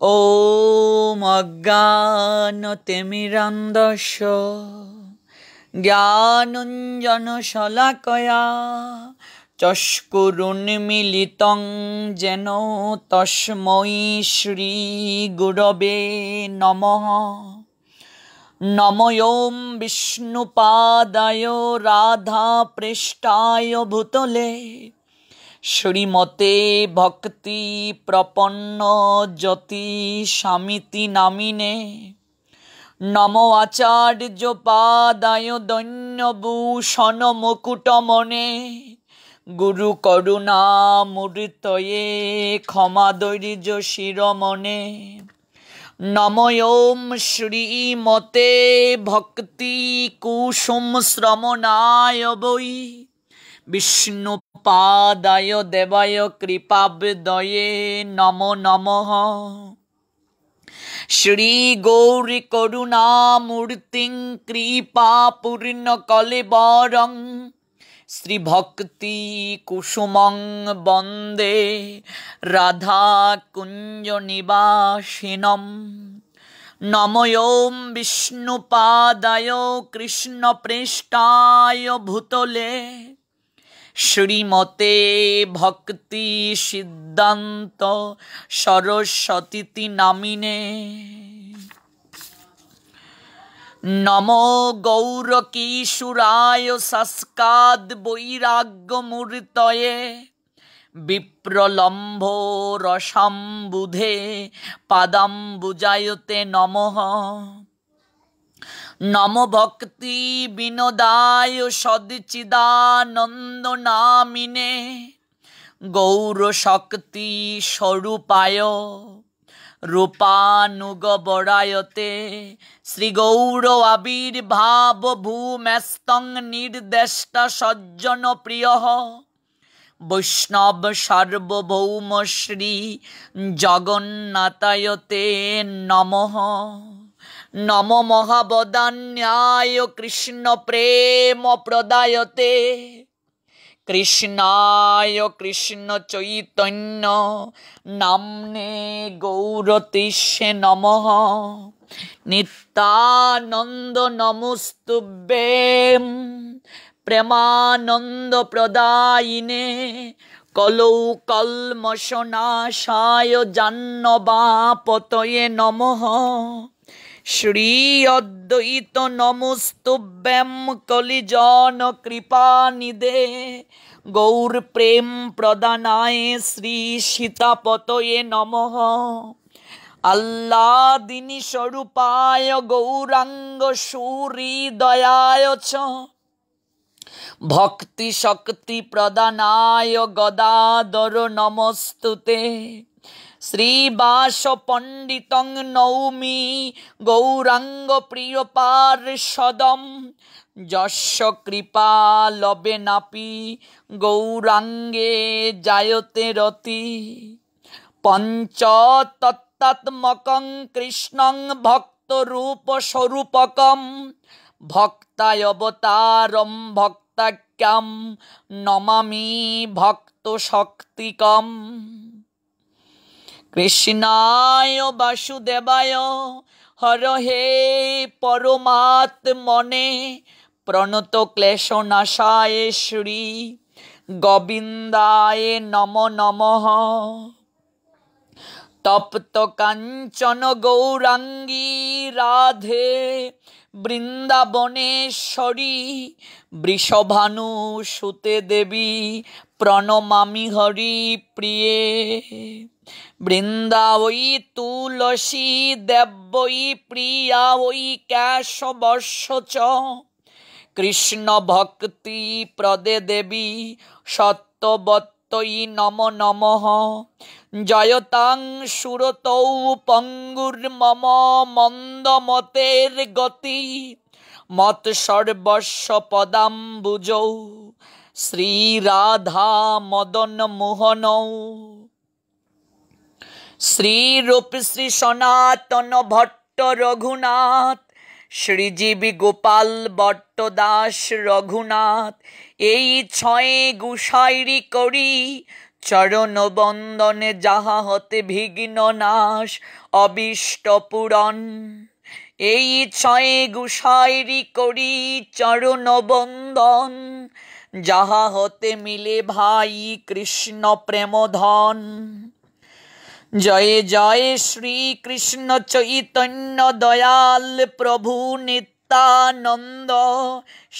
ॐ अज्ञानतिमिरान्धस्य ज्ञानाञ्जनशलाकया चक्षुरुन्मीलितं येन तस्मै श्रीगुरवे नमः। नमो ॐ विष्णुपादाय राधापृष्ठाय भूतले श्रीमते भक्ति प्रपन्न ज्योति शामिति नामिने। नमो आचार्य पादाय दैन्यभूषण मुकुटमने गुरु करुणा मूर्तये क्षमा धैर्य शिरोमणे। नमो ॐ श्रीमते भक्ति कुसुम श्रवणाय वै विष्णुपादाय देवाय कृपाब्दये नमो नमः। श्री गौरी करुणामूर्तिं कृपापूर्ण कलेवरं श्री भक्ति कुसुमं वन्दे राधा कुंज निवासिनं। नमो ॐ विष्णुपादाय कृष्णपृष्ठाय भूतले श्रीमते भक्ति सिद्धांत सरस्वती नामिने। नमो गौरकिशोराय सस्काद वैराग्यमूर्तये विप्रलम्भो रसाम्बुधे पादाम्बुजायते नमः। नमो भक्ति विनोदाय सच्चिदानंद नामिने गौर शक्ति स्वरूपाय रूपानुग बरायते श्री गौर आविर्भाव भूमेस्तं निर्देष्टा सज्जन प्रिय वैष्णव सार्वभौम श्री जगन्नाथायते नमः। नमो महावदान्याय कृष्ण प्रेम प्रदायते कृष्णाय कृष्ण चैतन्य नाम्ने गौरतीशे नमः। नित्यानंद नमोस्तुभ्ये प्रेमानंद प्रदायिने कलौ कल्मषनाशाय जाह्नवापतये नमः। श्री अद्वैत नमोस्तुभ्यं कलिजन कृपानिधे गौर प्रेम प्रदानाय श्री सीतापतये नमः। आह्लादिनी स्वरूपाय गौरांग सूहृदयाय च भक्ति शक्ति प्रदानाय गदाधर नमस्तुते। श्रीवास पंडितं नौमि गौरांग प्रिय पार्षदं यस्य कृपा लभेनापि गौरांगे जायते रति। पंचतत्त्वात्मकं कृष्णं भक्तरूप स्वरूपकं भक्तावतारं भक्ताख्यं नमामि भक्तशक्तिकम्। कृष्णाय वासुदेवाय हरहे परमात्मने प्रणत क्लेशनाशाय श्री गोविंदाय नमो नमः। तप्त कांचन गौरांगी राधे वृंदावनेश्वरी वृषभानुसुते देवी प्रणमामि हरि प्रिये। वृंदा वै तुलसी देवै प्रिया वै केशवस्य च कृष्ण भक्ति प्रदे देवी सत्यवत्यै नमो नमः। जयतां सुरतौ पंगुर्मम मंदमतेर्गति मत्सर्वस्व पदाम्बुजौ श्रीराधा मदन मोहनौ। श्री रूप श्री सनातन भट्ट रघुनाथ श्रीजीवी गोपाल भट्टदास रघुनाथ এই ছয় গুসাইরি করি চরণ বন্দনে যাহা হতে বিঘ্ন নাশ অবিষ্ট পূরণ। এই ছয়ে গুসাইরি করি চরণ বন্দন, যাহা হতে মিলে ভাই কৃষ্ণ প্রেম ধন। জয় জয় শ্রী কৃষ্ণ চৈতন্য দয়াল প্রভু নিত্যানন্দ,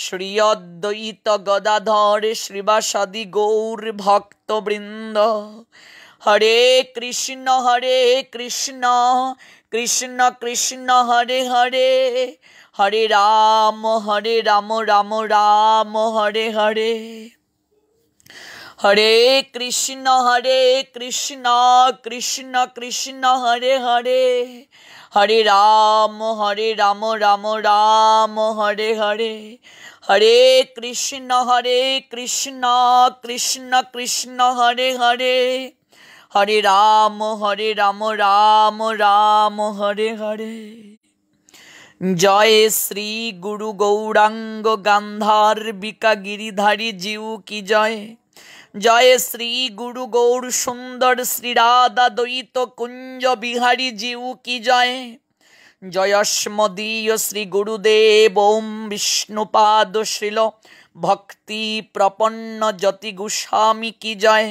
শ্রী অদ্বৈত গদাধর শ্রীবাসাদি গৌর ভক্তবৃন্দ। হরে কৃষ্ণ কৃষ্ণ কৃষ্ণ হরে হরে, হরে রাম রাম রাম হরে হরে। হরে কৃষ্ণ কৃষ্ণ কৃষ্ণ হরে হরে, হরে রাম রাম রাম হরে হরে। হরে কৃষ্ণ কৃষ্ণ কৃষ্ণ হরে হরে, হরে রাম রাম রাম হরে হরে। জয় শ্রী গুরু গৌরাঙ্গ গান্ধার্বিকা গিরিধারী জিউ কি জয়। জয় শ্রী গুরু গৌর সুন্দর শ্রী রাধা দ্বৈত কুঞ্জ বিহারী জিউ কি জয়। জয়স্মদীয় শ্রী গুরুদেব ওম বিষ্ণুপাদ শ্রীল ভক্তি প্রপন্ন জ্যোতি গোস্বামী কি জয়।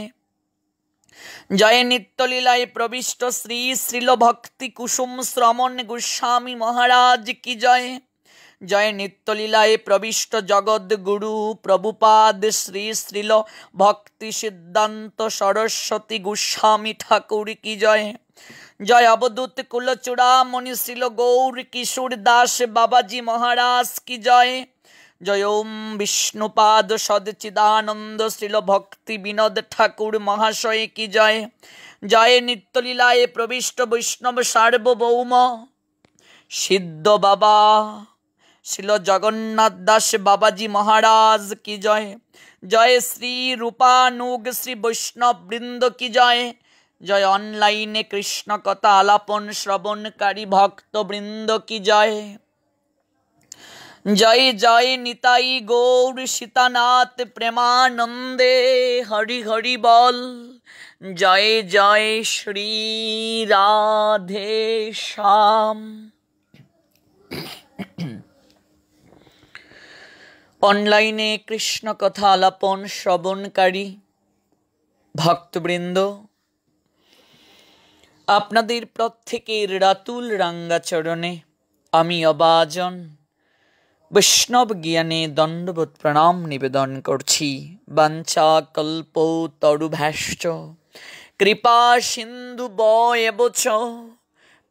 জয় নিত্যলীলায় প্রবিষ্ট শ্রী শ্রীল ভক্তি কুসুম শ্রমণ গোস্বামী মহারাজ কি জয়। জয় নিত্যলীলায় প্রবিষ্ট জগৎ গুরু প্রভুপাদ শ্রী শ্রীল ভক্তি সিদ্ধান্ত সরস্বতী গোস্বামী ঠাকুর কি জয়। জয় অবধূত কুলচূড়ামণি শ্রীল গৌর কিশোর দাস বাবাজি মহারাজ কি জয়। জয় ওম বিষ্ণুপাদ সদচিদানন্দ শ্রীল ভক্তি বিনোদ ঠাকুর মহাশয় কি জয়। জয় নিত্যলীলায় প্রবিষ্ট বৈষ্ণব সার্বভৌম সিদ্ধ বাবা শ্রীল জগন্নাথ দাস বাবাজি মহারাজ কি জয়। জয় শ্রী রূপানুগ শ্রী বৈষ্ণব বৃন্দ কি জয়। জয় অনলাইনে কৃষ্ণ কথা আলাপন শ্রবণকারী ভক্ত বৃন্দ কি জয়। জয় জয় নিতাই গৌর সীতানাথ প্রেমানন্দে হরি হরি বল। জয় জয় শ্রী রাধে শ্যাম। অনলাইনে কৃষ্ণ কথা আলাপন শ্রবণকারী ভক্তবৃন্দ, আপনাদের প্রত্যেকের রাতুল রাঙ্গাচরণে আমি অবাজন বৈষ্ণব জ্ঞানে দণ্ডবৎ প্রণাম নিবেদন করছি। বাঞ্ছা কল্প তরুভ্যাশ্চ কৃপা সিন্ধু বয়বচ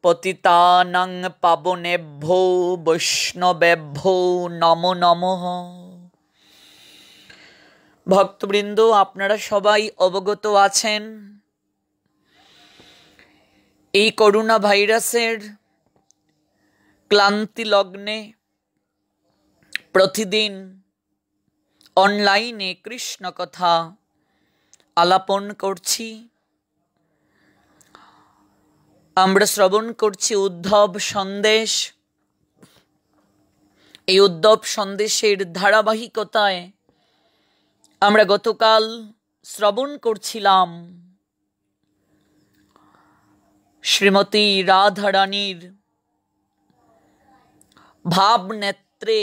পতিতানাং পাবনেভ্যো বৈষ্ণবেভ্যো নমো নমঃ। ভক্তবৃন্দ, আপনারা সবাই অবগত আছেন এই করোনা ভাইরাসের ক্লান্তি লগ্নে প্রতিদিন অনলাইনে কৃষ্ণ কথা আলাপন করছি। আমরা শ্রবণ করছি উদ্ধব সন্দেশ। এই উদ্ধব সন্দেশের ধারাবাহিকতায় আমরা গতকাল শ্রবণ করছিলাম শ্রীমতী রাধারানীর ভাব নেত্রে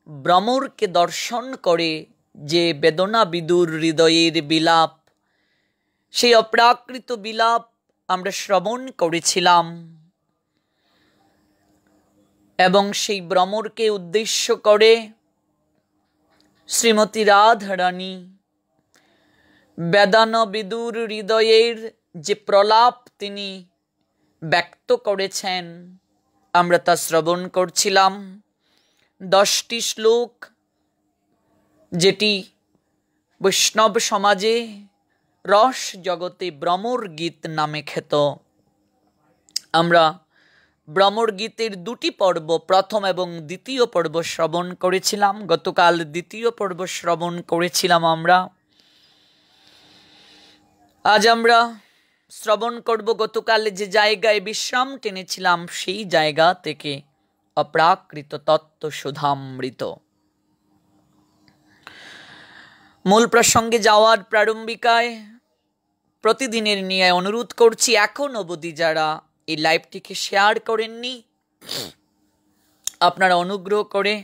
ভ্রমরকে দর্শন করে যে বেদনা বিদুর হৃদয়ের বিলাপ, সেই অপ্রাকৃত বিলাপ আমরা শ্রবণ করেছিলাম এবং সেই ভ্রমরকে উদ্দেশ্য করে শ্রীমতী রাধারানী বেদনা বিদুর হৃদয়ের যে প্রলাপ তিনি ব্যক্ত করেছেন আমরা তা শ্রবণ করছিলাম। 10টি শ্লোক যেটি বৈষ্ণব সমাজে রস জগতে ভ্রমর গীত নামে খ্যাত। আমরা ভ্রমর গীতের 2টি পর্ব, প্রথম এবং দ্বিতীয় পর্ব শ্রবণ করেছিলাম। গতকাল দ্বিতীয় পর্ব শ্রবণ করেছিলাম আমরা। আজ আমরা শ্রবণ করব গতকাল যে জায়গায় বিশ্রাম টেনেছিলাম সেই জায়গা থেকে অপ্রাকৃত তত্ত্ব সুধামৃত। মূল প্রসঙ্গে যাওয়ার প্রারম্ভিকায় প্রতিদিনের নিয়ে অনুরোধ করছি, এখন অবধি যারা এই লাইভটিকে শেয়ার করেননি, আপনারা অনুগ্রহ করে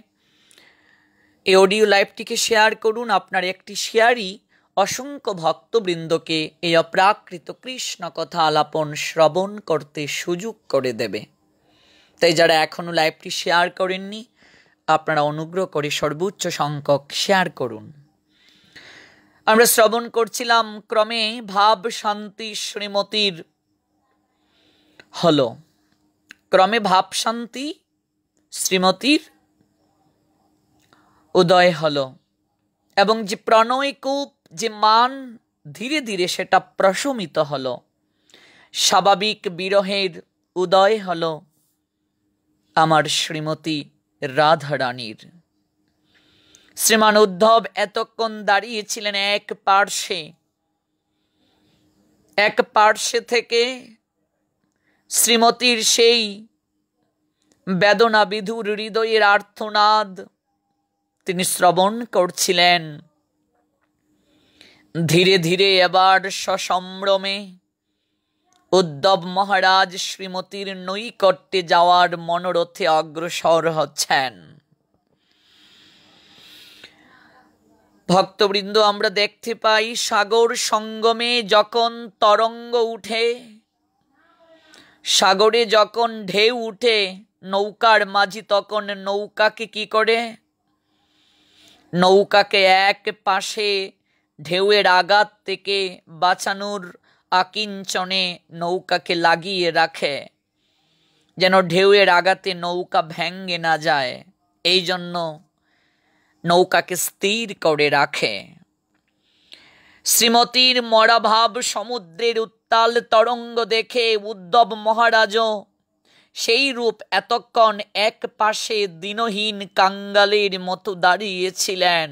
এই অডিও লাইভটিকে শেয়ার করুন। আপনার একটি শেয়ারই অসংখ্য ভক্তবৃন্দকে এই অপ্রাকৃত কৃষ্ণ কথা আলাপন শ্রবণ করতে সুযোগ করে দেবে। তাই যারা এখনো লাইভটি শেয়ার করেননি, আপনারা অনুগ্রহ করে সর্বোচ্চ সংখ্যক শেয়ার করুন। আমরা শ্রবণ করছিলাম ক্রমে ভাব শান্তি শ্রীমতীর হলো, ক্রমে ভাব শান্তি শ্রীমতীর উদয় হলো, এবং যে প্রণয়কূপ যে মান ধীরে ধীরে সেটা প্রশমিত হলো, স্বাভাবিক বিরহের উদয় হলো আমার শ্রীমতী রাধারানীর। শ্রীমান উদ্ধব এতক্ষণ দাঁড়িয়েছিলেন এক পার্শ্বে থেকে শ্রীমতীর সেই বেদনা বিধুর হৃদয়ের আর্তনাদ তিনি শ্রবণ করছিলেন। ধীরে ধীরে এবার সসম্ভ্রমে উদ্ধব মহারাজ শ্রীমতীর নৈকট্যে যাওয়ার মনোরথে অগ্রসর হচ্ছেন। ভক্তবৃন্দ, আমরা দেখতে পাই সাগর সঙ্গমে যখন তরঙ্গ উঠে, সাগরে যখন ঢেউ উঠে নৌকার মাঝি, তখন নৌকাকে কি করে? নৌকাকে এক পাশে ঢেউয়ের আঘাত থেকে বাঁচানোর আকিঞ্চনে নৌকাকে লাগিয়ে রাখে, যেন ঢেউয়ের আঘাতে নৌকা ভেঙে না যায়। এই জন্য নৌকাকে স্থির করে রাখে। শ্রীমতীর মরাভাব সমুদ্রের উত্তাল তরঙ্গ দেখে উদ্ধব মহারাজও সেই রূপ এতক্ষণ এক পাশে দিনহীন কাঙ্গালের মতো দাঁড়িয়েছিলেন।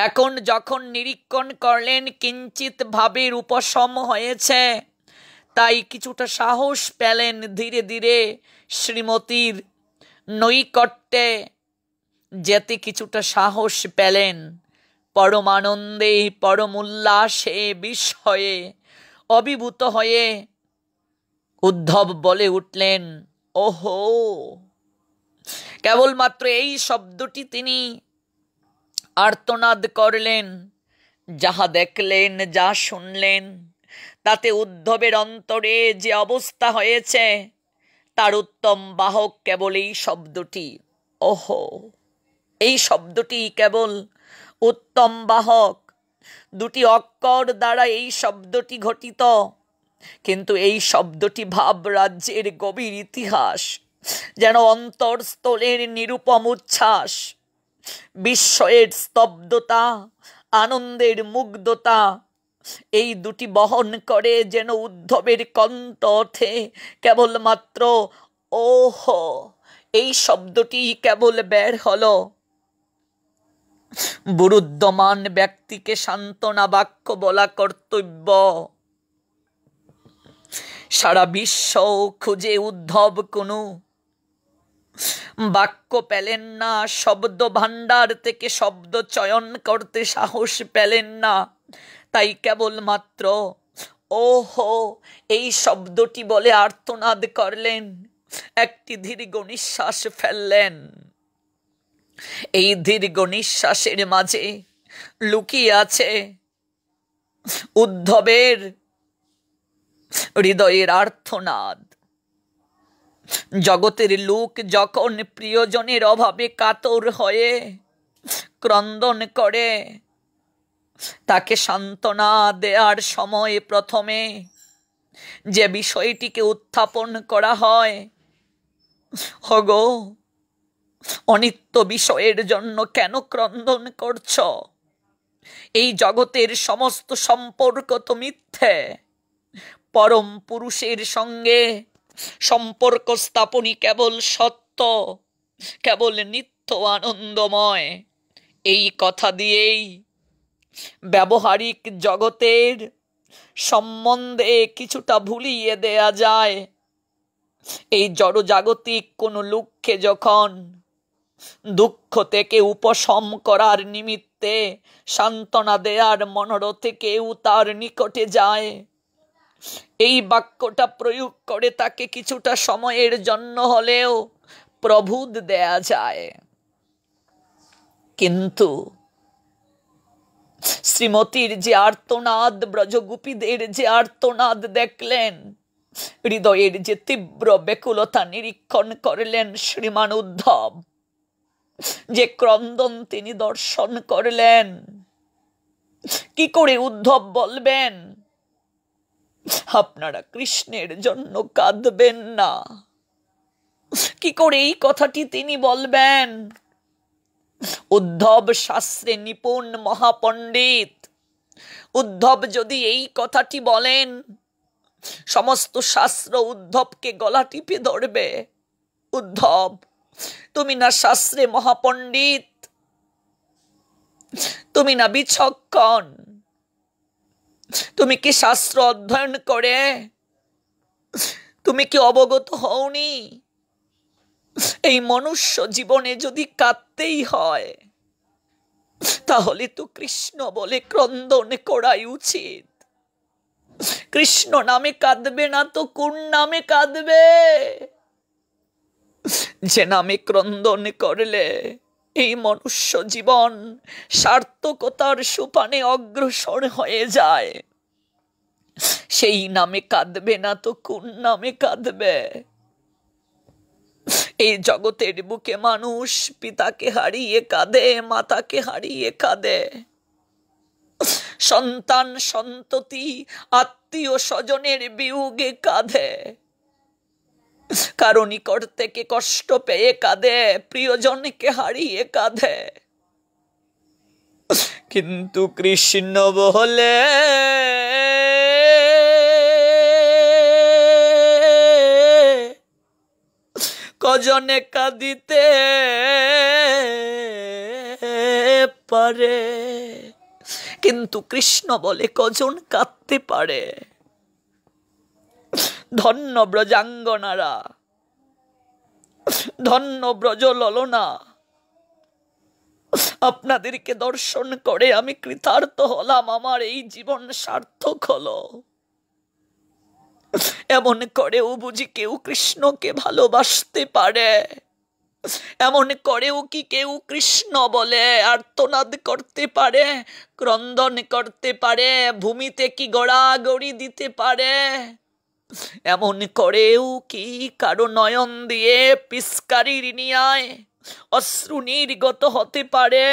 এখন যখন নিরীক্ষণ করলেন কিঞ্চিত ভাবের উপশম হয়েছে, তাই কিছুটা সাহস পেলেন, ধীরে ধীরে শ্রীমতীর নৈকট্যে যেতে কিছুটা সাহস পেলেন। পরমানন্দে পরম উল্লাসে বিস্ময়ে অভিভূত হয়ে উদ্ধব বলে উঠলেন, ওহো! কেবলমাত্র এই শব্দটি তিনি আর্তনাদ করলেন। যাহা দেখলেন, যা শুনলেন, তাতে উদ্ধবের অন্তরে যে অবস্থা হয়েছে তার উত্তম বাহক কেবল এই শব্দটি, ওহো! এই শব্দটি কেবল উত্তম বাহক। দুটি অক্ষর দ্বারা এই শব্দটি ঘটিত, কিন্তু এই শব্দটি ভাব রাজ্যের গভীর ইতিহাস, যেন অন্তরস্থলের নিরুপম উচ্ছ্বাস, বিস্ময়ের স্তব্ধতা, আনন্দের মুগ্ধতা, এই দুটি বহন করে যেন উদ্ধবের কণ্ঠ ওঠে কেবলমাত্র ওহো। এই শব্দটি কেবল বের হলো। বুরুদ্ধমান ব্যক্তিকে সান্ত্বনা বাক্য বলা কর্তব্য। সারা বিশ্ব খুঁজে উদ্ধব কোনো বাক্য পেলেন না, শব্দ ভাণ্ডার থেকে শব্দ চয়ন করতে সাহস পেলেন না, তাই কেবলমাত্র ওহো এই শব্দটি বলে আর্তনাদ করলেন, একটি দীর্ঘ নিঃশ্বাস ফেললেন। এই দীর্ঘ নিঃশ্বাসের মাঝে লুকিয়ে আছে উদ্ধবের হৃদয়ের আর্তনাদ। জগতের লোক যখন প্রিয়জনের অভাবে কাতর হয়ে ক্রন্দন করে, তাকে সান্ত্বনা দেওয়ার সময় প্রথমে যে বিষয়টিকে উত্থাপন করা হয়, হগো অনিত্য বিষয়ের জন্য কেন ক্রন্দন করছ? এই জগতের সমস্ত সম্পর্ক তো মিথ্যে। পরম পুরুষের সঙ্গে সম্পর্ক স্থাপনই কেবল সত্য, কেবল নিত্য আনন্দময়। এই কথা দিয়েই ব্যবহারিক জগতের সম্বন্ধে কিছুটা ভুলিয়ে দেয়া যায়। এই জড়জাগতিক কোনো লোককে যখন দুঃখ থেকে উপশম করার নিমিত্তে সান্ত্বনা দেয়ার মনোরথে কেউ তার নিকটে যায়, এই বাক্যটা প্রয়োগ করে তাকে কিছুটা সময়ের জন্য হলেও প্রবোধ দেয়া যায়। কিন্তু শ্রীমতীর যে আর্তনাদ, ব্রজগোপীদের যে আর্তনাদ দেখলেন, হৃদয়ের যে তীব্র ব্যাকুলতা নিরীক্ষণ করলেন শ্রীমান উদ্ধব, যে ক্রন্দন তিনি দর্শন করলেন, কি করে উদ্ধব বলবেন আপনারা কৃষ্ণের জন্য কাঁদবেন না? কি করে এই কথাটি তিনি বলবেন? উদ্ধব শাস্ত্রে নিপুণ মহাপণ্ডিত। উদ্ধব যদি এই কথাটি বলেন, সমস্ত শাস্ত্র উদ্ধবকে গলা টিপে ধরবে। উদ্ধব, তুমি না শাস্ত্রে মহাপণ্ডিত, তুমি না বিচক্ষণ, তুমি কি শাস্ত্র অধ্যয়ন করে তুমি কি অবগত হওনি? এই মনুষ্য জীবনে যদি কাঁদতেই হয়, তাহলে তো কৃষ্ণ বলে ক্রন্দন করাই উচিত। কৃষ্ণ নামে কাঁদবে না তো কোন নামে কাঁদবে? যে নামে ক্রন্দন করলে এই মনুষ্য জীবন সার্থকতার সোপানে অগ্রসর হয়ে যায়, সেই নামে কাঁদবে না তো কোন নামে কাঁদবে? এই জগতের বুকে মানুষ পিতাকে হারিয়ে কাঁদে, মাতাকে হারিয়ে কাঁদে, সন্তান সন্ততি আত্মীয় স্বজনের বিয়োগে কাঁদে, কারো নিকট থেকে কষ্ট পেয়ে কাঁদে, প্রিয়জনকে হারিয়ে কাঁদে। কিন্তু কৃষ্ণ বলে কজনে কাঁদিতে পারে, কিন্তু কৃষ্ণ বলে কজন কাঁদতে পারে। ধন্য ব্রজাঙ্গনারা, ধন্য ব্রজ ললনা, আপনাদেরকে দর্শন করে আমি কৃতার্থ হলাম, আমার এই জীবন সার্থক হলো। এমন করেও বুঝি কেউ কৃষ্ণকে ভালোবাসতে পারে? এমন করেও কি কেউ কৃষ্ণ বলে আর্তনাদ করতে পারে, ক্রন্দন করতে পারে, ভূমিতে কি গড়াগড়ি দিতে পারে? এমন করেও কি কারো নয়ন দিয়ে পিস্কারির নিয়ায় অশ্রু নির্গত হতে পারে?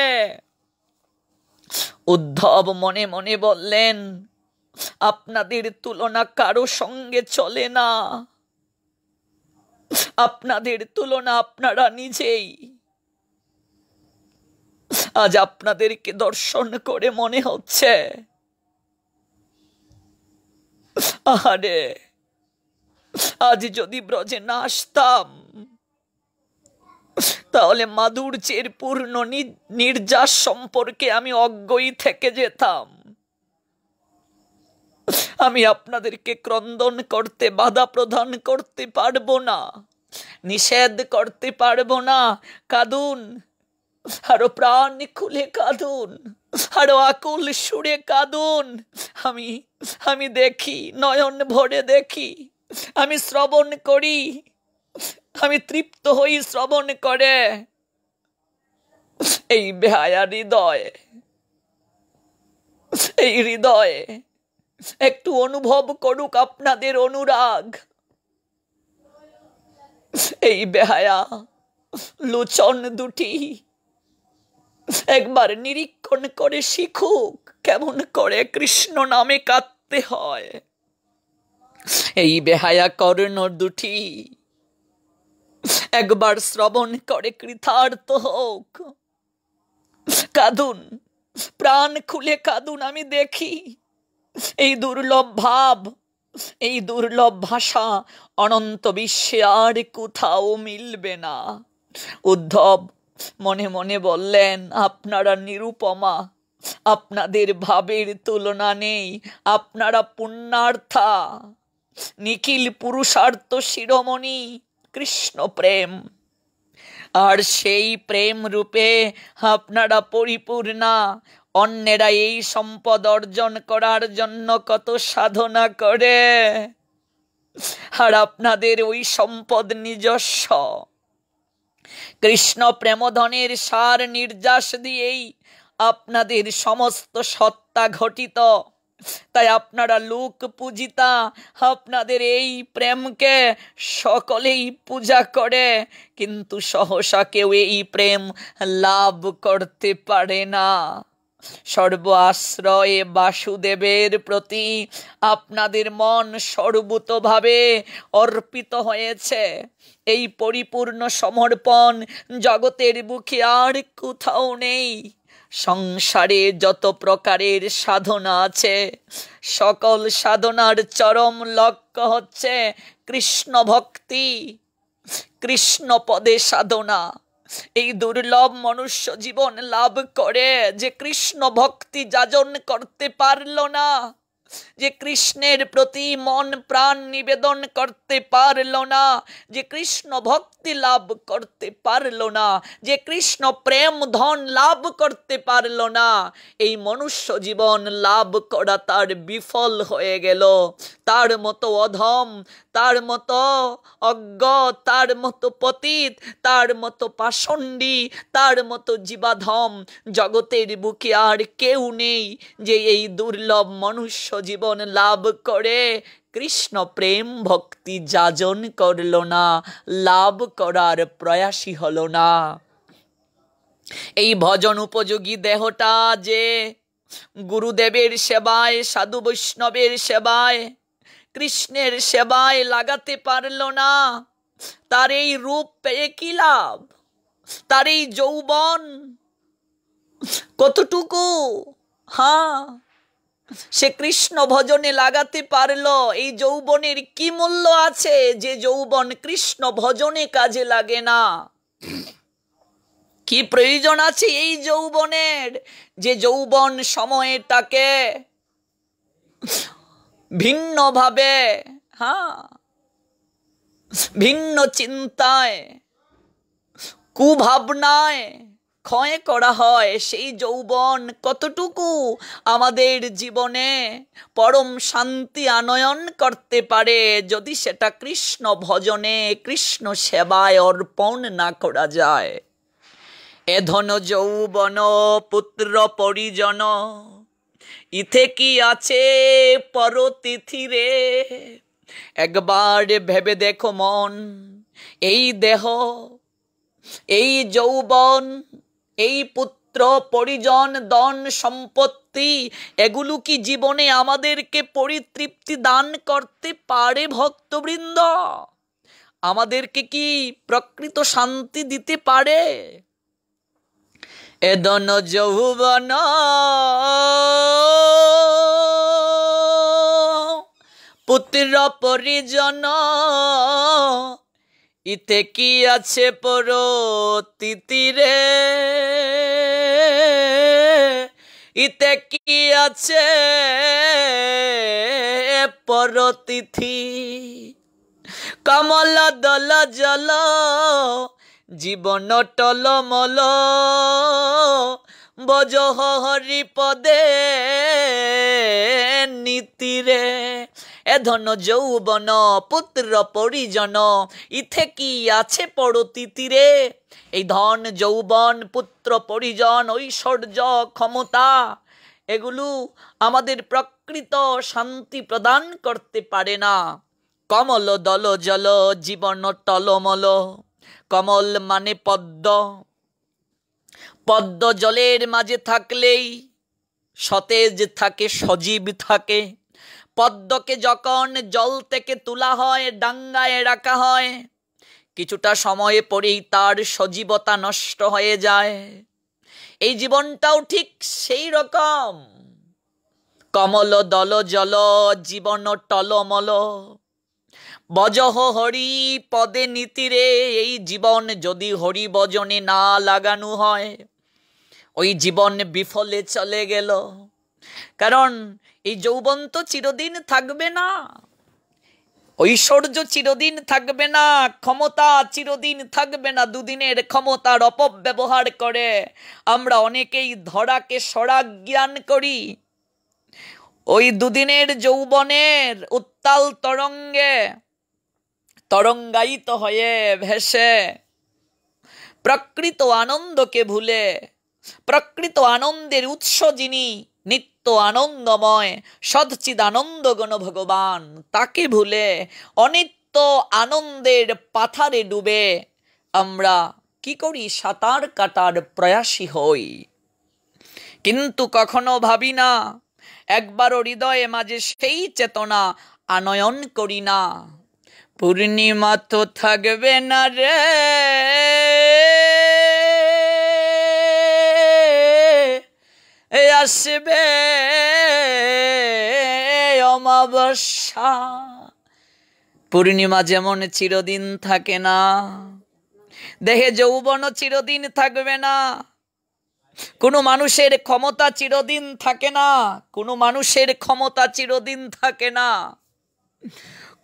উদ্ধব মনে মনে বললেন, আপনাদের তুলনা কারো সঙ্গে চলে না, আপনাদের তুলনা আপনারা নিজেই। আজ আপনাদেরকে দর্শন করে মনে হচ্ছে, আহারে, আজ যদি ব্রজে না আসতাম তাহলে মাধুর্যের পূর্ণ নির্যাস সম্পর্কে আমি অজ্ঞই থেকে যেতাম। আমি আপনাদেরকে ক্রন্দন করতে বাধা প্রদান করতে পারবো না, নিষেধ করতে পারবো না। কাঁদুন, আরো প্রাণ খুলে কাঁদুন, আরো আকুল সুরে কাঁদুন। আমি দেখি, নয়ন ভরে দেখি, আমি শ্রবণ করি, আমি তৃপ্ত হই শ্রবণ করে। এই বেহায়া হৃদয়, এই হৃদয়ে একটু অনুভব করুক আপনাদের অনুরাগ। এই বেহায়া লোচন দুটি একবার নিরীক্ষণ করে শিখুক কেমন করে কৃষ্ণ নামে কাঁদতে হয়। এই বেহায়া কর্ণ দুটি একবার শ্রবণ করে কৃতার্থ হোক। কাঁদুন, প্রাণ খুলে কাঁদুন। আমি দেখি এই দুর্লভ ভাব, এই দুর্লভ ভাষা অনন্ত বিশ্বে আর কোথাও মিলবে না। উদ্ধব মনে মনে বললেন, আপনারা নিরুপমা, আপনাদের ভাবের তুলনা নেই, আপনারা পুণ্যার্থা, নিখিল পুরুষার্থ শিরোমণি কৃষ্ণ প্রেম। আর সেই প্রেম রূপে আপনারা পরিপূর্ণা। অন্যেরা এই সম্পদ অর্জন করার জন্য কত সাধনা করে, আর আপনাদের ওই সম্পদ নিজস্ব। কৃষ্ণ প্রেমধনের সার নির্যাস দিয়েই আপনাদের সমস্ত সত্তা ঘটিত। তাই আপনারা লোক পূজিতা। আপনাদের এই প্রেমকে সকলেই পূজা করে, কিন্তু সহসা কেউ এই প্রেম লাভ করতে পারে না। সর্ব আশ্রয়ে বাসুদেবের প্রতি আপনাদের মন সর্বতোভাবে অর্পিত হয়েছে। এই পরিপূর্ণ সমর্পণ জগতের বুকে আর কোথাও নেই। সংসারে যত প্রকারের সাধনা আছে, সকল সাধনার চরম লক্ষ্য হচ্ছে কৃষ্ণ ভক্তি, কৃষ্ণ পদে সাধনা। এই দুর্লভ মনুষ্য জীবন লাভ করে যে কৃষ্ণ ভক্তি যাজন করতে পারল না, যে কৃষ্ণের প্রতি মন প্রাণ নিবেদন করতে পারল না, যে কৃষ্ণ ভক্তি লাভ করতে পারল না, যে কৃষ্ণ প্রেম ধন লাভ করতে পারল না, এই মনুষ্য জীবন লাভ করা তার বিফল হয়ে গেল। তার মতো অধম, তার মতো অজ্ঞ, তার মতো পতিত, তার মতো পাষণ্ডী, তার মতো জীবাধম জগতের বুকে আর কেউ নেই যে এই দুর্লভ মনুষ্য জীবন লাভ করে কৃষ্ণ প্রেম ভক্তি যাজন করল না, লাভ করার প্রয়াসী হল না। এই ভজন উপযোগী দেহটা যে গুরুদেবের সেবায়, সাধু বৈষ্ণবের সেবায়, কৃষ্ণের সেবায় লাগাতে পারল না, তার এই রূপ পেয়ে কি লাভ? তার এই যৌবন কতটুকু সে কৃষ্ণ ভজনে লাগাতে পারলো? এই যৌবনের কি মূল্য আছে যে যৌবন কৃষ্ণ ভজনে কাজে লাগে না? কি প্রয়োজন আছে এই যৌবনের যে যৌবন সময়টাকে ভিন্নভাবে ভিন্ন চিন্তায়, কুভাবনায় ক্ষয় করা হয়? সেই যৌবন কতটুকু আমাদের জীবনে পরম শান্তি আনয়ন করতে পারে যদি সেটা কৃষ্ণ ভজনে, কৃষ্ণ সেবায় অর্পণ না করা যায়? এ ধন যৌবন পুত্র পরিজন, ইথে কি আছে পরতিথি রে। একবার ভেবে দেখো মন, এই দেহ, এই যৌবন, এই পুত্র পরিজন, ধন সম্পত্তি, এগুলো কি জীবনে আমাদেরকে পরিতৃপ্তি দান করতে পারে ভক্তবৃন্দ? আমাদেরকে কি প্রকৃত শান্তি দিতে পারে? এ ধন যৌবন পুত্র পরিজন, ইতে কি আছে পরতিথি রে। ইতে কি আছে পরতিথি। কমল দল জল জীবন টলমল, বজহ হরি পদে নীতিরে। এ ধন যৌবন পুত্র পরিজন, ইথে কি আছে পরতিথি রে। এই ধন যৌবন পুত্র পরিজন ঐশ্বর্য ক্ষমতা এগুলো আমাদের প্রকৃত শান্তি প্রদান করতে পারে না। কমল দল জল জীবন টলমল। কমল মানে পদ্ম। পদ্ম জলের মাঝে থাকলেই সতেজ থাকে, সজীব থাকে। পদ্মকে যখন জল থেকে তোলা হয়, ডাঙ্গায় রাখা হয়, কিছুটা সময়ে পরেই তার সজীবতা নষ্ট হয়ে যায়। এই জীবনটাও ঠিক সেই রকম। কমল দল জল জীবন টলমল, বজহ হরি পদে নীতিরে। এই জীবন যদি হরি ভজনে না লাগানো হয়, ওই জীবন বিফলে চলে গেল। কারণ এই যৌবন তো চিরদিন থাকবে না। ঐশ্বর্য চিরদিন থাকবে না, ক্ষমতা চিরদিন থাকবে না। দুদিনের ক্ষমতার অপব্যবহার করে আমরা অনেকেই ধরাকে সরা জ্ঞান করি। ওই দুদিনের যৌবনের উত্তাল তরঙ্গে তরঙ্গায়িত হয়ে ভেসে প্রকৃত আনন্দকে ভুলে, প্রকৃত আনন্দের উৎস যিনি নিত্য আনন্দময় সচ্চিদ আনন্দগণ ভগবান, তাকে ভুলে অনিত্য আনন্দের পাথারে ডুবে আমরা কি করি? সাঁতার কাটার প্রয়াসী হই। কিন্তু কখনো ভাবি না, একবারও হৃদয়ে মাঝে সেই চেতনা আনয়ন করি না। পূর্ণিমা তো থাকবে না রে, আসবে অমাবস্যা। পূর্ণিমা যেমন চিরদিন থাকে না, দেহে যৌবন চিরদিন থাকবে না। কোনো মানুষের ক্ষমতা চিরদিন থাকে না, কোনো মানুষের ক্ষমতা চিরদিন থাকে না।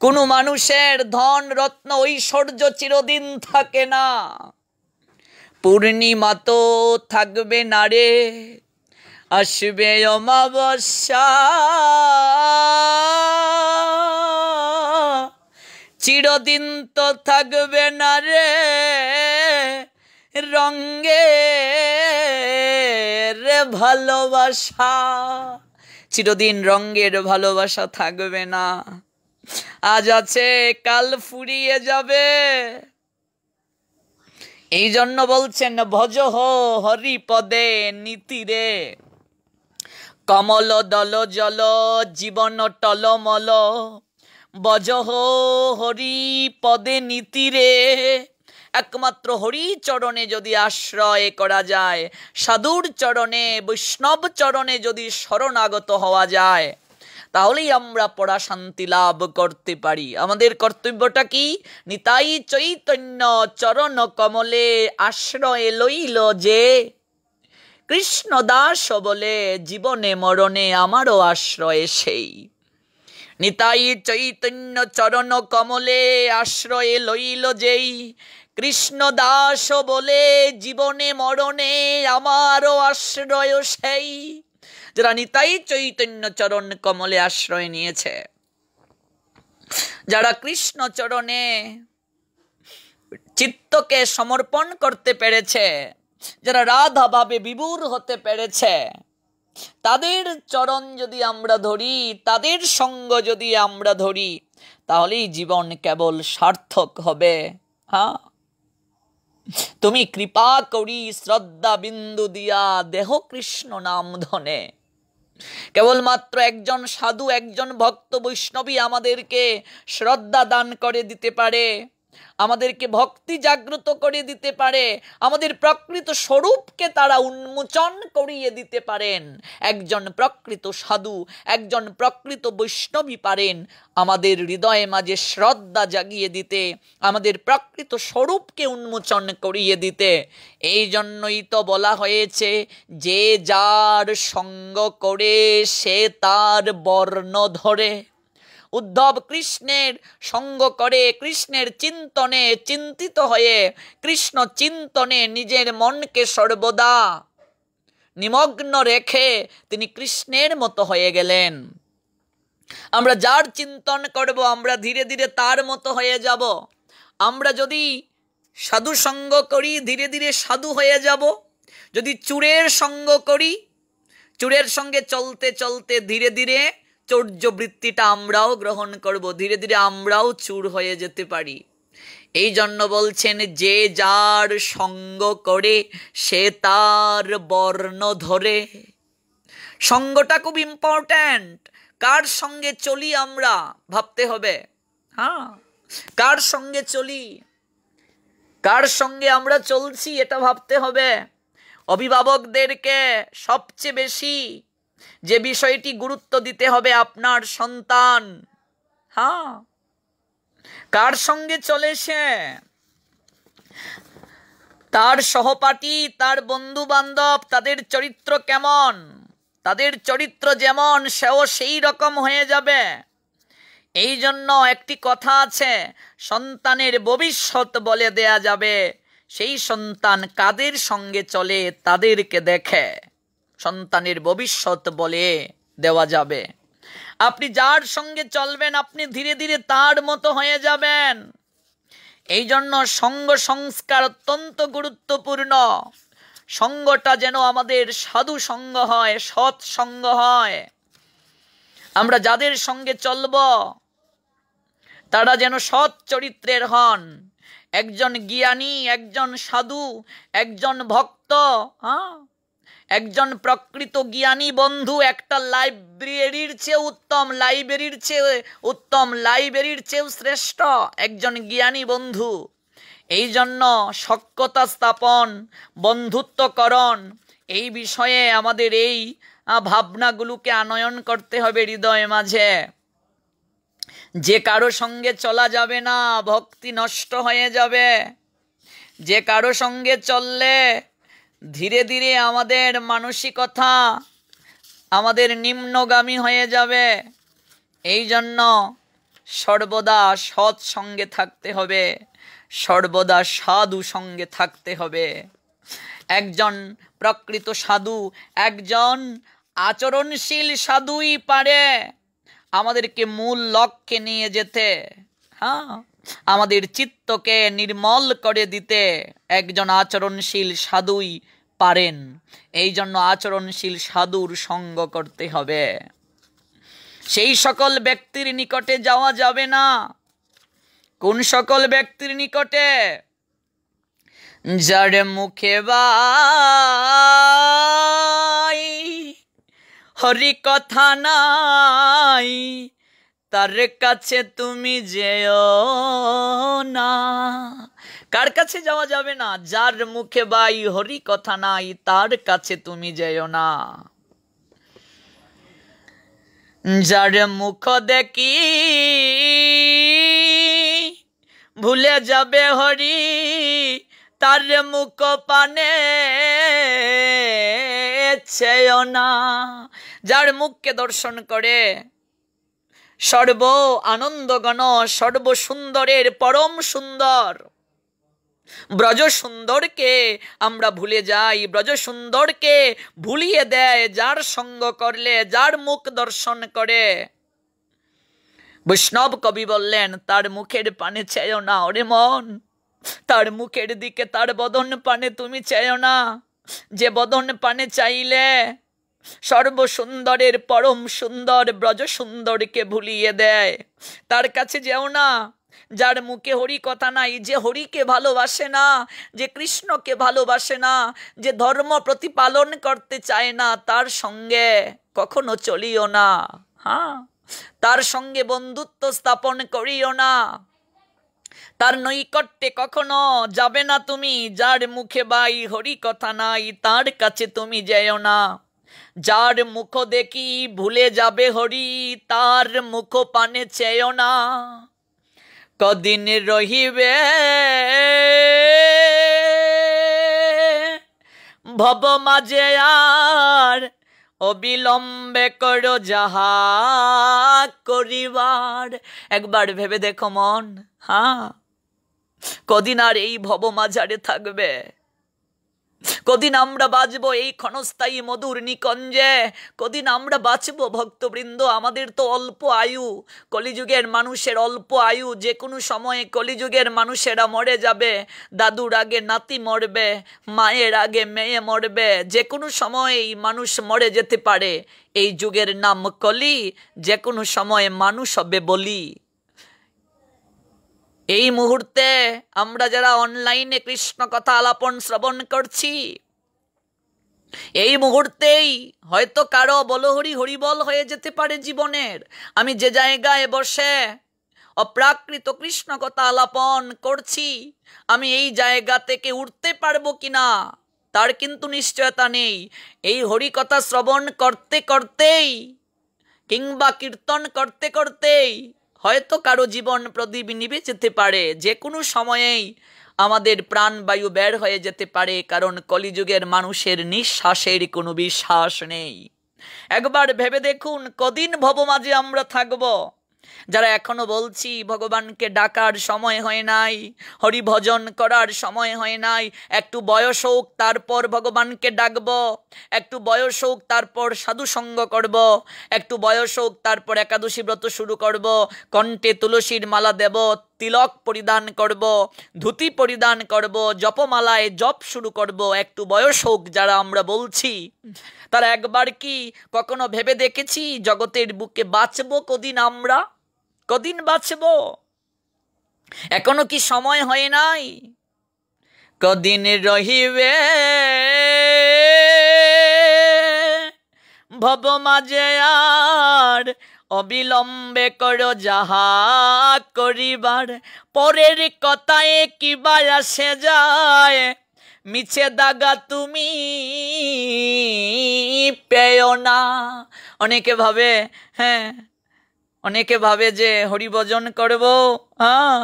কোনো মানুষের ধন রত্ন ঐশ্বর্য চিরদিন থাকে না। পূর্ণিমা তো থাকবে না রে, আসবে অমাবস্যা। চিরদিন তো থাকবে না রে রঙে রে ভালোবাসা। চিরদিন রঙের ভালোবাসা থাকবে না। আজ আছে কাল ফুরিয়ে যাবে। এই জন্য বলছেন ভজ হরিপদে নীতিরে, কমল দল জল জীবন টলমল, বজ হরিপদে নীতিরে। একমাত্র হরি চরণে যদি আশ্রয় করা যায়, সাধুর চরণে বৈষ্ণব চরণে যদি শরণাগত হওয়া যায়, তাহলেই আমরা পরা শান্তি লাভ করতে পারি। আমাদের কর্তব্যটা কি? নিতাই চৈতন্য চরণ কমলে আশ্রয় লইল যে, কৃষ্ণ দাস বলে জীবনে মরণে আমারও আশ্রয় সেই। নিতাই চৈতন্য চরণ কমলে আশ্রয় লইল যেই, কৃষ্ণ দাস বলে জীবনে মরণে আমারও আশ্রয় সেই। যারা নিতাই চৈতন্য চরণ কমলে আশ্রয় নিয়েছে, যারা কৃষ্ণ চরণে চিত্তকে সমর্পণ করতে পেরেছে, যারা রাধা ভাবে বিভোর হতে পেরেছে, তাদের চরণ যদি আমরা ধরি, তাদের সঙ্গ যদি আমরা ধরি, তাহলেই জীবন কেবল সার্থক হবে। হ্যাঁ, তুমি কৃপা করি শ্রদ্ধা বিন্দু দিয়া দেহ কৃষ্ণ নাম ধনে। কেবলমাত্র একজন সাধু, একজন ভক্ত বৈষ্ণবী আমাদেরকে শ্রদ্ধা দান করে দিতে পারে, আমাদেরকে ভক্তি জাগ্রত করে দিতে পারে, আমাদের প্রকৃত স্বরূপকে তারা উন্মোচন করিয়ে দিতে পারেন। একজন প্রকৃত সাধু, একজন প্রকৃত বৈষ্ণবী পারেন আমাদের হৃদয়ে মাঝে শ্রদ্ধা জাগিয়ে দিতে, আমাদের প্রকৃত স্বরূপকে উন্মোচন করিয়ে দিতে। এই জন্যই তো বলা হয়েছে, যে যার সঙ্গ করে সে তার বর্ণ ধরে। উদ্ধব কৃষ্ণের সঙ্গ করে, কৃষ্ণের চিন্তনে চিন্তিত হয়ে, কৃষ্ণ চিন্তনে নিজের মনকে সর্বদা নিমগ্ন রেখে তিনি কৃষ্ণের মতো হয়ে গেলেন। আমরা যার চিন্তন করব, আমরা ধীরে ধীরে তার মতো হয়ে যাব। আমরা যদি সাধু সঙ্গ করি, ধীরে ধীরে সাধু হয়ে যাব। যদি চূড়ের সঙ্গ করি, চূড়ের সঙ্গে চলতে চলতে ধীরে ধীরে চৌর্য বৃত্তিটা আমরাও গ্রহণ করব, ধীরে ধীরে আমরাও চূড় হয়ে যেতে পারি। এই জন্য বলছেন, যে যার সঙ্গ করে সে তার বর্ণ ধরে। সঙ্গটা খুব ইম্পর্ট্যান্ট। কার সঙ্গে চলি আমরা ভাবতে হবে। হ্যাঁ, কার সঙ্গে চলি, কার সঙ্গে আমরা চলছি এটা ভাবতে হবে। অভিভাবকদেরকে সবচেয়ে বেশি যে বিষয়টি গুরুত্ব দিতে হবে, আপনার সন্তান হ্যাঁ কার সঙ্গে চলে, সে তার সহপাঠী, তার বন্ধু বান্ধব, তাদের চরিত্র কেমন, তাদের চরিত্র যেমন সেও সেই রকম হয়ে যাবে। এই জন্য একটি কথা আছে, সন্তানের ভবিষ্যৎ বলে দেয়া যাবে, সেই সন্তান কাদের সঙ্গে চলে তাদেরকে দেখে সন্তানের ভবিষ্যৎ বলে দেওয়া যাবে। আপনি যার সঙ্গে চলবেন আপনি ধীরে ধীরে তার মতো হয়ে যাবেন। এই জন্য সঙ্গ সংস্কার অত্যন্ত গুরুত্বপূর্ণ। সঙ্গটা যেন আমাদের সাধু সঙ্গ হয়, সৎ সঙ্গ হয়। আমরা যাদের সঙ্গে চলব তারা যেন সৎ চরিত্রের হন, একজন জ্ঞানী, একজন সাধু, একজন ভক্ত, একজন প্রকৃত জ্ঞানী বন্ধু একটা লাইব্রেরির চেয়ে উত্তম, লাইব্রেরির চেয়েও শ্রেষ্ঠ একজন জ্ঞানী বন্ধু। এই জন্য সখ্যতা স্থাপন, বন্ধুত্বকরণ, এই বিষয়ে আমাদের এই ভাবনাগুলোকে আনয়ন করতে হবে হৃদয় মাঝে। যে কারো সঙ্গে চলা যাবে না, ভক্তি নষ্ট হয়ে যাবে। যে কারো সঙ্গে চললে ধীরে ধীরে আমাদের মানসিকতা আমাদের নিম্নগামী হয়ে যাবে। এই জন্য সর্বদা সৎ সঙ্গে থাকতে হবে, সর্বদা সাধু সঙ্গে থাকতে হবে। একজন প্রকৃত সাধু, একজন আচরণশীল সাধুই পারে আমাদেরকে মূল লক্ষ্যে নিয়ে যেতে, আমাদের চিত্তকে নির্মল করে দিতে একজন আচরণশীল সাধুই পারেন। এই জন্য আচরণশীল সাধুর সঙ্গ করতে হবে। সেই সকল ব্যক্তির নিকটে যাওয়া যাবে না। কোন সকল ব্যক্তির নিকটে? যার মুখে বাই হরি কথা নাই, তার কাছে তুমি যেও না। কার কাছে যাওয়া যাবে না? যার মুখে বাই হরি কথা নাই, তার কাছে তুমি যেও না। যার মুখ দেখি ভুলে যাবে হরি, তার মুখ পানে চেও না। যার মুখকে দর্শন করে সর্ব আনন্দগণ, সর্ব সুন্দরের পরম সুন্দর ব্রজ সুন্দরকে আমরা ভুলে যাই, ব্রজ সুন্দরকে ভুলিয়ে দেয় যার সঙ্গ করলে, যার মুখ দর্শন করে। বৈষ্ণব কবি বললেন, তার মুখের পানে চেয়েও না। ওরে মন, তার মুখের দিকে, তার বদন পানে তুমি চেয়েও না। যে বদন পানে চাইলে সর্বসুন্দরের পরম সুন্দর ব্রজ সুন্দরকে ভুলিয়ে দেয়, তার কাছে যেও না। যার মুখে হরি কথা নাই, যে হরিকে ভালোবাসে না, যে কৃষ্ণকে ভালোবাসে না, যে ধর্ম প্রতিপালন করতে চায় না, তার সঙ্গে কখনো চলিও না। তার সঙ্গে বন্ধুত্ব স্থাপন করিও না, তার নৈকট্যে কখনো যাবে না তুমি। যার মুখে বাই হরি কথা নাই, তার কাছে তুমি যেও না। যার মুখ দেখি ভুলে যাবে হরি, তার মুখ পানে চেয়েও না। কদিন রহিবে ভব মাঝে, আর অবিলম্বে করো যাহা করিবার। একবার ভেবে দেখো মন, কদিন আর এই ভব মাঝারে থাকবে? কদিন আমরা বাঁচবো এই ক্ষণস্থায়ী মধুর নিকঞ্জে? কদিন আমরা বাঁচবো ভক্তবৃন্দ? আমাদের তো অল্প আয়ু, কলিযুগের মানুষের অল্প আয়ু। যে কোনো সময়ে কলিযুগের মানুষেরা মরে যাবে। দাদুর আগে নাতি মরবে, মায়ের আগে মেয়ে মরবে, যে কোনো সময়েই মানুষ মরে যেতে পারে। এই যুগের নাম কলি, যে কোনো সময়ে মানুষ হবে বলি। এই মুহূর্তে আমরা যারা অনলাইনে কৃষ্ণ কথা আলাপন শ্রবণ করছি, এই মুহূর্তেই হয়তো কারো বলহরি হরিবল হয়ে যেতে পারে জীবনের। আমি যে জায়গায় বসে অপ্রাকৃত কৃষ্ণ কথা আলাপন করছি, আমি এই জায়গা থেকে উঠতে পারবো কিনা তার কিন্তু নিশ্চয়তা নেই। এই হরি কথা শ্রবণ করতে করতেই কিংবা কীর্তন করতে করতেই হয়তো কারো জীবন প্রদীপ নিভে যেতে পারে। যে কোনো সময়েই আমাদের প্রাণবায়ু বের হয়ে যেতে পারে, কারণ কলিযুগের মানুষের নিঃশ্বাসের কোনো বিশ্বাস নেই। একবার ভেবে দেখুন, কদিন ভবমাঝে আমরা থাকব? যারা এখনো বলছি ভগবানকে ডাকার সময় হয় নাই, হরি ভজন করার সময় হয় নাই, একটু বয়স হোক তারপর ভগবানকে ডাকব, একটু বয়স হোক তারপর সাধুসঙ্গ করব, একটু বয়স হোক তারপর একাদশী ব্রত শুরু করব, কণ্ঠে তুলসীর মালা দেব, তিলক পরিধান করব, ধুতি পরিধান করব, জপমালায় জপ শুরু করব, একটু বয়স হোক যারা আমরা বলছি, তারা একবার কি কখনো ভেবে দেখেছি জগতের বুকে বাঁচবো কদিন? আমরা কদিন বাঁচব? এখনো কি সময় হয় নাই? কদিন রহিবে ভব মাঝে আর অবিলম্বে করো যাহা করিবার, পরের কথায় কিবা আসে যায়, মিছে দাগা তুমি পেও না। অনেকে ভাবে, হ্যাঁ অনেকে ভাবে যে হরি ভজন করব, হ্যাঁ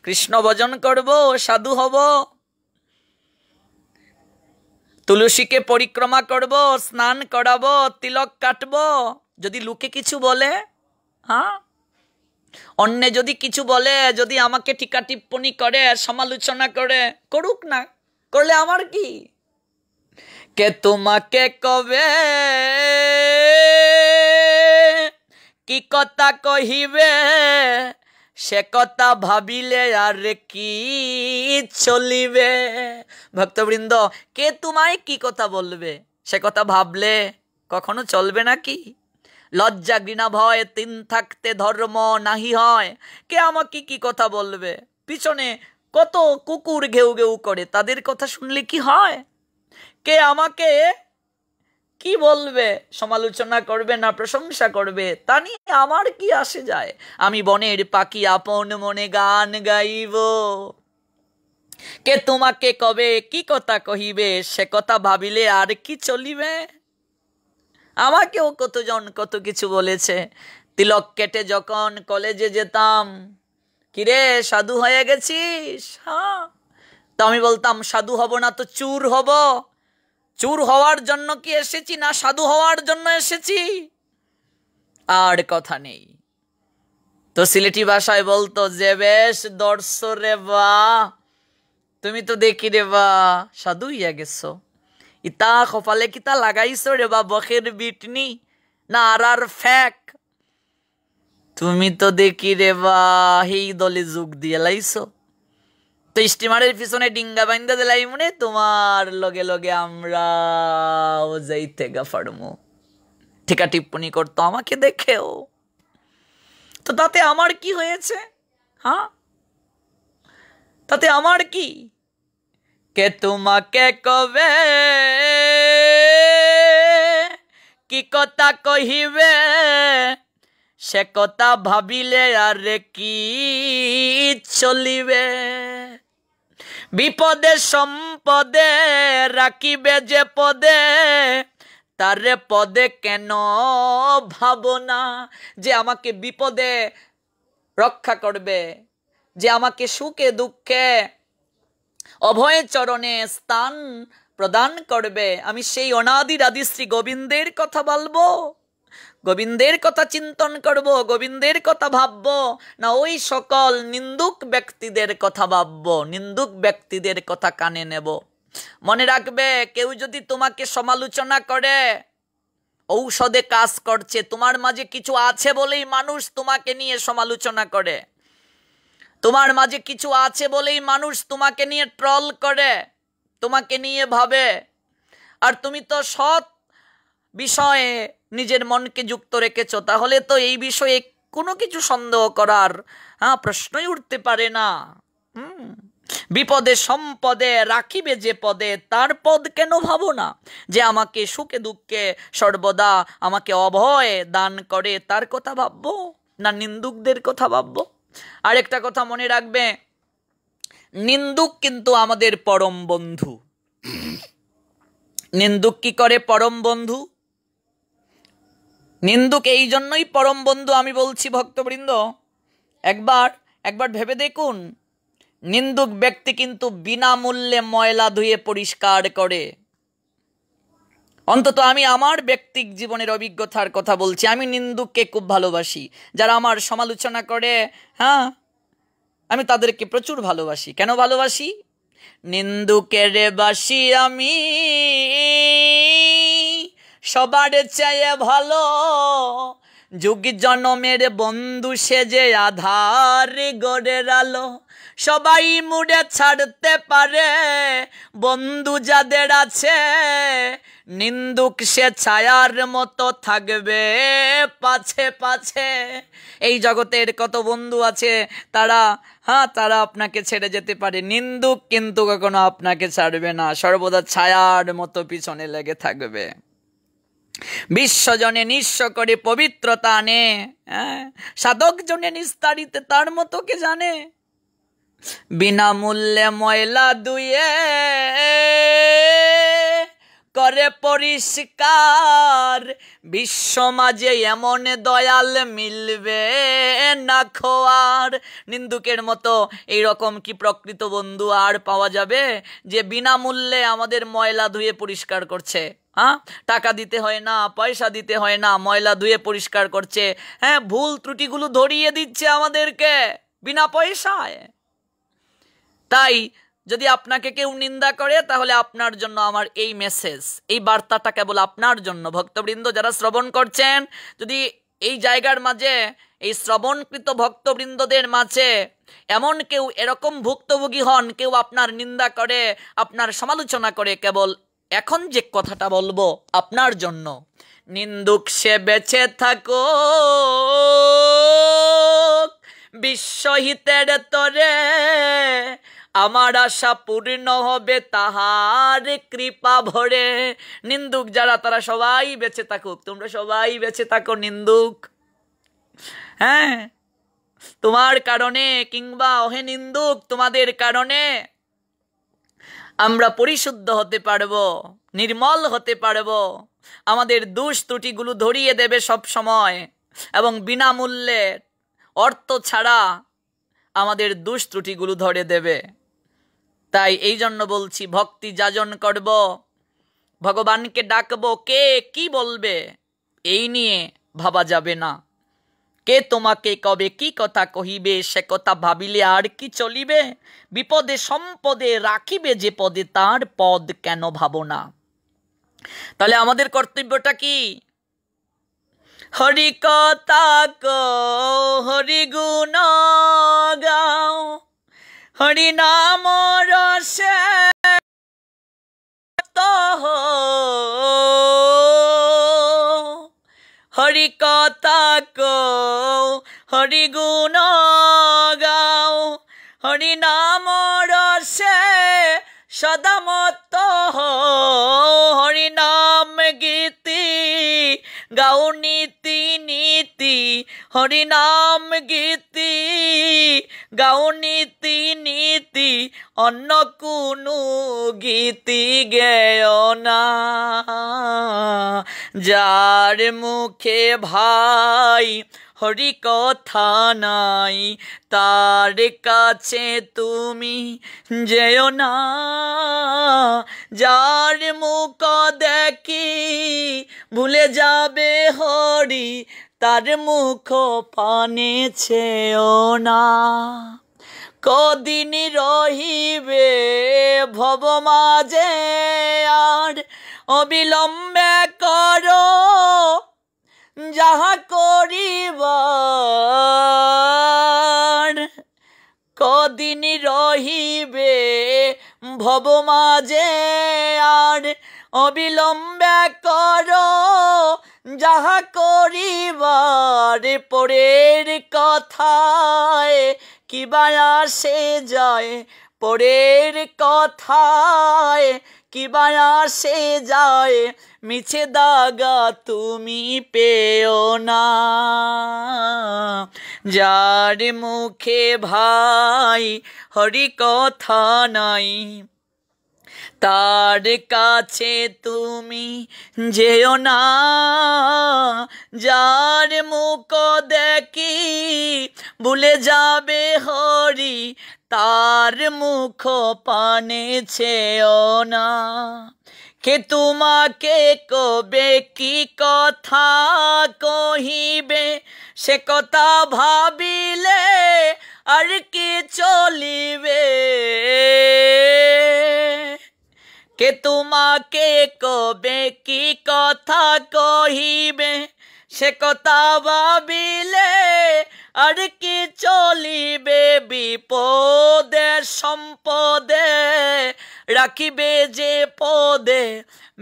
কৃষ্ণ ভজন করব, সাধু হব, তুলসীকে পরিক্রমা করব, স্নান করাবো, তিলক কাটবো, যদি লোকে কিছু বলে, হ্যাঁ অন্যে যদি কিছু বলে, যদি আমাকে টিকা টিপ্পণী করে, সমালোচনা করে, করুক না, করলে আমার কি? কে তোমাকে কবে কি কথা কহিবে, সে কথা ভাবিলে আর কি চলিবে। ভক্তবৃন্দ, কে তোমায় কি কথা বলবে সে কথা ভাবলে কখনো চলবে নাকি? লজ্জা ঘৃণা ভয় তিন থাকতে ধর্ম নাহি হয়। কে আমাকে কি কথা বলবে? পিছনে কত কুকুর ঘেউ ঘেউ করে, তাদের কথা শুনলে কি হয়? কে আমাকে কি বলবে, সমালোচনা করবে না প্রশংসা করবে, তা নিয়ে আমার কি আসে যায়? আমি বনের পাখি আপন মনে গান গাইব। কে তোমাকে কবে কি কথা কহিবে, সে কথা ভাবিলে আর কি চলিবে। আমাকেও কতজন কত কিছু বলেছে। তিলক কেটে যখন কলেজে যেতাম, কিরে সাধু হয়ে গেছিস? হ্যাঁ, তো আমি বলতাম সাধু হব না তো চুর হব। চুর হওয়ার জন্য কি এসেছি, না সাধু হওয়ার জন্য এসেছি? আর কথা নেই। তো সিলেটি ভাষায় বলতো যে বেশ দর্শ রে বা, তুমি তো দেখি রে বা সাধু হইয়া গেছো, ইতা কপালে কিতা লাগাইছো রে বা বখের বিটনি না আর ফ্যাক, তুমি তো দেখি রে বা এই দলে যোগ দিয়ে লাইছো। তো স্টিমারের পিছনে ডিঙ্গা বাইন্দা দিলাই মনে, তোমার লগে লগে আমরাও যাইতে গাফাড়মু। ঠিকা টিপ্পণী করতো আমাকে দেখেও। তো তাতে আমার কি হয়েছে? হ্যাঁ, তাতে আমার কি? কে তোমাকে কবে কি কথা কহিবে, সে কথা ভাবিলে আর কি চলিবে। বিপদে সম্পদে রাখিবে যে পদে, তারে পদে কেন ভাবনা। যে আমাকে বিপদে রক্ষা করবে, যে আমাকে সুখে দুঃখে অভয় চরণে স্থান প্রদান করবে, আমি সেই অনাদির আদি শ্রী গোবিন্দের কথা বলবো, গোবিন্দের কথা চিন্তন করব, গোবিন্দের কথা ভাবব, না ওই সকল নিন্দুক ব্যক্তিদের কথা ভাবব, নিন্দুক ব্যক্তিদের কথা কানে নেব? মনে রাখবে, কেউ যদি তোমাকে সমালোচনা করে, ঔষধে কাজ করছে। তোমার মাঝে কিছু আছে বলেই মানুষ তোমাকে নিয়ে সমালোচনা করে, তোমার মাঝে কিছু আছে বলেই মানুষ তোমাকে নিয়ে ট্রল করে, তোমাকে নিয়ে ভাবে। আর তুমি তো সৎ বিষয়ে নিজের মনকে যুক্ত রেখেছ, তাহলে তো এই বিষয়ে কোনো কিছু সন্দেহ করার প্রশ্নই উঠতে পারে না। বিপদে সম্পদে রাখিবে যে পদে, তার পদ কেন ভাবো না? যে আমাকে সুখে দুঃখে সর্বদা আমাকে অভয় দান করে, তার কথা ভাববো, না নিন্দুকদের কথা ভাববো? আরেকটা কথা মনে রাখবে, নিন্দুক কিন্তু আমাদের পরম বন্ধু। নিন্দুক কি করে পরম বন্ধু? নিন্দুক এই জন্যই পরম বন্ধু আমি বলছি ভক্তবৃন্দ, একবার ভেবে দেখুন, নিন্দুক ব্যক্তি কিন্তু বিনামূল্যে ময়লা ধুয়ে পরিষ্কার করে। অন্তত আমি আমার ব্যক্তিক জীবনের অভিজ্ঞতার কথা বলছি। আমি নিন্দুককে খুব ভালোবাসি, যারা আমার সমালোচনা করে, হ্যাঁ, আমি তাদেরকে প্রচুর ভালোবাসি। কেন ভালোবাসি? নিন্দুকের বাসি আমি সবার চেয়ে ভালো, যুগ জনমের বন্ধু সে যে আধার গড়ের আলো। সবাই মুড়ে ছাড়তে পারে বন্ধু যাদের আছে, নিন্দুক সে ছায়ার মতো থাকবে পাছে পাছে। এই জগতের কত বন্ধু আছে, তারা তারা আপনাকে ছেড়ে যেতে পারে, নিন্দুক কিন্তু কখনো আপনাকে ছাড়বে না, সর্বদা ছায়ার মতো পিছনে লেগে থাকবে। বিশ্বজনে নিঃস্ব করে পবিত্রতা আনে, সাধক জনে নিস্তারিতে তার মতো কে জানে। বিনামূল্যে ময়লা ধুয়ে করে পরিষ্কার, বিশ্ব মাঝে এমন দয়াল মিলবে না খোয়ার। নিন্দুকের মতো এইরকম কি প্রকৃত বন্ধু আর পাওয়া যাবে, যে বিনামূল্যে আমাদের ময়লা ধুয়ে পরিষ্কার করছে? টাকা দিতে হয় না, পয়সা দিতে হয় না, ময়লা ধুয়ে পরিষ্কার করছে, ভুল ত্রুটিগুলো ধরিয়ে দিচ্ছে আমাদেরকে বিনা পয়সায়। তাই যদি আপনাকে কেউ নিন্দা করে, তাহলে আপনার জন্য আমার এই মেসেজ, এই বার্তাটা কেবল আপনার জন্য। ভক্তবৃন্দ যারা শ্রবণ করছেন, যদি এই জায়গার মাঝে, এই শ্রবণকৃত ভক্তবৃন্দদের মাঝে এমন কেউ এরকম ভুক্তভোগী হন, কেউ আপনার নিন্দা করে, আপনার সমালোচনা করে, কেবল এখন যে কথাটা বলবো আপনার জন্য। নিন্দুক সে বেঁচে থাকো বিশ্বহিতের তরে, আমার আশা পূর্ণ হবে তাহার কৃপা ভরে। নিন্দুক যারা, তারা সবাই বেঁচে থাকুক, তোমরা সবাই বেঁচে থাকো নিন্দুক। তোমার কারণে, কিংবা ওহে নিন্দুক, তোমাদের কারণে আমরা পরিশুদ্ধ হতে পারবো, নির্মল হতে পারবো। আমাদের দোষ ত্রুটিগুলো ধরিয়ে দেবে সব সময়, এবং বিনামূল্যে অর্থ ছাড়া আমাদের দোষ ত্রুটিগুলো ধরে দেবে। তাই এই জন্য বলছি, ভক্তি যাজন করব, ভগবানকে ডাকবো, কে কি বলবে এই নিয়ে ভাবা যাবে না। কে তোমাকে কবে কি কথা কহিবে, সে কথা ভাবিলে আর কি চলিবে। বিপদে সম্পদে রাখিবে যে পদে, তার পদ কেন ভাবো না। তাহলে আমাদের কর্তব্যটা কি? হরি কথা কও, হরি গুণ গাও, হরি নাম রসে হরি কথা কও, হরি গুণ গাও, হরি নাম রসে সদা মত্ত হরি নাম গীতি গাও নীতি নীতি, হরি নাম গীতি গাও নীতি নীতি, অন্য কোনো গীতি গেয় না। যার মুখে ভাই হরি কথা নাই, তার কাছে তুমি যেও না। যার মুখ দেখি ভুলে যাবে হরি, তার মুখ পানে ছেও না। কদিন রহিবে ভব মাঝে আর, অবিলম্বে করো যাহা করিবার। কদিন রহিবে ভব মাঝে আর, অবিলম্বে করো যাহা করিবার। পরের কথায় কিবা আসে যায়, পরের কথায় কিবা আসে যায়, মিছে দাগা তুমি পেও না। যার মুখে ভাই হরি কথা নাই, তার কাছে তুমি যেও না। যার মুখ দেখি ভুলে যাবে হরি, তার মুখ পানে ছেও না। কে তোমাকে কবে কি কথা কহিবে, সে কথা ভাবিলে আর কি চলিবে। কে তোমাকে কবে কি কথা কহিবে, সে কথা ভাবিলে আর কি চলিবে। বিপদে সম্পদে রাখিবে যে পদে,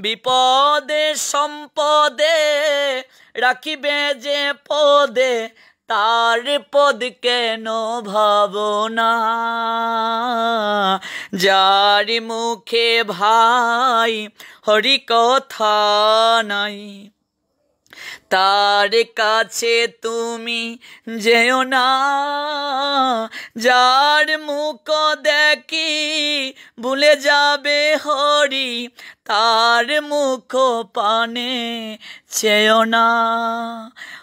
বিপদে সম্পদে রাখিবে যে পদে, তার পদ কেন ভাবনা। যার মুখে ভাই হরি কথা নাই, তার কাছে তুমি যেও না। যার মুখ দেখি ভুলে যাবে হরি, তার মুখ পানে চেও না।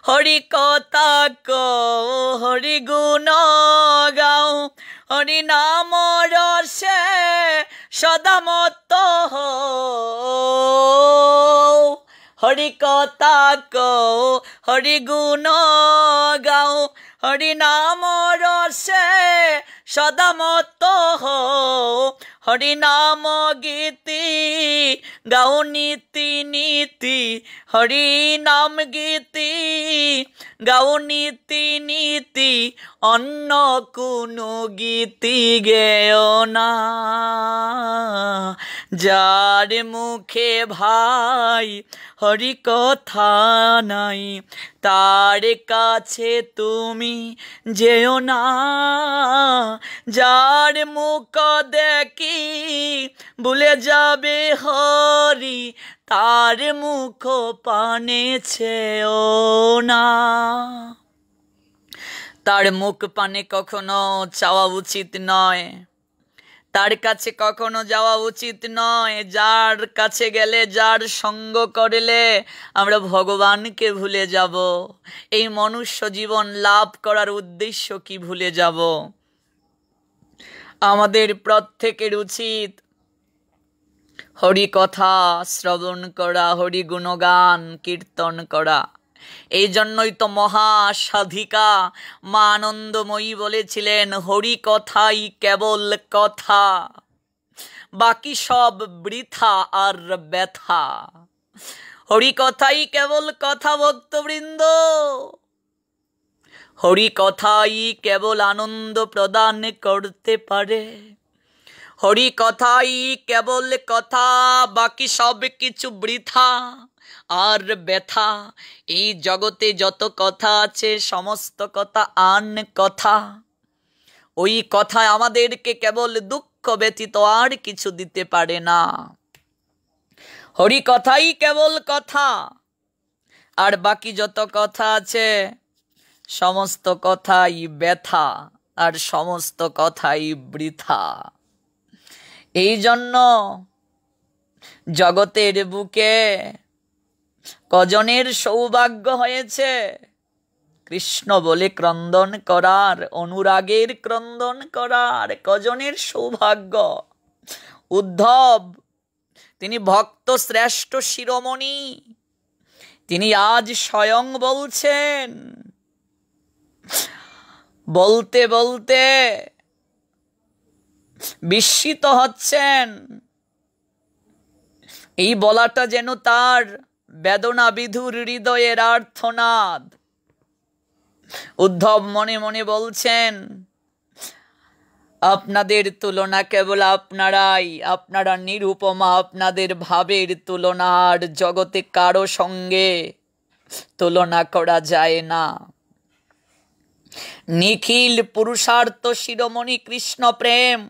হরি কথা কও, হরি গুণ গাও, হরি নাম রসে সদা মত্ত হও। হরি কথা কও, হরি গুণ গাও, হরি নাম রসে সদা মত্ত হও। হরি নাম গীতি গাও নীতি নীতি, হরি নাম গীতি গাও নীতি নীতি, অন্য কোনো গীতি গেও না। যার মুখে ভাই হরি কথা নাই, তার কাছে তুমি যেও না। যার মুখ দেখি ভুলে যাবে হরি, তার মুখ পানে ছেও না। তার মুখ পানে কখনো চাওয়া উচিত নয়, তার কাছে কখনো যাওয়া উচিত নয়। যার কাছে গেলে, যার সঙ্গ করলে আমরা ভগবানকে ভুলে যাব। এই মনুষ্য জীবন লাভ করার উদ্দেশ্য কি ভুলে যাব। আমাদের প্রত্যেকের উচিত হরি কথা শ্রবণ করা, হরি গুণগান কীর্তন করা। এই জন্যই তো মহা সাধিকা মা আনন্দময়ী বলেছিলেন, হরি কথাই কেবল কথা, বাকি সব বৃথা আর ব্যথা। হরি কথাই কেবল কথা ভক্তবৃন্দ, হরি কথাই কেবল আনন্দ প্রদান করতে পারে। হরি কথাই কেবল কথা, বাকি সব কিছু বৃথা আর ব্যথা। এই জগতে যত কথা আছে সমস্ত কথা আন কথা। ওই কথা আমাদেরকে কেবল দুঃখ ব্যতীত আর কিছু দিতে পারে না। হরি কথাই কেবল কথা, আর বাকি যত কথা আছে সমস্ত কথাই ব্যথা আর সমস্ত কথাই বৃথা। এই জন্য জগতের বুকে কজনের সৌভাগ্য হয়েছে কৃষ্ণ বলে ক্রন্দন করার, অনুরাগের ক্রন্দন করার। কজনের সৌভাগ্য। উদ্ধব, তিনি ভক্ত শ্রেষ্ঠ শিরোমণি, তিনি আজ স্বয়ং বলছেন, বলতে বলতে বিস্মিত হচ্ছেন। এই বলাটা যেন তার বেদনা বিধুর হৃদয়ের আর্তনাদ। উদ্ধব মনে মনে বলছেন, আপনাদের তুলনা কেবল আপনারাই, আপনারা নিরুপমা, আপনাদের ভাবের তুলনা আর জগতে কারো সঙ্গে তুলনা করা যায় না। নিখিল পুরুষার্থ শিরোমণি কৃষ্ণ প্রেম,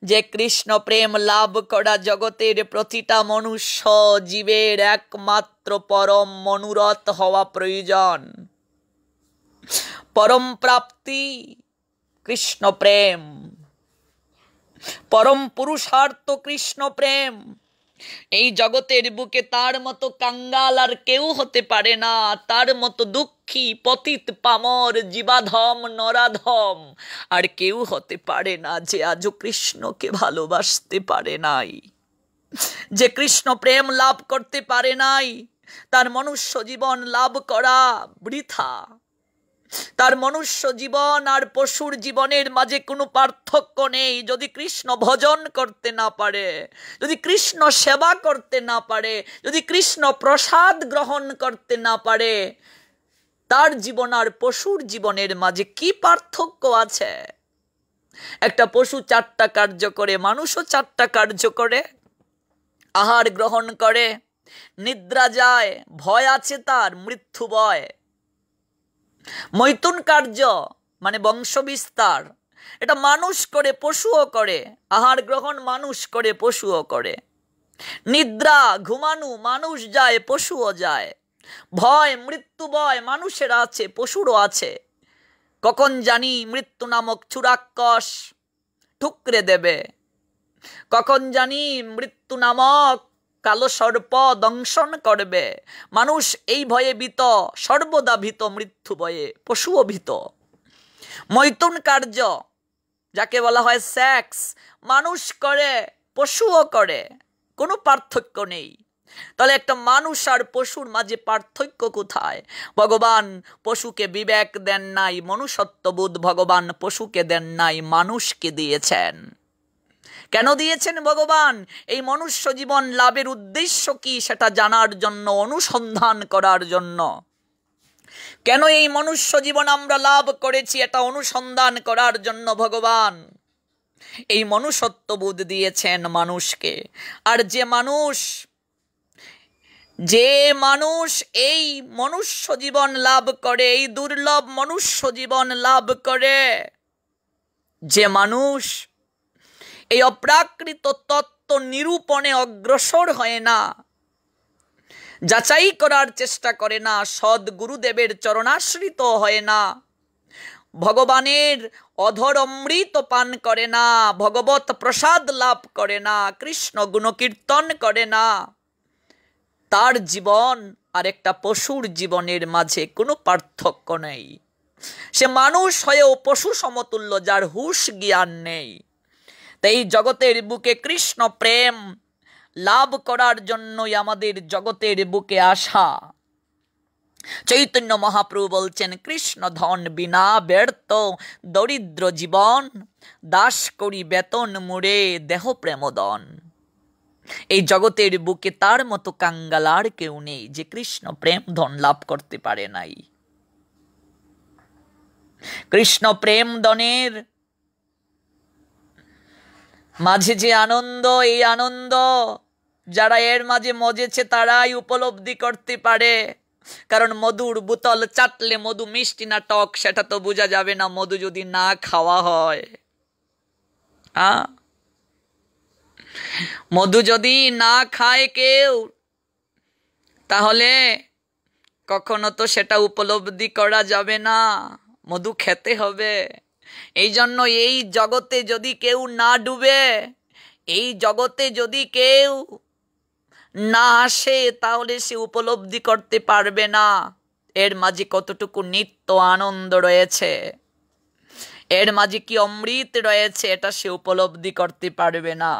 যে কৃষ্ণ প্রেম লাভ করা জগতের প্রতিটা মনুষ্য জীবের একমাত্র পরম মনোরথ হওয়া প্রয়োজন। পরম প্রাপ্তি কৃষ্ণ প্রেম, পরম পুরুষার্থ কৃষ্ণ প্রেম। এই জগতের বুকে তার মতো কাঙ্গাল আর কেউ হতে পারে না, তার মতো দুঃখী পতিত পামর জীবাধম নরাধম আর কেউ হতে পারে না যে আজও কৃষ্ণকে ভালোবাসতে পারে নাই। যে কৃষ্ণ প্রেম লাভ করতে পারে নাই, তার মনুষ্য জীবন লাভ করা বৃথা। তার মনুষ্য জীবন আর পশুর জীবনের মাঝে কোনো পার্থক্য নেই। যদি কৃষ্ণ ভজন করতে না পারে, যদি কৃষ্ণ সেবা করতে না পারে, যদি কৃষ্ণ প্রসাদ গ্রহণ করতে না পারে, তার জীবন আর পশুর জীবনের মাঝে কি পার্থক্য আছে? একটা পশু 4টা কার্য করে, মানুষও 4টা কার্য করে। আহার গ্রহণ করে, নিদ্রা যায়, ভয় আছে তার, মৃত্যু ভয়। মৈথুন কার্য মানে বংশ বিস্তার, এটা মানুষ করে, পশুও করে। আহার গ্রহণ মানুষ করে, পশুও করে। নিদ্রা ঘুমানো মানুষ যায়, পশুও যায়। ভয়, মৃত্যু ভয় মানুষের আছে, পশুরও আছে। কখন জানি মৃত্যু নামক চুরাক্কস ঠুকরে দেবে, কখন জানি মৃত্যু নামক কালো সর্প দংশন করবে। মানুষ এই ভয়ে ভীত, সর্বদা ভীত মৃত্যু ভয়ে, পশুও ভীত। মৈথুন কার্য যাকে বলা হয় সেক্স, মানুষ করে, পশুও করে, কোনো পার্থক্য নেই। তাহলে একটা মানুষ আর পশুর মাঝে পার্থক্য কোথায়? ভগবান পশুকে বিবেক দেন নাই, মনুষ্যত্ববোধ ভগবান পশুকে দেন নাই, মানুষকে দিয়েছেন। কেন দিয়েছেন ভগবান? এই মনুষ্য জীবন লাভের উদ্দেশ্য কি সেটা জানার জন্য, অনুসন্ধান করার জন্য। কেন এই মনুষ্য জীবন আমরা লাভ করেছি এটা অনুসন্ধান করার জন্য ভগবান এই মনুষ্যত্ববোধ দিয়েছেন মানুষকে। আর যে মানুষ এই মনুষ্য জীবন লাভ করে, এই দুর্লভ মনুষ্য জীবন লাভ করে, যে মানুষ এই অপ্রাকৃত তত্ত্ব নিরূপণে অগ্রসর হয় না, যাচাই করার চেষ্টা করে না, সদ গুরুদেবের চরণাশ্রিত হয় না, ভগবানের অধর অমৃত পান করে না, ভগবত প্রসাদ লাভ করে না, কৃষ্ণ গুণকীর্তন করে না, তার জীবন আর একটা পশুর জীবনের মাঝে কোনো পার্থক্য নেই। সে মানুষ হয়েও পশু সমতুল্য, যার হুঁশ জ্ঞান নেই। তাই জগতের বুকে কৃষ্ণ প্রেম লাভ করার জন্যই আমাদের জগতের বুকে আসা। চৈতন্য মহাপ্রভু বলছেন, কৃষ্ণ ধন বিনা ব্যর্থ দরিদ্র জীবন, দাস করি বেতন মুড়ে দেহ প্রেমদন। এই জগতের বুকে তার মতো কাঙ্গাল আর কেউ নেই যে কৃষ্ণ প্রেম ধন লাভ করতে পারে নাই। কৃষ্ণ প্রেম ধনের মাঝে যে আনন্দ, এই আনন্দ যারা এর মাঝে মজেছে তারাই উপলব্ধি করতে পারে। কারণ মধুর বোতল চাটলে মধু মিষ্টি না টক সেটা তো বোঝা যাবে না মধু যদি না খাওয়া হয়। মধু যদি না খায় কেউ, তাহলে কখনো তো সেটা উপলব্ধি করা যাবে না। মধু খেতে হবে। এই জন্য এই জগতে যদি কেউ না ডুবে, এই জগতে যদি কেউ না আসে, তাহলে সে উপলব্ধি করতে পারবে না এর মাঝে কতটুকু নিত্য আনন্দ রয়েছে, এর মাঝে কি অমৃত রয়েছে, এটা সে উপলব্ধি করতে পারবে না।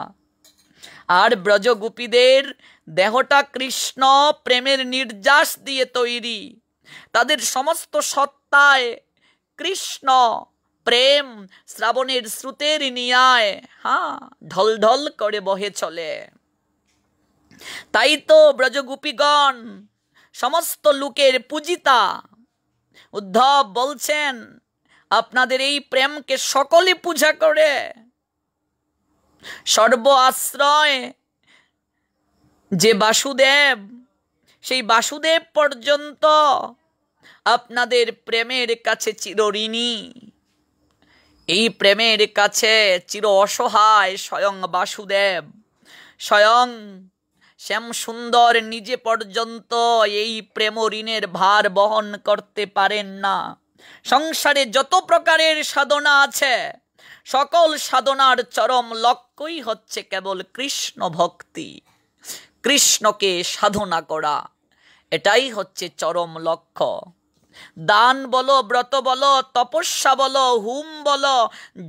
আর ব্রজগোপীদের দেহটা কৃষ্ণ প্রেমের নির্যাস দিয়ে তৈরি, তাদের সমস্ত সত্তায় কৃষ্ণ প্রেম শ্রাবণের স্রোতের নিয়ায় ঢল ঢল করে বহে চলে। তাই তো ব্রজগোপীগণ সমস্ত লোকের পূজিতা। উদ্ধব বলছেন, আপনাদের এই প্রেমকে সকলে পূজা করে। সর্ব আশ্রয় যে বাসুদেব, সেই বাসুদেব পর্যন্ত আপনাদের প্রেমের কাছে চিরঋণী। এই প্রেমের কাছে চির অসহায় স্বয়ং বাসুদেব, স্বয়ং শ্যাম সুন্দর নিজে পর্যন্ত এই প্রেম ঋণের ভার বহন করতে পারেন না। সংসারে যত প্রকারের সাধনা আছে, সকল সাধনার চরম লক্ষ্যই হচ্ছে কেবল কৃষ্ণ ভক্তি, কৃষ্ণকে সাধনা করা। এটাই হচ্ছে চরম লক্ষ্য। দান বলো, ব্রত বলো, তপস্যা বলো, হুম বলো,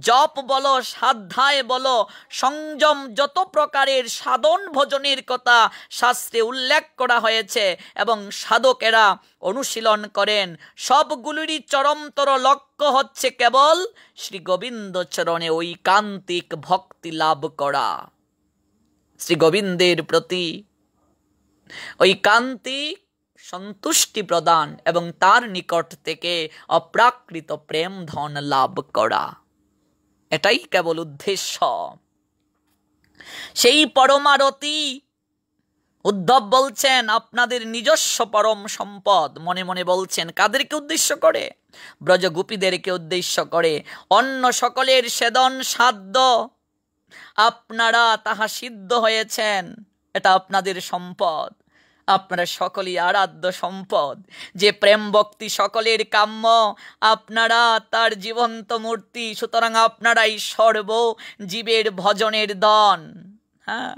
জপ বলো, সাধ্যায় বলো, সংযম, যত প্রকারের সাধন ভোজনের কথা শাস্ত্রে উল্লেখ করা হয়েছে এবং সাধকেরা অনুশীলন করেন, সবগুলিরই চরমতর লক্ষ্য হচ্ছে কেবল শ্রী গোবিন্দ চরণে ঐকান্তিক ভক্তি লাভ করা, শ্রী গোবিন্দের প্রতি ঐকান্তিক সন্তুষ্টি প্রদান এবং তার নিকট থেকে অপ্রাকৃত প্রেম ধন লাভ করা, এটাই কেবল উদ্দেশ্য। সেই পরমারতি উদ্ধব বলছেন আপনাদের নিজস্ব পরম সম্পদ। মনে মনে বলছেন কাদেরকে উদ্দেশ্য করে? ব্রজগোপীদেরকে উদ্দেশ্য করে। অন্য সকলের সেদন সাধ্য, আপনারা তাহা সিদ্ধ হয়েছেন, এটা আপনাদের সম্পদ। আপনারা সকলেই আরাধ্য সম্পদ। যে প্রেম ভক্তি সকলের কাম্য, আপনারা তার জীবন্ত মূর্তি, সুতরাং আপনারাই সর্ব জীবের ভজনের দন। হ্যাঁ,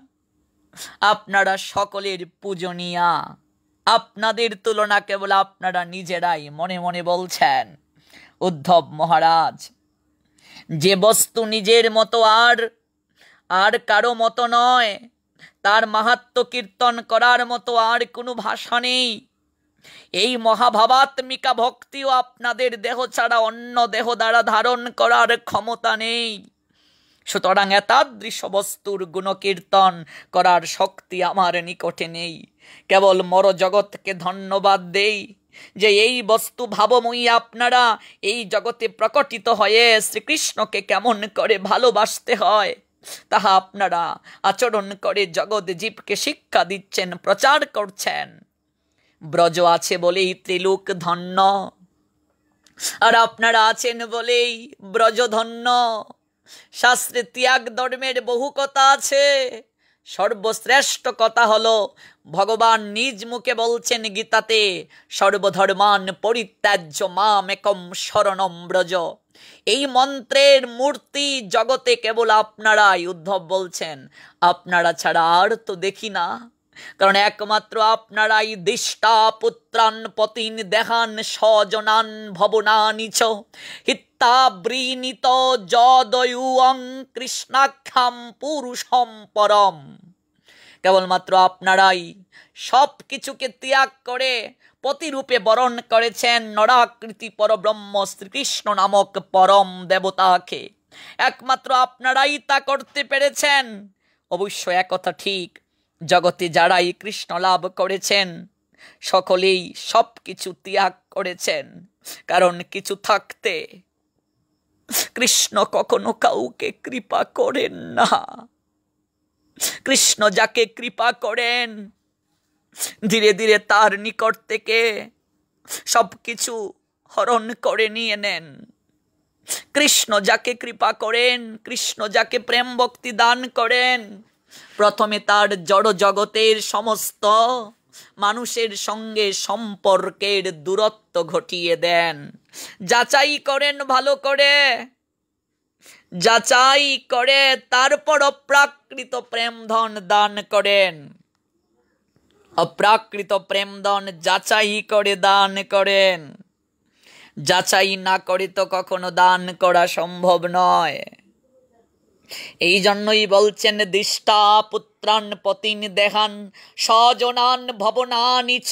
আপনারা সকলের পূজনীয়া, আপনাদের তুলনা কেবল আপনারা নিজেরাই। মনে মনে বলছেন উদ্ধব মহারাজ, যে বস্তু নিজের মতো আর কারো মতো নয়, তার মাহাত্ম্য কীর্তন করার মতো আর কোনো ভাষা নেই। এই মহাভাবাত্মিকা ভক্তিও আপনাদের দেহ ছাড়া অন্য দেহ দ্বারা ধারণ করার ক্ষমতা নেই। সুতরাং এতাদৃশ বস্তুর গুণকীর্তন করার শক্তি আমার নিকটে নেই। কেবল মর জগৎকে ধন্যবাদ দেই যে এই বস্তু ভাবময়ী আপনারা এই জগতে প্রকটিত হয়ে শ্রীকৃষ্ণকে কেমন করে ভালোবাসতে হয় তাহা আপনারা আচরণ করে জগৎ জীবকে শিক্ষা দিচ্ছেন, প্রচার করছেন। ব্রজ আছে বলেই ত্রিলোক ধন্য, আর আপনারা আছেন বলেই ব্রজ ধন্য। শাস্ত্রে ত্যাগ ধর্মের বহু কথা আছে, সর্বশ্রেষ্ঠ কথা হলো ভগবান নিজ মুখে বলছেন গীতাতে, সর্বধর্মান পরিত্যাজ্য মাম একম শরণম ব্রজ। এই মন্ত্রের মূর্তি জগতে কেবল আপনারাই। উদ্ধব বলছেন আপনারা ছাড়া আর তো দেখি না, কারণ একমাত্র আপনারাই দিষ্টা পুত্রান পতিন দেহান স্বজনান ভবনানিচ হিত্তাবৃণীত যদয়ুং কৃষ্ণাখ্যাম পুরুষম পরম। কেবলমাত্র আপনারাই সব কিছুকে ত্যাগ করে পতিরূপে বরণ করেছেন নরাকৃতি পরব্রহ্ম শ্রীকৃষ্ণ নামক পরম দেবতাকে। একমাত্র আপনারাই তা করতে পেরেছেন। অবশ্য একথা ঠিক, জগতে যারাই কৃষ্ণ লাভ করেছেন সকলেই সব কিছু ত্যাগ করেছেন, কারণ কিছু থাকতে কৃষ্ণ কখনো কাউকে কৃপা করেন না। কৃষ্ণ যাকে কৃপা করেন ধীরে ধীরে তার নিকট থেকে সবকিছু হরণ করে নিয়ে নেন। কৃষ্ণ যাকে কৃপা করেন, কৃষ্ণ যাকে প্রেম ভক্তি দান করেন, প্রথমে তার জড় জগতের সমস্ত মানুষের সঙ্গে সম্পর্কের দূরত্ব ঘটিয়ে দেন। যাচাই করেন ভালো করে, যাচাই করে তারপর অপ্রাকৃত প্রেম ধন দান করেন। অপ্রাকৃত প্রেম ধন যাচাই করে দান করেন। যাচাই না করে তো কখনো দান করা সম্ভব নয়। এই জন্যই বলছেন দিষ্টা পুত্রান পতিন দেহান স্বজনান ভবনানিচ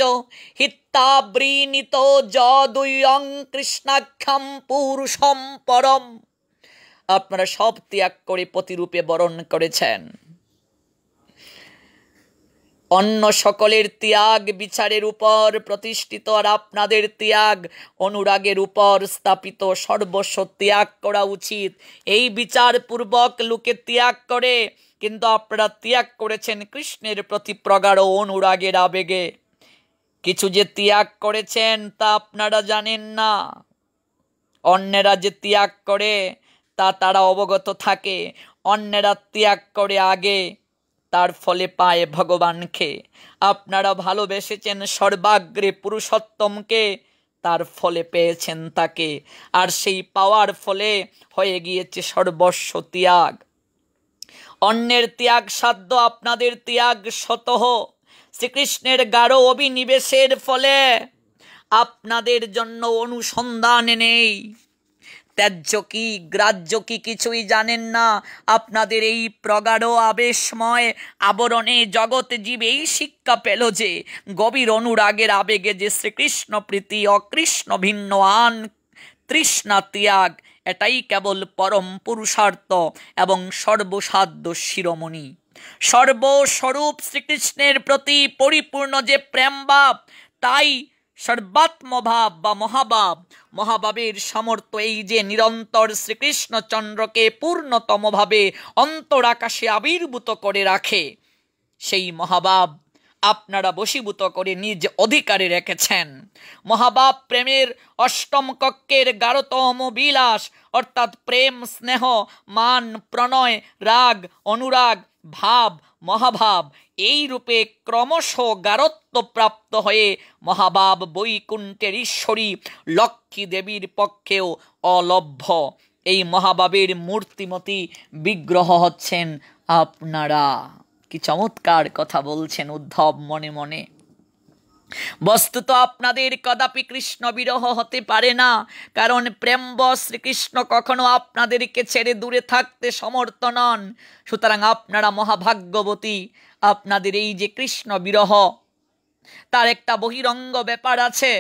হিত্তাবৃণীত যদুয়ং কৃষ্ণাখ্যাম পুরুষম পরম। আপনারা সব ত্যাগ করে পতিরূপে বরণ করেছেন। অন্য সকলের ত্যাগ বিচারের উপর প্রতিষ্ঠিত, আর আপনাদের ত্যাগ অনুরাগের উপর স্থাপিত। সর্বস্ব ত্যাগ করা উচিত। এই বিচারপূর্বক লোকে ত্যাগ করে, কিন্তু আপনারা ত্যাগ করেছেন কৃষ্ণের প্রতি প্রগাঢ় অনুরাগের আবেগে। কিছু যে ত্যাগ করেছেন তা আপনারা জানেন না। অন্যেরা যে ত্যাগ করে তা তারা অবগত থাকে। অন্যেরা ত্যাগ করে আগে, তার ফলে পায় ভগবানকে। আপনারা ভালোবেসেছেন সর্বাগ্রে পুরুষোত্তমকে, তার ফলে পেয়েছেন তাকে। আর সেই পাওয়ার ফলে হয়ে গিয়েছে সর্বস্ব ত্যাগ। অন্যের ত্যাগ সাধ্য, আপনাদের ত্যাগ স্বতঃ। শ্রীকৃষ্ণের গাঢ় অভিনিবেশের ফলে আপনাদের জন্য অনুসন্ধানে নেই। ত্যায্য কি গ্রাহ্য কি কিছুই জানেন না। আপনাদের এই প্রগাঢ় আবেশময় আবরণে জগৎ জীব এই শিক্ষা পেল যে গভীর অনুরাগের আবেগে যে শ্রীকৃষ্ণ প্রীতি অকৃষ্ণ ভিন্ন আন তৃষ্ণা ত্যাগ, এটাই কেবল পরম পুরুষার্থ এবং সর্বসাধ্য শিরোমণি। সর্বস্বরূপ শ্রীকৃষ্ণের প্রতি পরিপূর্ণ যে প্রেমভাব, তাই সর্বাত্মভাব বা মহাভাব। মহাভাবের সামর্থ্য এই যে নিরন্তর শ্রীকৃষ্ণচন্দ্রকে পূর্ণতমভাবে অন্তরাকাশে আবির্ভূত করে রাখে। সেই মহাভাব আপনারা বশীভূত করে নিজ অধিকারে রেখেছেন। মহাভাব প্রেমের অষ্টম কক্ষের গাঢ়তম বিলাস, অর্থাৎ প্রেম, স্নেহ, মান, প্রণয়, রাগ, অনুরাগ, ভাব, মহাভাব এই রূপে ক্রমশ গাঢ়ত্ব প্রাপ্ত হয়ে মহাভাব বৈকুণ্ঠের ঈশ্বরী লক্ষ্মী দেবীর পক্ষেও অলভ্য। এই মহাভাবের মূর্তিমতী বিগ্রহ হচ্ছেন আপনারা। কি চমৎকার কথা বলছেন উদ্ধব মনে মনে। বস্তুত আপনাদের কদাপি কৃষ্ণ বিরহ হতে পারে না, কারণ প্রেমবশ শ্রীকৃষ্ণ কখনো আপনাদেরকে ছেড়ে দূরে থাকতে সমর্থ নন। সুতরাং আপনারা মহাভাগ্যবতী। আপনাদের এই যে কৃষ্ণ বিরহ, তার একটা বহিরঙ্গ ব্যাপার আছে।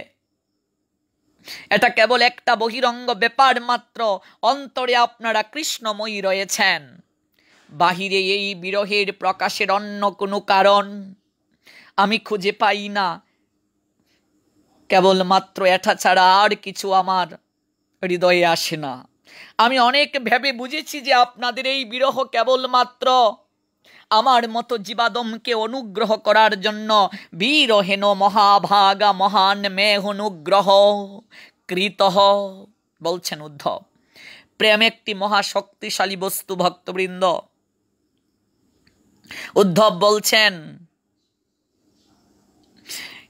এটা কেবল একটা বহিরঙ্গ ব্যাপার মাত্র। অন্তরে আপনারা কৃষ্ণময়ী রয়েছেন। বাহিরে এই বিরহের প্রকাশের অন্য কোনো কারণ আমি খুঁজে পাই না। কেবলমাত্র এটা ছাড়া আর কিছু আমার হৃদয়ে আসে না। আমি অনেক ভেবে বুঝেছি যে আপনাদের এই বিরহ কেবলমাত্র আমার মতো জীবাদমকে অনুগ্রহ করার জন্য বীরহেন মহাভাগা মহান মেহ অনুগ্রহ কৃত বলছেন উদ্ধব। প্রেম একটি মহাশক্তিশালী বস্তু ভক্তবৃন্দ। উদ্ধব বলছেন,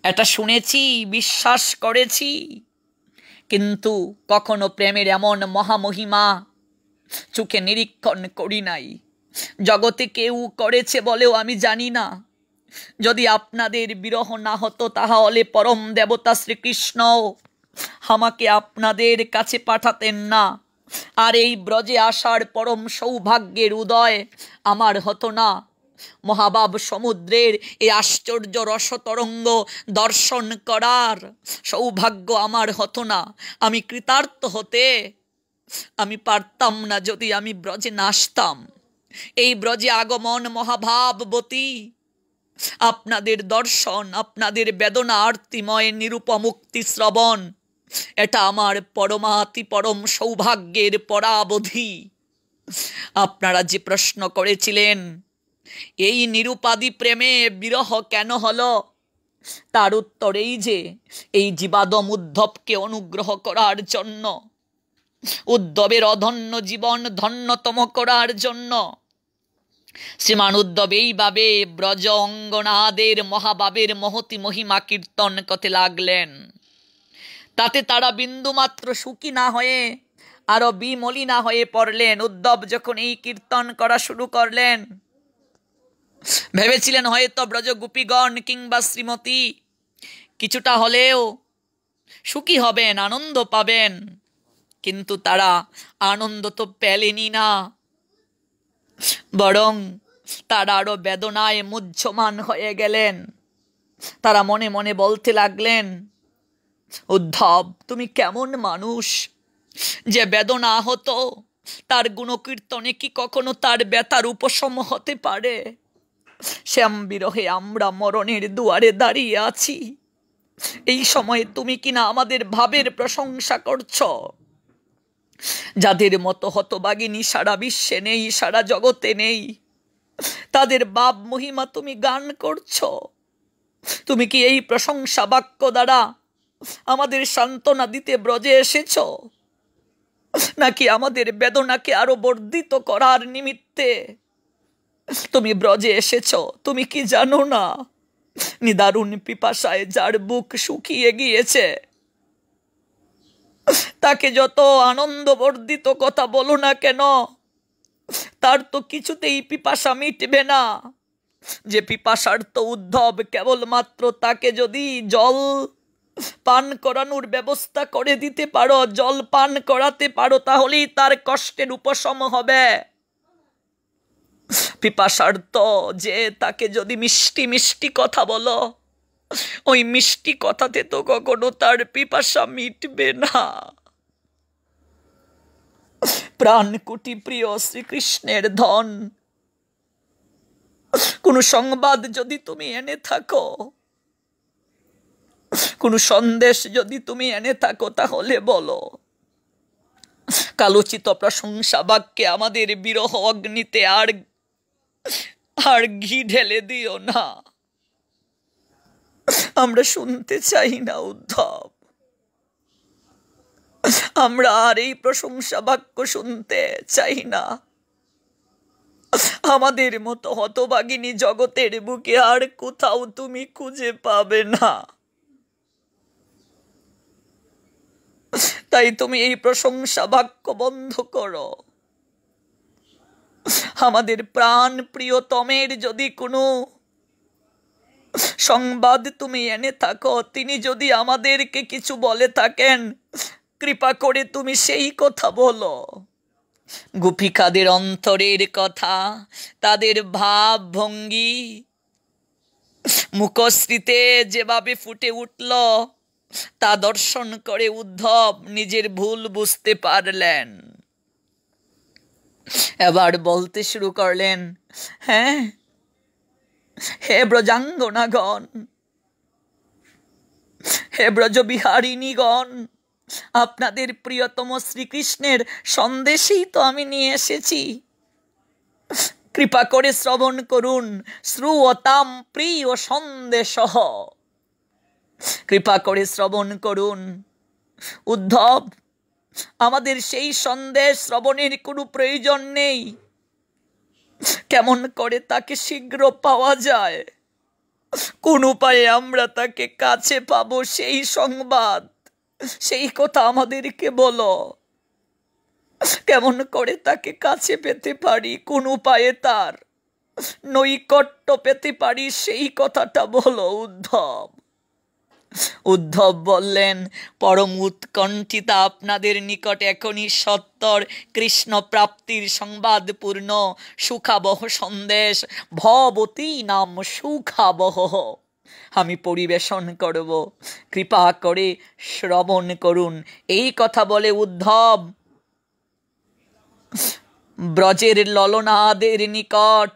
এটা শুনেছি, বিশ্বাস করেছি, কিন্তু কখনো প্রেমের এমন মহামহিমা চোখে নিরীক্ষণ করি নাই। জগতে কেউ করেছে বলেও আমি জানি না। যদি আপনাদের বিরহ না হতো, তাহলে পরম দেবতা শ্রীকৃষ্ণ আমাকে আপনাদের কাছে পাঠাতেন না, আর এই ব্রজে আসার পরম সৌভাগ্যের উদয় আমার হতো না। মহাভাব সমুদ্রের এই আশ্চর্য রসতরঙ্গ দর্শন করার সৌভাগ্য আমার হতো না। আমি কৃতার্থ হতে আমি পারতাম না যদি আমি ব্রজে না আসতাম। এই ব্রজে আগমন মহাভাববতী, আপনাদের দর্শন, আপনাদের বেদনা আর্তিময় নিরূপমুক্তি শ্রবণ, এটা আমার পরমাতি পরম সৌভাগ্যের পরাবধি। আপনারা যে প্রশ্ন করেছিলেন এই নিরুপাদি প্রেমে বিরহ কেন হলো, তার উত্তর এই যে এই জীবাদম উদ্ধবকে অনুগ্রহ করার জন্য, উদ্ধবের অধন্য জীবন ধন্যতম করার জন্য শ্রীমান উদ্ধব এইভাবে ব্রজ অঙ্গনাদের মহাভাবের মহতি মহিমা কীর্তন করতে লাগলেন। তাতে তারা বিন্দুমাত্র সুখী না হয়ে আরো বিমলিনা হয়ে পড়লেন। উদ্ধব যখন এই কীর্তন করা শুরু করলেন, ভেবেছিলেন হয়তো ব্রজ গোপীগণ কিংবা শ্রীমতী কিছুটা হলেও সুখী হবেন, আনন্দ পাবেন, কিন্তু তারা আনন্দ তো পেলেনই না, বরং তারা আরো বেদনায় মুহ্যমান হয়ে গেলেন। তারা মনে মনে বলতে লাগলেন, উদ্ধব তুমি কেমন মানুষ যে বেদনা হতো, তার গুণকীর্তনে কি কখনো তার ব্যথার উপশম হতে পারে? শ্যাম বিরহে আমরা মরণের দুয়ারে দাঁড়িয়ে আছি, এই সময়ে তুমি কিনা আমাদের ভাবের প্রশংসা করছো। যাদের মতো হতভাগিনী সারা বিশ্বে নেই, সারা জগতে নেই, তাদের বাপ মহিমা তুমি গান করছো। তুমি কি এই প্রশংসা বাক্য দ্বারা আমাদের সান্ত্বনা দিতে ব্রজে এসেছো, নাকি আমাদের বেদনাকে আরো বর্ধিত করার নিমিত্তে তুমি ব্রজে এসেছো? তুমি কি জানো না নিদারুণ পিপাসায় যার বুক শুকিয়ে গিয়েছে, তাকে যত আনন্দ বর্ধিত কথা বলো না কেন, তার তো কিছুতেই পিপাসা মিটবে না। যে পিপাসার্থ উদ্ধব, কেবলমাত্র তাকে যদি জল পান করানোর ব্যবস্থা করে দিতে পারো, জল পান করাতে পারো, তাহলেই তার কষ্টের উপশম হবে। পিপাসার্ত যে তাকে যদি মিষ্টি মিষ্টি কথা বলো, ওই মিষ্টি কথাতে তো কখনো তার পিপাসা মিটবে না। প্রাণকুটি প্রিয় শ্রীকৃষ্ণের ধন, কোন সংবাদ যদি তুমি এনে থাকো, কোন সন্দেশ যদি তুমি এনে থাকো, তাহলে বলো। কালোচিত প্রশংসা বাক্যে আমাদের বিরহ অগ্নিতে আর ঘি ঢেলে দিও না। আমরা শুনতে চাই না উদ্ধব, আমরা আর এই প্রশংসা বাক্য শুনতে চাই না। আমাদের মতো হতভাগিনী জগতের বুকে আর কোথাও তুমি খুঁজে পাবে না। তাই তুমি এই প্রশংসা বাক্য বন্ধ করো। আমাদের প্রাণ প্রিয়তমের যদি কোনো সংবাদ তুমি এনে থাকো, তিনি যদি আমাদেরকে কিছু বলে থাকেন, কৃপা করে তুমি সেই কথা বলো। গোপিকাদের অন্তরের কথা, তাদের ভাব ভঙ্গি মুখশ্রীতে যেভাবে ফুটে উঠল, তা দর্শন করে উদ্ধব নিজের ভুল বুঝতে পারলেন। এবার বলতে শুরু করলেন, হ্যাঁ, হে ব্রজাঙ্গনাগণ, হে ব্রজবিহারিণীগণ, আপনাদের প্রিয়তম শ্রীকৃষ্ণের সন্দেশেই তো আমি নিয়ে এসেছি। কৃপা করে শ্রবণ করুন। শ্রুয়তাম প্রিয় সন্দেশ, কৃপা করে শ্রবণ করুন। উদ্ধব, আমাদের সেই সন্দেশ শ্রবণের কোনো প্রয়োজন নেই। কেমন করে তাকে শীঘ্র পাওয়া যায়, কোন উপায়ে আমরা তাকে কাছে পাবো, সেই সংবাদ, সেই কথা আমাদেরকে বলো। কেমন করে তাকে কাছে পেতে পারি, কোন উপায়ে তার নৈকট্য পেতে পারি, সেই কথাটা বলো উদ্ধব। উদ্ধব বললেন, পরম উৎকণ্ঠিতা আপনাদের নিকট এখনই সত্তর কৃষ্ণ প্রাপ্তির সংবাদপূর্ণ সুখাবহ সন্দেশ ভবতী নাম সুখাবহ আমি পরিবেশন করব, কৃপা করে শ্রবণ করুন। এই কথা বলে উদ্ধব ব্রজের ললনাদের নিকট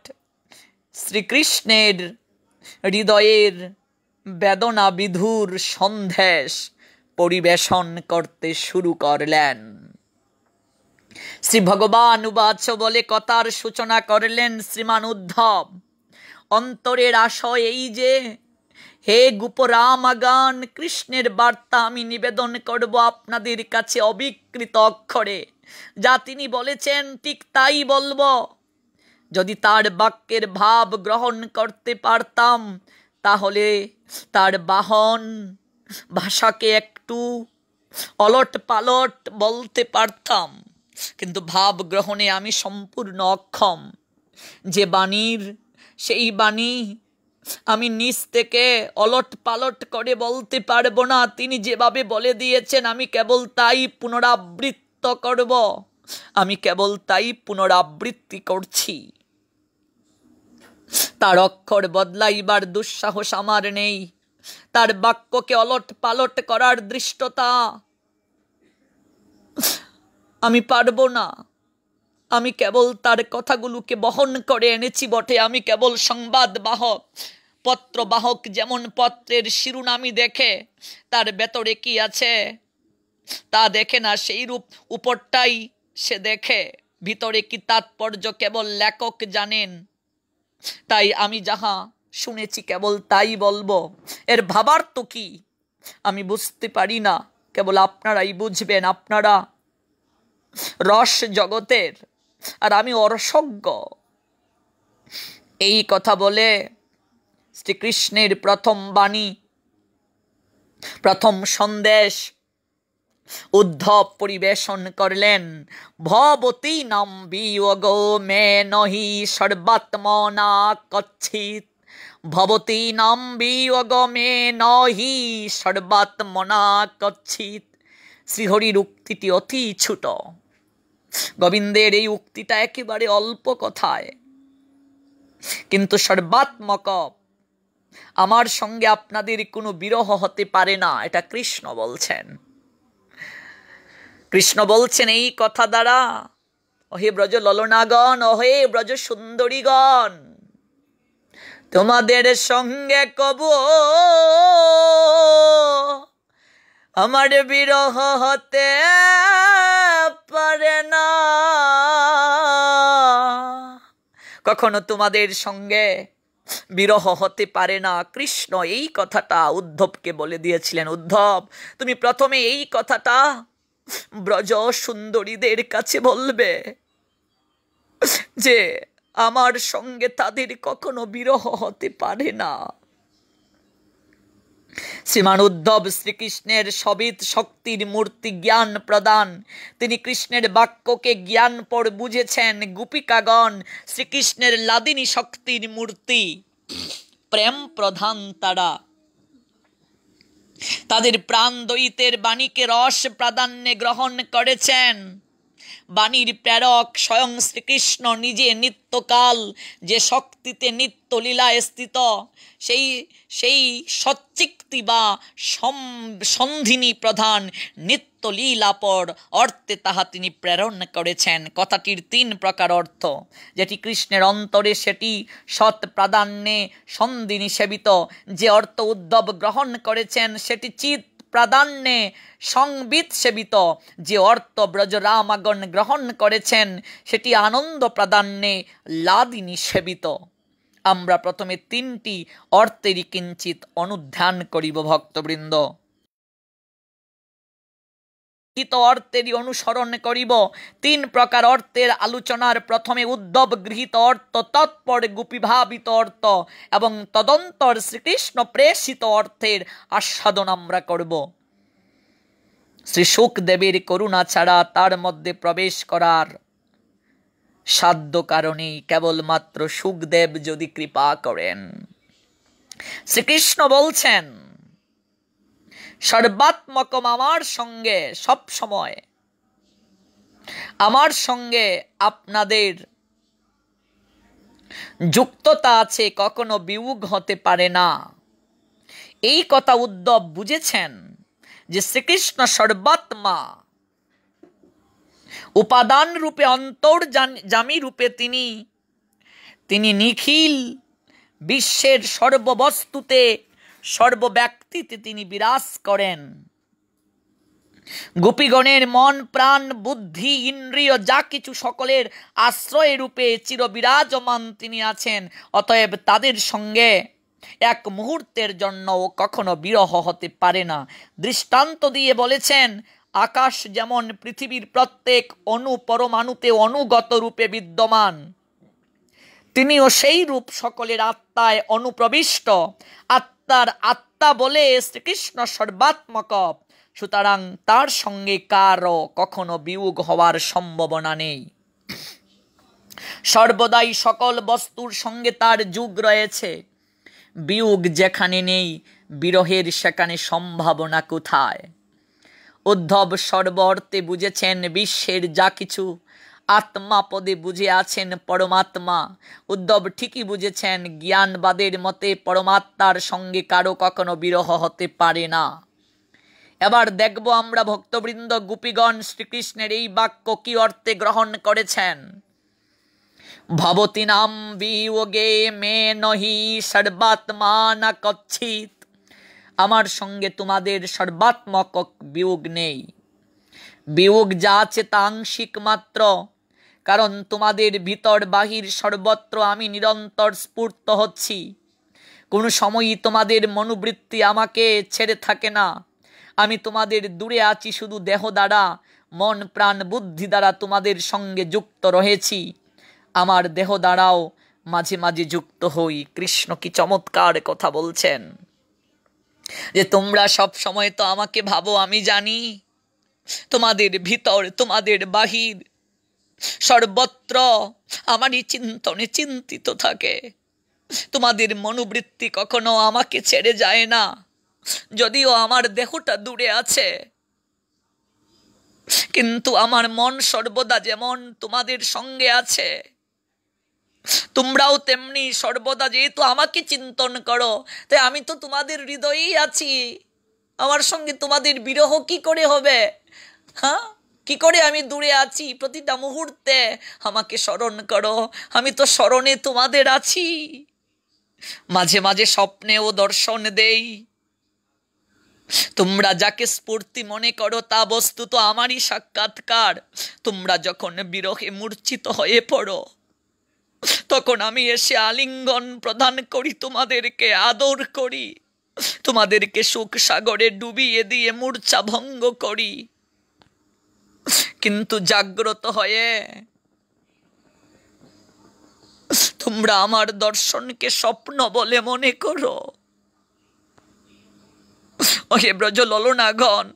শ্রীকৃষ্ণের হৃদয়ের বেদনা বিধুর সন্দেশ পরিবেশন করতে শুরু করলেন। শ্রী ভগবান উবাচ বলে কথার সূচনা করলেন শ্রীমান উদ্ধব। অন্তরের আশয় এই যে, হে গোপরামাগান, কৃষ্ণের বার্তা আমি নিবেদন করব আপনাদের কাছে অবিকৃত অক্ষরে। যা তিনি বলেছেন ঠিক তাই বলবো। যদি তার বাক্যের ভাব গ্রহণ করতে পারতাম, তাহলে তার বাহন ভাষাকে একটু অলট পালট বলতে পারতাম, কিন্তু ভাব গ্রহণে আমি সম্পূর্ণ অক্ষম। যে বাণীর সেই বাণী আমি নিজ থেকে অলট পালট করে বলতে পারবো না। তিনি যেভাবে বলে দিয়েছেন আমি কেবল তাই পুনরাবৃত্ত করব, আমি কেবল তাই পুনরাবৃত্তি করছি। তার অক্ষর বদলাইবার দুঃসাহস আমার নেই। তার বাক্যকে অলট পালট করার ধৃষ্টতা আমি পারবো না। আমি কেবল তার কথাগুলোকে বহন করে এনেছি বটে, আমি কেবল সংবাদ বাহক, পত্র বাহক। যেমন পত্রের শিরোনামই দেখে তার ভেতরে কি আছে তা দেখে না, সেই রূপ উপরটাই সে দেখে, ভিতরে কি তাৎপর্য কেবল লেখক জানেন। তাই আমি যাহা শুনেছি কেবল তাই বলবো। এর ভাবার্থ কি আমি বুঝতে পারি না, কেবল আপনারাই বুঝবেন। আপনারা রস জগতের, আর আমি অরসজ্ঞ। এই কথা বলে শ্রীকৃষ্ণের প্রথম বাণী, প্রথম সন্দেশ উদ্ধব পরিবেশন করলেন। ভবতী নাম বিয়োগ মে নহি সর্বাত্মনা কচ্ছিত ভবতী নাম বিয়োগমে নহি সর্বাত্মনা কচ্ছিত। শ্রীহরির উক্তিটি অতি ছোট, গোবিন্দের এই উক্তিটা একেবারে অল্প কথায়, কিন্তু সর্বাত্মক। আমার সঙ্গে আপনাদের কোনো বিরহ হতে পারে না, এটা কৃষ্ণ বলছেন। কৃষ্ণ বলছেন এই কথা দ্বারা, ওহে ব্রজ ললনাগণ, ওহে ব্রজ সুন্দরীগণ, তোমাদের সঙ্গে কবু আমার বিরহ হতে পারে না। কখনো তোমাদের সঙ্গে বিরহ হতে পারে না। কৃষ্ণ এই কথাটা উদ্ধবকে বলে দিয়েছিলেন, উদ্ধব তুমি প্রথমে এই কথাটা ব্রজ সুন্দরীদের কাছে বলবে যে আমার সঙ্গে তাদের কখনো বিরহ হতে পারে না। শ্রীমান উদ্ধব শ্রীকৃষ্ণের সবিত শক্তির মূর্তি, জ্ঞান প্রদান। তিনি কৃষ্ণের বাক্যকে জ্ঞান পর বুঝেছেন। গোপিকাগণ শ্রীকৃষ্ণের লাদিনী শক্তির মূর্তি, প্রেম প্রধান তারা। তাদের প্রাণ দ্বৈতের বাণীকে রস প্রাধান্যে গ্রহণ করেছেন। বাণীর প্রেরক স্বয়ং শ্রীকৃষ্ণ নিজে নিত্যকাল যে শক্তিতে নিত্য লীলায় স্থিত, সেই সচ্চিক্তি বা সন্ধিনী প্রধান নিত্য লীলাপর অর্থে তাহা তিনি প্রেরণ করেছেন। কথাটির 3 প্রকার অর্থ, যেটি কৃষ্ণের অন্তরে সেটি সৎ প্রাধান্যে সন্ধিনী সেবিত। যে অর্থ উদ্ধব গ্রহণ করেছেন সেটি চিৎ প্রাধান্যে সংবিত সেবিত। যে অর্থ ব্রজরামাগণ গ্রহণ করেছেন সেটি আনন্দ প্রাধান্যে লাদিনী সেবিত। আমরা প্রথমে 3টি অর্থেরই কিঞ্চিত অনুধ্যান করিব ভক্তবৃন্দ, অর্থেরই অনুসরণ করিব। 3 প্রকার অর্থের আলোচনার প্রথমে উদ্ধব গৃহীত অর্থ, তৎপর গোপীভাবিত অর্থ এবং তদন্তর শ্রীকৃষ্ণ প্রেষিত অর্থের আস্বাদন আমরা করব। শ্রী শুকদেবের করুণা ছাড়া তার মধ্যে প্রবেশ করার সাধ্য কারণেই, কেবলমাত্র শুকদেব যদি কৃপা করেন। শ্রীকৃষ্ণ বলছেন সর্বাত্মকম আমার সঙ্গে সব সময়, আমার সঙ্গে আপনাদের যুক্ততা আছে, কখনো বিয়োগ হতে পারে না। এই কথা উদ্ধব বুঝেছেন যে শ্রীকৃষ্ণ সর্বাত্মা, উপাদান রূপে অন্তর্যামী রূপে তিনি নিখিল বিশ্বের সর্ববস্তুতে সর্বব্যক্তিতে তিনি বিরাজ করেন। গোপীগণের মন প্রাণ বুদ্ধি ইন্দ্রিয় যা কিছু সকলের আশ্রয় রূপে চিরবিরাজমান তিনি আছেন। অতএব তাদের সঙ্গে এক মুহূর্তের জন্য কখনো বিরহ হতে পারে না। দৃষ্টান্ত দিয়ে বলেছেন, আকাশ যেমন পৃথিবীর প্রত্যেক অণু পরমাণুতে অনুগত রূপে বিদ্যমান, তিনিও সেই রূপ সকলের আত্মায় অনুপ্রবিষ্ট। আত্মার আত্মা বলে শ্রীকৃষ্ণ সর্বাত্মক, সুতরাং তার সঙ্গে কারও কখনো বিয়োগ হওয়ার সম্ভাবনা নেই। সর্বদাই সকল বস্তুর সঙ্গে তার যোগ রয়েছে। বিয়োগ যেখানে নেই, বিরহের সেখানে সম্ভাবনা কোথায়? উদ্ধব সর্ব অর্থে বুঝেছেন বিশ্বের যা কিছু, আত্মা পদে বুঝে আছেন পরমাত্মা। উদ্ধব ঠিকই বুঝেছেন, জ্ঞানবাদের মতে পরমাত্মার সঙ্গে কারো কখনো বিরহ হতে পারে না। এবার দেখব আমরা ভক্তবৃন্দ, গোপীগণ শ্রীকৃষ্ণের এই বাক্য কি অর্থে গ্রহণ করেছেন। ভবতী নাম বিয়োগে মে নহি সর্বাত্মা না কচ্ছিত। আমার সঙ্গে তোমাদের সর্বাত্মক বিয়োগ নেই। বিয়োগ যা আছে তা আংশিক মাত্র, কারণ তোমাদের ভিতর বাহির সর্বত্র আমি নিরন্তর স্ফূর্ত হচ্ছি। কোনো সময়ই তোমাদের মনোবৃত্তি আমাকে ছেড়ে থাকে না। আমি তোমাদের দূরে আছি শুধু দেহ দ্বারা, মন প্রাণ বুদ্ধি দ্বারা তোমাদের সঙ্গে যুক্ত রয়েছি। আমার দেহ দ্বারাও মাঝে মাঝে যুক্ত হই। কৃষ্ণ কি চমৎকার কথা বলছেন যে তোমরা সব সময় তো আমাকে ভাবো, আমি জানি তোমাদের ভিতর তোমাদের বাহির সর্বত্র আমারই চিন্তনে চিন্তিত থাকে। তোমাদের মনোবৃত্তি কখনো আমাকে ছেড়ে যায় না। যদিও আমার দেহটা দূরে আছে, কিন্তু আমার মন সর্বদা যেমন তোমাদের সঙ্গে আছে, তোমরাও তেমনি সর্বদা যেহেতু আমাকে চিন্তন করো, তাই আমি তো তোমাদের হৃদয়েই আছি। আমার সঙ্গে তোমাদের বিরহ কি করে হবে? হ্যাঁ, কি করে আমি দূরে আছি? প্রতিটা মুহূর্তে আমাকে স্মরণ করো, আমি তো স্মরণে তোমাদের আছি। মাঝে মাঝে স্বপ্নেও দর্শন দেই। তোমরা যাকে স্ফূর্তি মনে করো তা বস্তুত আমারই সাক্ষাৎকার। তোমরা যখন বিরহে মূর্ছিত হয়ে পড়ো, তখন আমি এসে আলিঙ্গন প্রদান করি, তোমাদেরকে আদর করি, তোমাদেরকে সুখ সাগরে ডুবিয়ে দিয়ে মূর্ছা ভঙ্গ করি। কিন্তু জাগ্রত হয়ে তোমরা আমার দর্শনকে স্বপ্ন বলে মনে করো। ওহে ব্রজ ললনাগণ,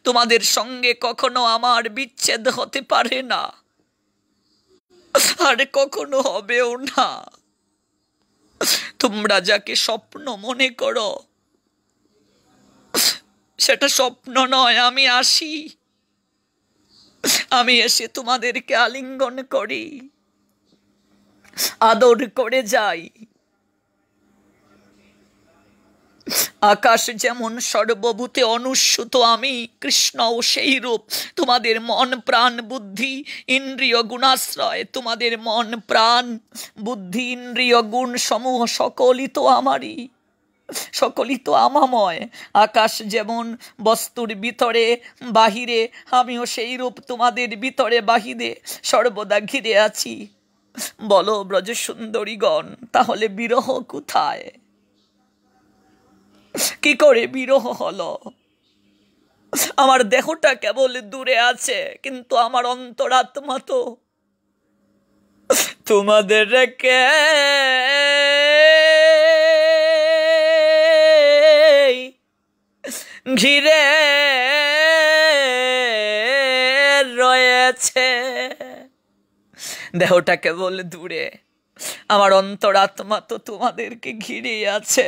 তোমাদের সঙ্গে কখনো আমার বিচ্ছেদ হতে পারে না, আর কখনো হবেও না। তোমরা যাকে স্বপ্ন মনে করো, সেটা স্বপ্ন নয়। আমি আসি, আমি এসে তোমাদেরকে আলিঙ্গন করি, আদর করে যাই। আকাশ যেমন সর্বভূতে অনুস্যূত, আমি কৃষ্ণও সেই রূপ। তোমাদের মন প্রাণ বুদ্ধি ইন্দ্রিয় গুণাশ্রয়, তোমাদের মন প্রাণ বুদ্ধি ইন্দ্রিয় গুণ সমূহ সকলই তো আমারই, সকলই তো আমাময়। আকাশ যেমন বস্তুর ভিতরে বাহিরে, আমিও সেই রূপ তোমাদের ভিতরে বাহিরে সর্বদা ঘিরে আছি। বলো ব্রজ সুন্দরীগণ, তাহলে বিরহ কোথায়? কি করে বিরহ হলো? আমার দেহটা কেবল দূরে আছে, কিন্তু আমার অন্তরাত্মা তো তোমাদের রেখে ঘিরে রয়েছে। দেহটা কেবল দূরে, আমার অন্তরাত্মা তো তোমাদেরকে ঘিরে আছে।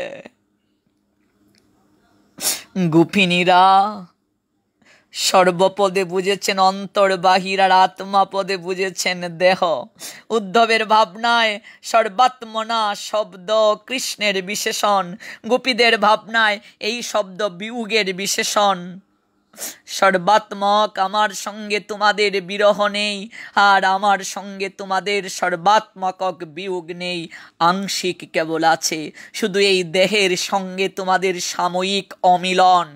গোপিনীরা সর্বপদে বুঝেছেন অন্তর বাহির, আর আত্মা পদে বুঝেছেন দেহ। উদ্ধবের ভাবনায় সর্বাত্মনা শব্দ কৃষ্ণের বিশেষণ, গোপীদের ভাবনায় এই শব্দ বিয়োগের বিশেষণ। সর্বাত্মক আমার সঙ্গে তোমাদের বিরহ নেই, আর আমার সঙ্গে তোমাদের সর্বাত্মক বিয়োগ নেই, আংশিক কেবল আছে। শুধু এই দেহের সঙ্গে তোমাদের সাময়িক অমিলন।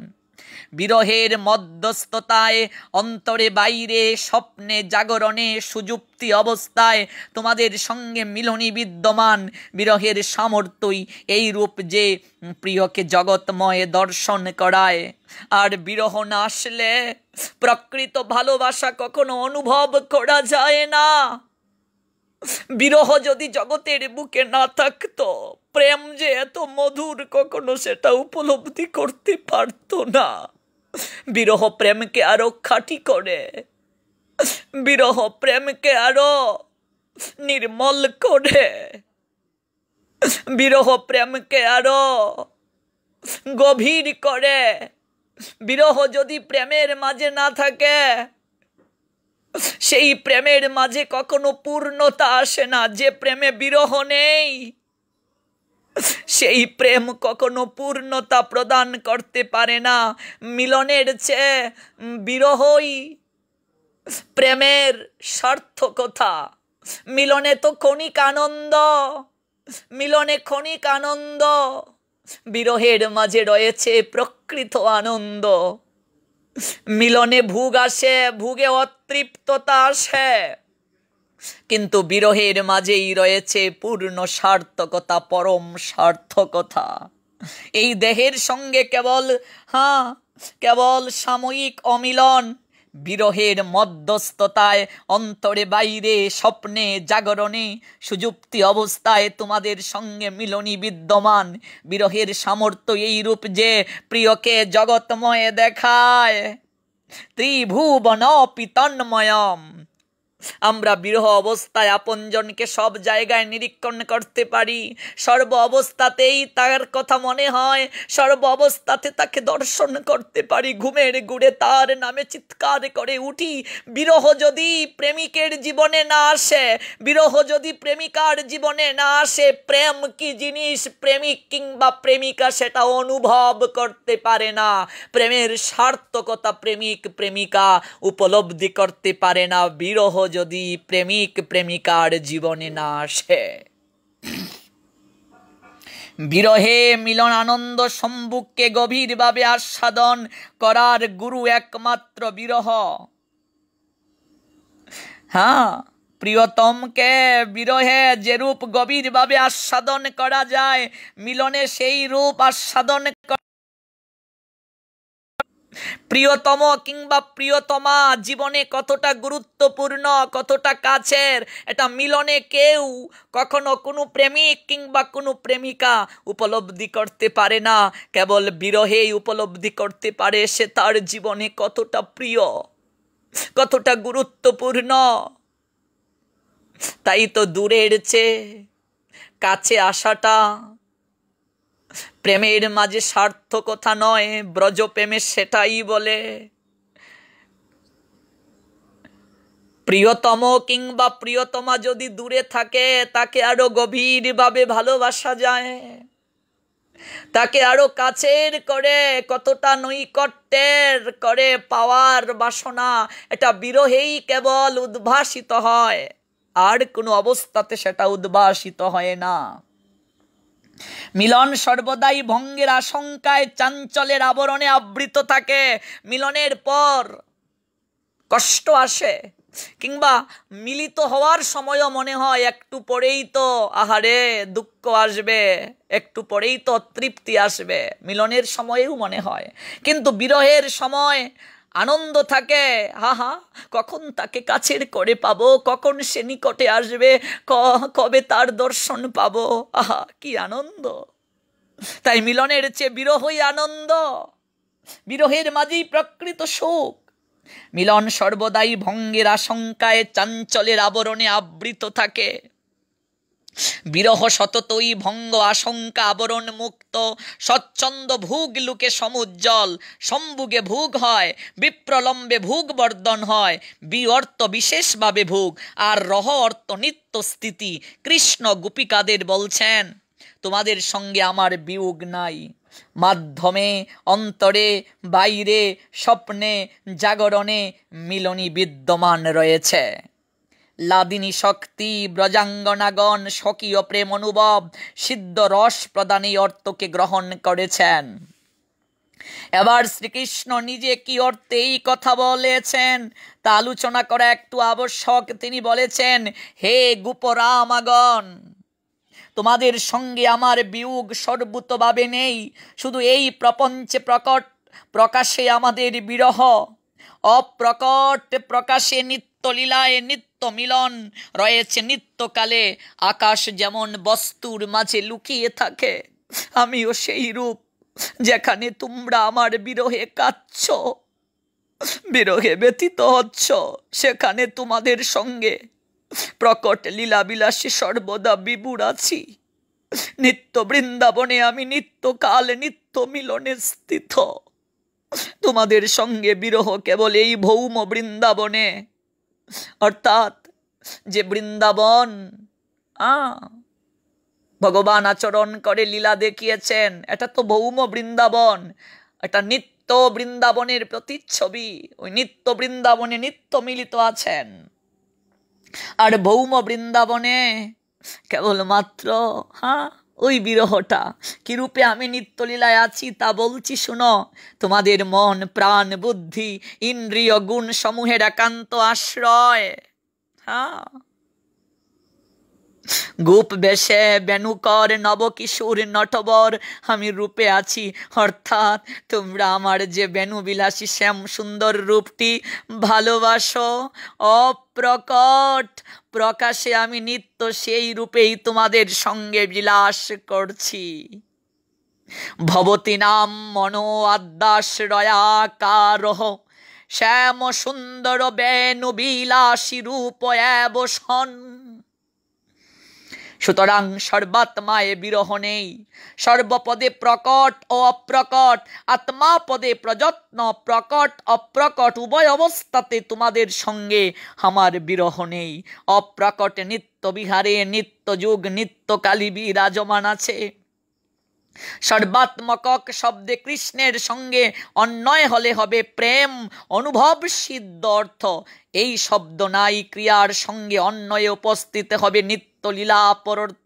বিরহের মধ্যস্থতায়, অন্তরে বাইরে, স্বপ্নে জাগরণে, সুযুক্তি অবস্থায় তোমাদের সঙ্গে মিলনী বিদ্যমান। বিরহের সামর্থ্যই এই রূপ যে প্রিয়কে জগৎময় দর্শন করায়। আর বিরহ না আসলে প্রকৃত ভালোবাসা কখনো অনুভব করা যায় না। বিরহ যদি জগতের বুকে না থাকতো, প্রেম যে এত মধুর কখনো সেটা উপলব্ধি করতে পারতো না। বিরহ প্রেমকে আরো খাঁটি করে, বিরহ প্রেমকে আরো নির্মল করে, বিরহ প্রেমকে আরো গভীর করে। বিরহ যদি প্রেমের মাঝে না থাকে, সেই প্রেমের মাঝে কখনো পূর্ণতা আসে না। যে প্রেমে বিরহ নেই, সেই প্রেম কখনো পূর্ণতা প্রদান করতে পারে না। মিলনের চেয়ে বিরহই প্রেমের সার্থকতা। মিলনে তো ক্ষণিক আনন্দ, মিলনে ক্ষণিক আনন্দ, বিরহের মাঝে রয়েছে প্রকৃত আনন্দ। মিলনে ভোগ আসে, ভোগে অতৃপ্ততা আসে, কিন্তু বিরহের মাঝেই রয়েছে পূর্ণ সার্থকতা, পরম সার্থকতা। এই দেহের সঙ্গে কেবল সাময়িক অমিলন। বিরহের মধ্যস্থতায়, অন্তরে বাইরে, স্বপ্নে জাগরণে, সুযুক্তি অবস্থায় তোমাদের সঙ্গে মিলনী বিদ্যমান। বিরহের সামর্থ্য এই রূপ যে প্রিয়কে জগৎময় দেখায়। ত্রিভুবনপি তন্ময়ম আমরা বিরহ অবস্থায় আপনজনকে সব জায়গায় নিরীক্ষণ করতে পারি, সর্ব অবস্থাতেই তার কথা মনে হয়, সর্ব অবস্থাতে তাকে দর্শন করতে পারি। ঘুমের ঘুরে তার নামে চিৎকার করে উঠি। বিরহ যদি প্রেমিকের জীবনে না আসে, বিরহ যদি প্রেমিকার জীবনে না আসে, প্রেম কি জিনিস প্রেমিক কিংবা প্রেমিকা সেটা অনুভব করতে পারে না। প্রেমের সার্থকতা প্রেমিক প্রেমিকা উপলব্ধি করতে পারে না বিরহ যদি প্রেমিক প্রেমিকার জীবনে না আসে। বিরহে মিলন আনন্দ সম্মুখে গভীরভাবে আস্বাদন করার গুরু একমাত্র বিরহ। হ্যাঁ, প্রিয়তমকে বিরহে যে রূপ গভীরভাবে আস্বাদন করা যায়, মিলনে সেই রূপ আস্বাদন প্রিয়তম কিংবা প্রিয়তমা জীবনে কতটা গুরুত্বপূর্ণ, কতটা কাছের, এটা মিলনে কেউ কখনো কোনো প্রেমিক কিংবা কোনো প্রেমিকা উপলব্ধি করতে পারে না। কেবল বিরহেই উপলব্ধি করতে পারে সে তার জীবনে কতটা প্রিয়, কতটা গুরুত্বপূর্ণ। তাই তো দূরের চেয়ে কাছে আসাটা প্রেমের মাঝে সার্থকতা নয়, ব্রজ প্রেমে সেটাই বলে। প্রিয়তম কিংবা প্রিয়তমা যদি দূরে থাকে, তাকে আরো গভীরভাবে ভালোবাসা যায়, তাকে আরো কাছের করে, কতটা নৈকট্যের করে পাওয়ার বাসনা এটা বিরহেই কেবল উদ্ভাসিত হয়, আর কোনো অবস্থাতে সেটা উদ্ভাসিত হয় না। মিলন সর্বদাই ভঙ্গের আশঙ্কায় চাঞ্চল্যের আবরণে আবৃত থাকে। মিলনের পর কষ্ট আসে, কিংবা মিলিত হওয়ার সময়ও মনে হয় একটু পরেই তো আহারে দুঃখ আসবে, একটু পরেই তো তৃপ্তি আসবে, মিলনের সময়েও মনে হয়। কিন্তু বিরহের সময় আনন্দ থাকে, হা হা কখন তাকে কাছের করে পাবো, কখন সে নিকটে আসবে, কবে তার দর্শন পাবো, আহা কি আনন্দ। তাই মিলনের চেয়ে বিরহই আনন্দ, বিরহের মাঝেই প্রকৃত সুখ। মিলন সর্বদাই ভঙ্গের আশঙ্কায় চাঞ্চল্যের আবরণে আবৃত থাকে। বিরহ সততই ভঙ্গ আশঙ্কা আবরণ মুক্ত, স্বচ্ছন্দ ভুগ লুকে সমুজ্জ্বল, সম্ভুগে ভুগ হয়, বিপ্রলম্বে ভুগ বর্ধন হয়, বি অর্থ বিশেষভাবে ভুগ, আর রহ অর্থ নিত্য স্থিতি। কৃষ্ণ গোপিকাদের বলছেন, তোমাদের সঙ্গে আমার বিয়োগ নাই। মাধ্যমে অন্তরে বাইরে স্বপ্নে জাগরণে মিলনী বিদ্যমান রয়েছে। লাদিনী শক্তি ব্রজাঙ্গনাগণ স্বকীয় প্রেম অনুভব সিদ্ধ রস প্রদানে অর্থকে গ্রহণ করেছেন। এবার শ্রীকৃষ্ণ নিজে কি অর্থে এই কথা বলেছেন তা আলোচনা করা একটু আবশ্যক। তিনি বলেছেন, হে গোপরামাগণ, তোমাদের সঙ্গে আমার বিয়োগ সর্বতভাবে নেই। শুধু এই প্রপঞ্চে প্রকট প্রকাশে আমাদের বিরহ, অপ্রকট প্রকাশে নিত্য লীলায় নিত্য মিলন রয়েছে নিত্যকালে। আকাশ যেমন বস্তুর মাঝে লুকিয়ে থাকে, আমিও সেই রূপ। যেখানে তোমরা আমার বিরহে কাঁদছ, বিরহে ব্যথিত হচ্ছ, সেখানে তোমাদের সঙ্গে প্রকট লীলাবিলাসী সর্বদা বিভোর আছি। নিত্য বৃন্দাবনে আমি নিত্যকাল নিত্য মিলনে স্থিত। তোমাদের সঙ্গে বিরহ কেবল এই ভৌম বৃন্দাবনে, অর্থাৎ যে বৃন্দাবন ভগবান আচরণ করে লীলা দেখিয়েছেন, এটা তো ভৌম বৃন্দাবন, এটা নিত্য বৃন্দাবনের প্রতিচ্ছবি। ওই নিত্য বৃন্দাবনে নিত্য মিলিত আছেন। আর ভৌম বৃন্দাবনে কেবলমাত্র ওই বিরহটা। কি রূপে আমি নিত্যলীলায় আছি তা বলছি শুনো। তোমাদের মন প্রাণ বুদ্ধি ইন্দ্রিয় গুণ সমূহের একান্ত আশ্রয়। গোপ বেশে বেনুকর নবকিশোর নটবর আমি রূপে আছি। অর্থাৎ তোমরা আমার যে বেনু বিলাসী শ্যাম সুন্দর রূপটি ভালোবাসো, অপ্রকট প্রকাশে আমি নিত্য সেই রূপেই তোমাদের সঙ্গে বিলাস করছি। ভবতী নাম মনো আদ্যাশ্রয়াকারঃ শ্যাম সুন্দর বেণু বিলাসী রূপ এব সন। সুতরাং সর্বাত্মায় বিরহ নেই, সর্বপদে প্রকট ও অপ্রকট, আত্মা পদে প্রযত্ন, প্রকট অপ্রকট উভয় অবস্থাতে তোমাদের সঙ্গে আমার বিরহ নেই। অপ্রকট নিত্য বিহারে নিত্য যুগ নিত্যকালী বিরাজমান আছে। সর্বাত্মকক শব্দে কৃষ্ণের সঙ্গে অন্বয় হলে হবে প্রেম অনুভব সিদ্ধ অর্থ। এই শব্দ নাই ক্রিয়ার সঙ্গে অন্বয়ে উপস্থিত হবে নিত্য লীলা পরর্থ।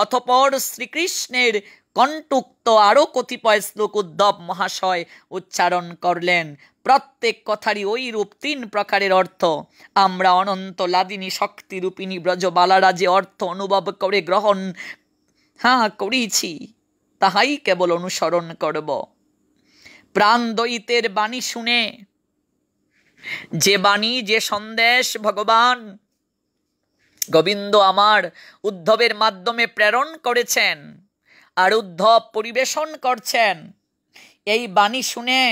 অতঃপর শ্রীকৃষ্ণের কণ্ঠুক্ত আরো কতিপয় শ্লোক উদ্ধব মহাশয় উচ্চারণ করলেন। প্রত্যেক কথারই ওই রূপ তিন প্রকারের অর্থ। আমরা অনন্ত লাদিনী শক্তিরূপিণী ব্রজবালারা যে অর্থ অনুভব করে গ্রহণ করেছি তাহাই কেবল অনুসরণ করব। প্রাণদ্বৈতের বাণী শুনে, যে বাণী যে সন্দেশ ভগবান গোবিন্দ আমার উদ্ধবের মাধ্যমে প্রেরণ করেছেন আর উদ্ধব পরিবেশন করছেন, এই বাণী শুনে,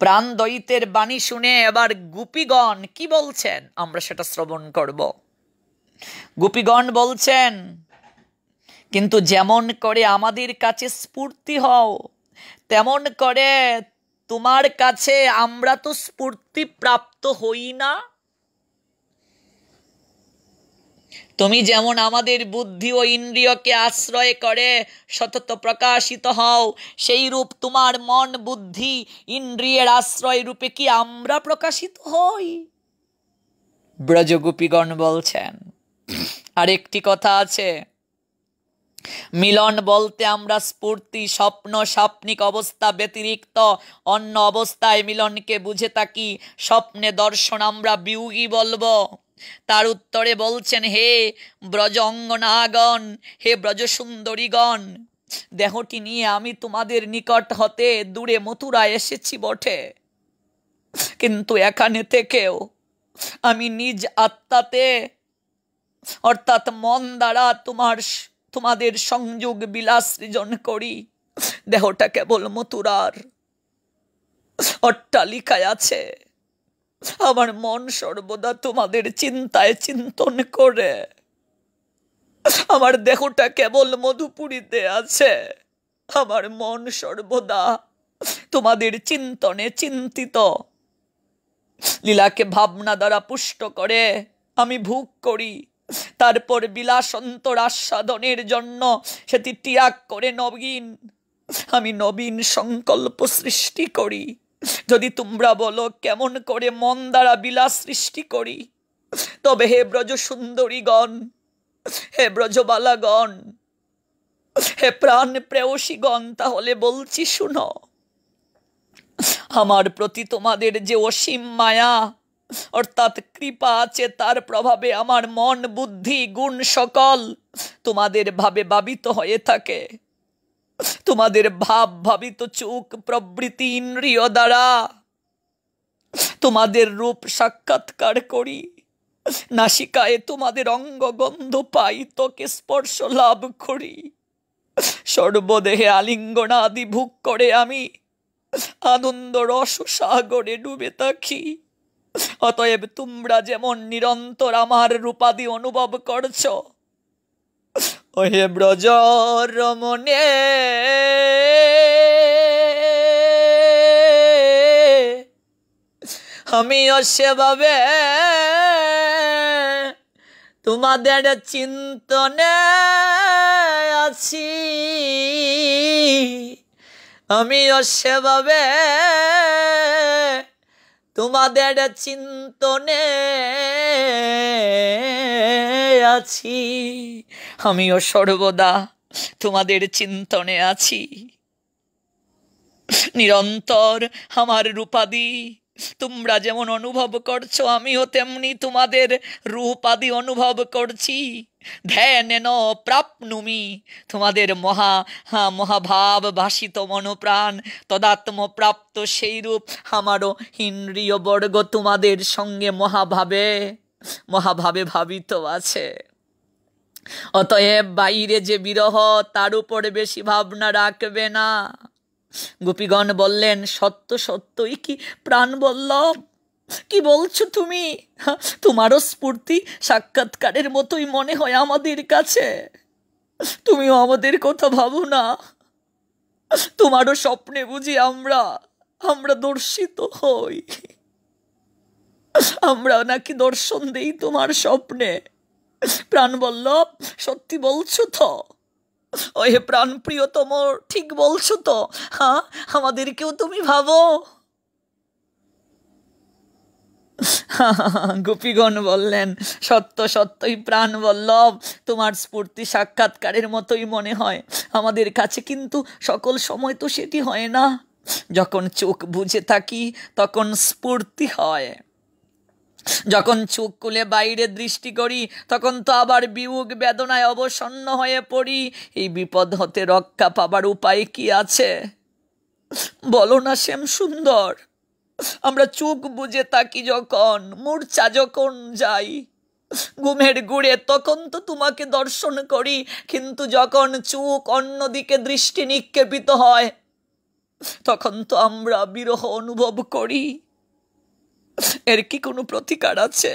প্রাণদ্বৈতের বাণী শুনে এবার গোপীগণ কি বলছেন আমরা সেটা শ্রবণ করব। গোপীগণ বলছেন, কিন্তু যেমন করে আমাদের কাছে স্ফূর্তি হও তেমন করে তোমার কাছে আমরা তো স্ফূর্তি প্রাপ্ত হই না। তুমি যেমন আমাদের বুদ্ধি ও ইন্দ্রিয়কে আশ্রয় করে সতত প্রকাশিত হও, সেই রূপ তোমার মন বুদ্ধি ইন্দ্রিয়ের আশ্রয় রূপে কি আমরা প্রকাশিত হই? ব্রজগোপীগণ বলছেন। আরেকটি কথা আছে, মিলন বলতে আমরা স্ফূর্তি স্বপ্ন স্বপ্নিক অবস্থা ব্যতিরিক্ত অন্য অবস্থায় মিলনকে বুঝে থাকি। স্বপ্নে দর্শন আমরা বিয়োগী বলবো। তার উত্তরে বলছেন, হে ব্রজ অঙ্গনাগণ, হে ব্রজ সুন্দরীগণ, দেহটি নিয়ে আমি তোমাদের নিকট হতে দূরে মথুরায় এসেছি বটে, কিন্তু এখানে থেকেও আমি নিজ আত্মাতে অর্থাৎ মন দ্বারা তোমাদের সংযোগ বিলাস সৃজন করি। দেহটা কেবল মথুরার অট্টালিকায় আছে, আমার মন সর্বদা তোমাদের চিন্তায় চিন্তন করে। আমার দেহটা কেবল মধুপুরীতে আছে, আমার মন সর্বদা তোমাদের চিন্তনে চিন্তিত। লীলাকে ভাবনা দ্বারা পুষ্ট করে আমি ভোগ করি, তারপর বিলাসন্তর আস্বাদনের জন্য সেটি ত্যাগ করে আমি নবীন সংকল্প সৃষ্টি করি। যদি তোমরা বলো কেমন করে মন দ্বারা বিলাস সৃষ্টি করি, তবে হে ব্রজ সুন্দরীগণ, হে ব্রজবালাগণ, হে প্রাণ প্রেয়সীগণ, তাহলে বলছি শুনো। আমার প্রতি তোমাদের যে অসীম মায়া অর্থাৎ কৃপা আছে, তার প্রভাবে আমার মন বুদ্ধি গুণ সকল তোমাদের ভাবে ভাবিত হয়ে থাকে। তোমাদের ভাবিত চোখ প্রবৃত্তি ইন্দ্রিয় দ্বারা তোমাদের রূপ সাক্ষাৎকার করি, নাসিকায় তোমাদের অঙ্গ গন্ধ পাই, ত্বকে স্পর্শ লাভ করি, সর্বদেহে আলিঙ্গনাদি ভোগ করে আমি আনন্দ রস সাগরে ডুবে থাকি। অতএব তোমরা যেমন নিরন্তর আমার রূপাদি অনুভব করছ, ওহে ব্রজ রমণে আমিও সেভাবে তোমাদের চিন্তনে আছি, আমিও সেভাবে তোমাদের চিন্তনে আছি, আমিও সর্বদা তোমাদের চিন্তনে আছি। নিরন্তর আমার রূপাদি তোমরা যেমন অনুভব করছো, আমিও তেমনি তোমাদের রূপাদি অনুভব করছি। ধ্যানেন প্রাপ্নুমি, তোমাদের মহাভাব ভাসিত মনোপ্রাণ তদাত্মপ্রাপ্ত সেই রূপ আমারও ইন্দ্রিয় বর্গ তোমাদের সঙ্গে মহাভাবে ভাবিত আছে। অতএব বাইরে যে বিরহ তার উপরে বেশি ভাবনা রাখবে না। গোপীগণ বললেন, সত্য সত্যই কি প্রাণবল্লভ, কি বলছো তুমি? তোমারও স্ফূর্তি সাক্ষাৎকারের মতোই মনে হয় আমাদের কাছে। তুমিও আমাদের কথা ভাবো না? তোমারও স্বপ্নে বুঝি আমরা আমরা দর্শিত হই? আমরা নাকি দর্শন দেই তোমার স্বপ্নে? প্রাণবল্লভ, সত্যি বলছো তো? ও হে প্রাণ প্রিয়তম, ঠিক বলছো তো? হ্যাঁ, আমাদেরকেও তুমি ভাবো? গোপীগণ বললেন, সত্য সত্যই প্রাণবল্লভ, তোমার স্ফূর্তি সাক্ষাৎকারের মতোই মনে হয় আমাদের কাছে, কিন্তু সকল সময় তো সেটি হয় না। যখন চোখ বুজে থাকি তখন স্ফূর্তি হয়, যখন চোখ খুলে বাইরে দৃষ্টি করি তখন তো আবার বিয়োগ বেদনায় অবসন্ন হয়ে পড়ি। এই বিপদ হতে রক্ষা পাবার উপায় কি আছে বলো না শ্যাম সুন্দর? আমরা চোখ বুজে থাকি যখন, মূর্ছা যখন যাই, ঘুমের গুড়ে, তখন তো তোমাকে দর্শন করি, কিন্তু যখন চোখ অন্যদিকে দৃষ্টি নিক্ষেপিত হয় তখন তো আমরা বিরহ অনুভব করি। এর কি কোনো প্রতিকার আছে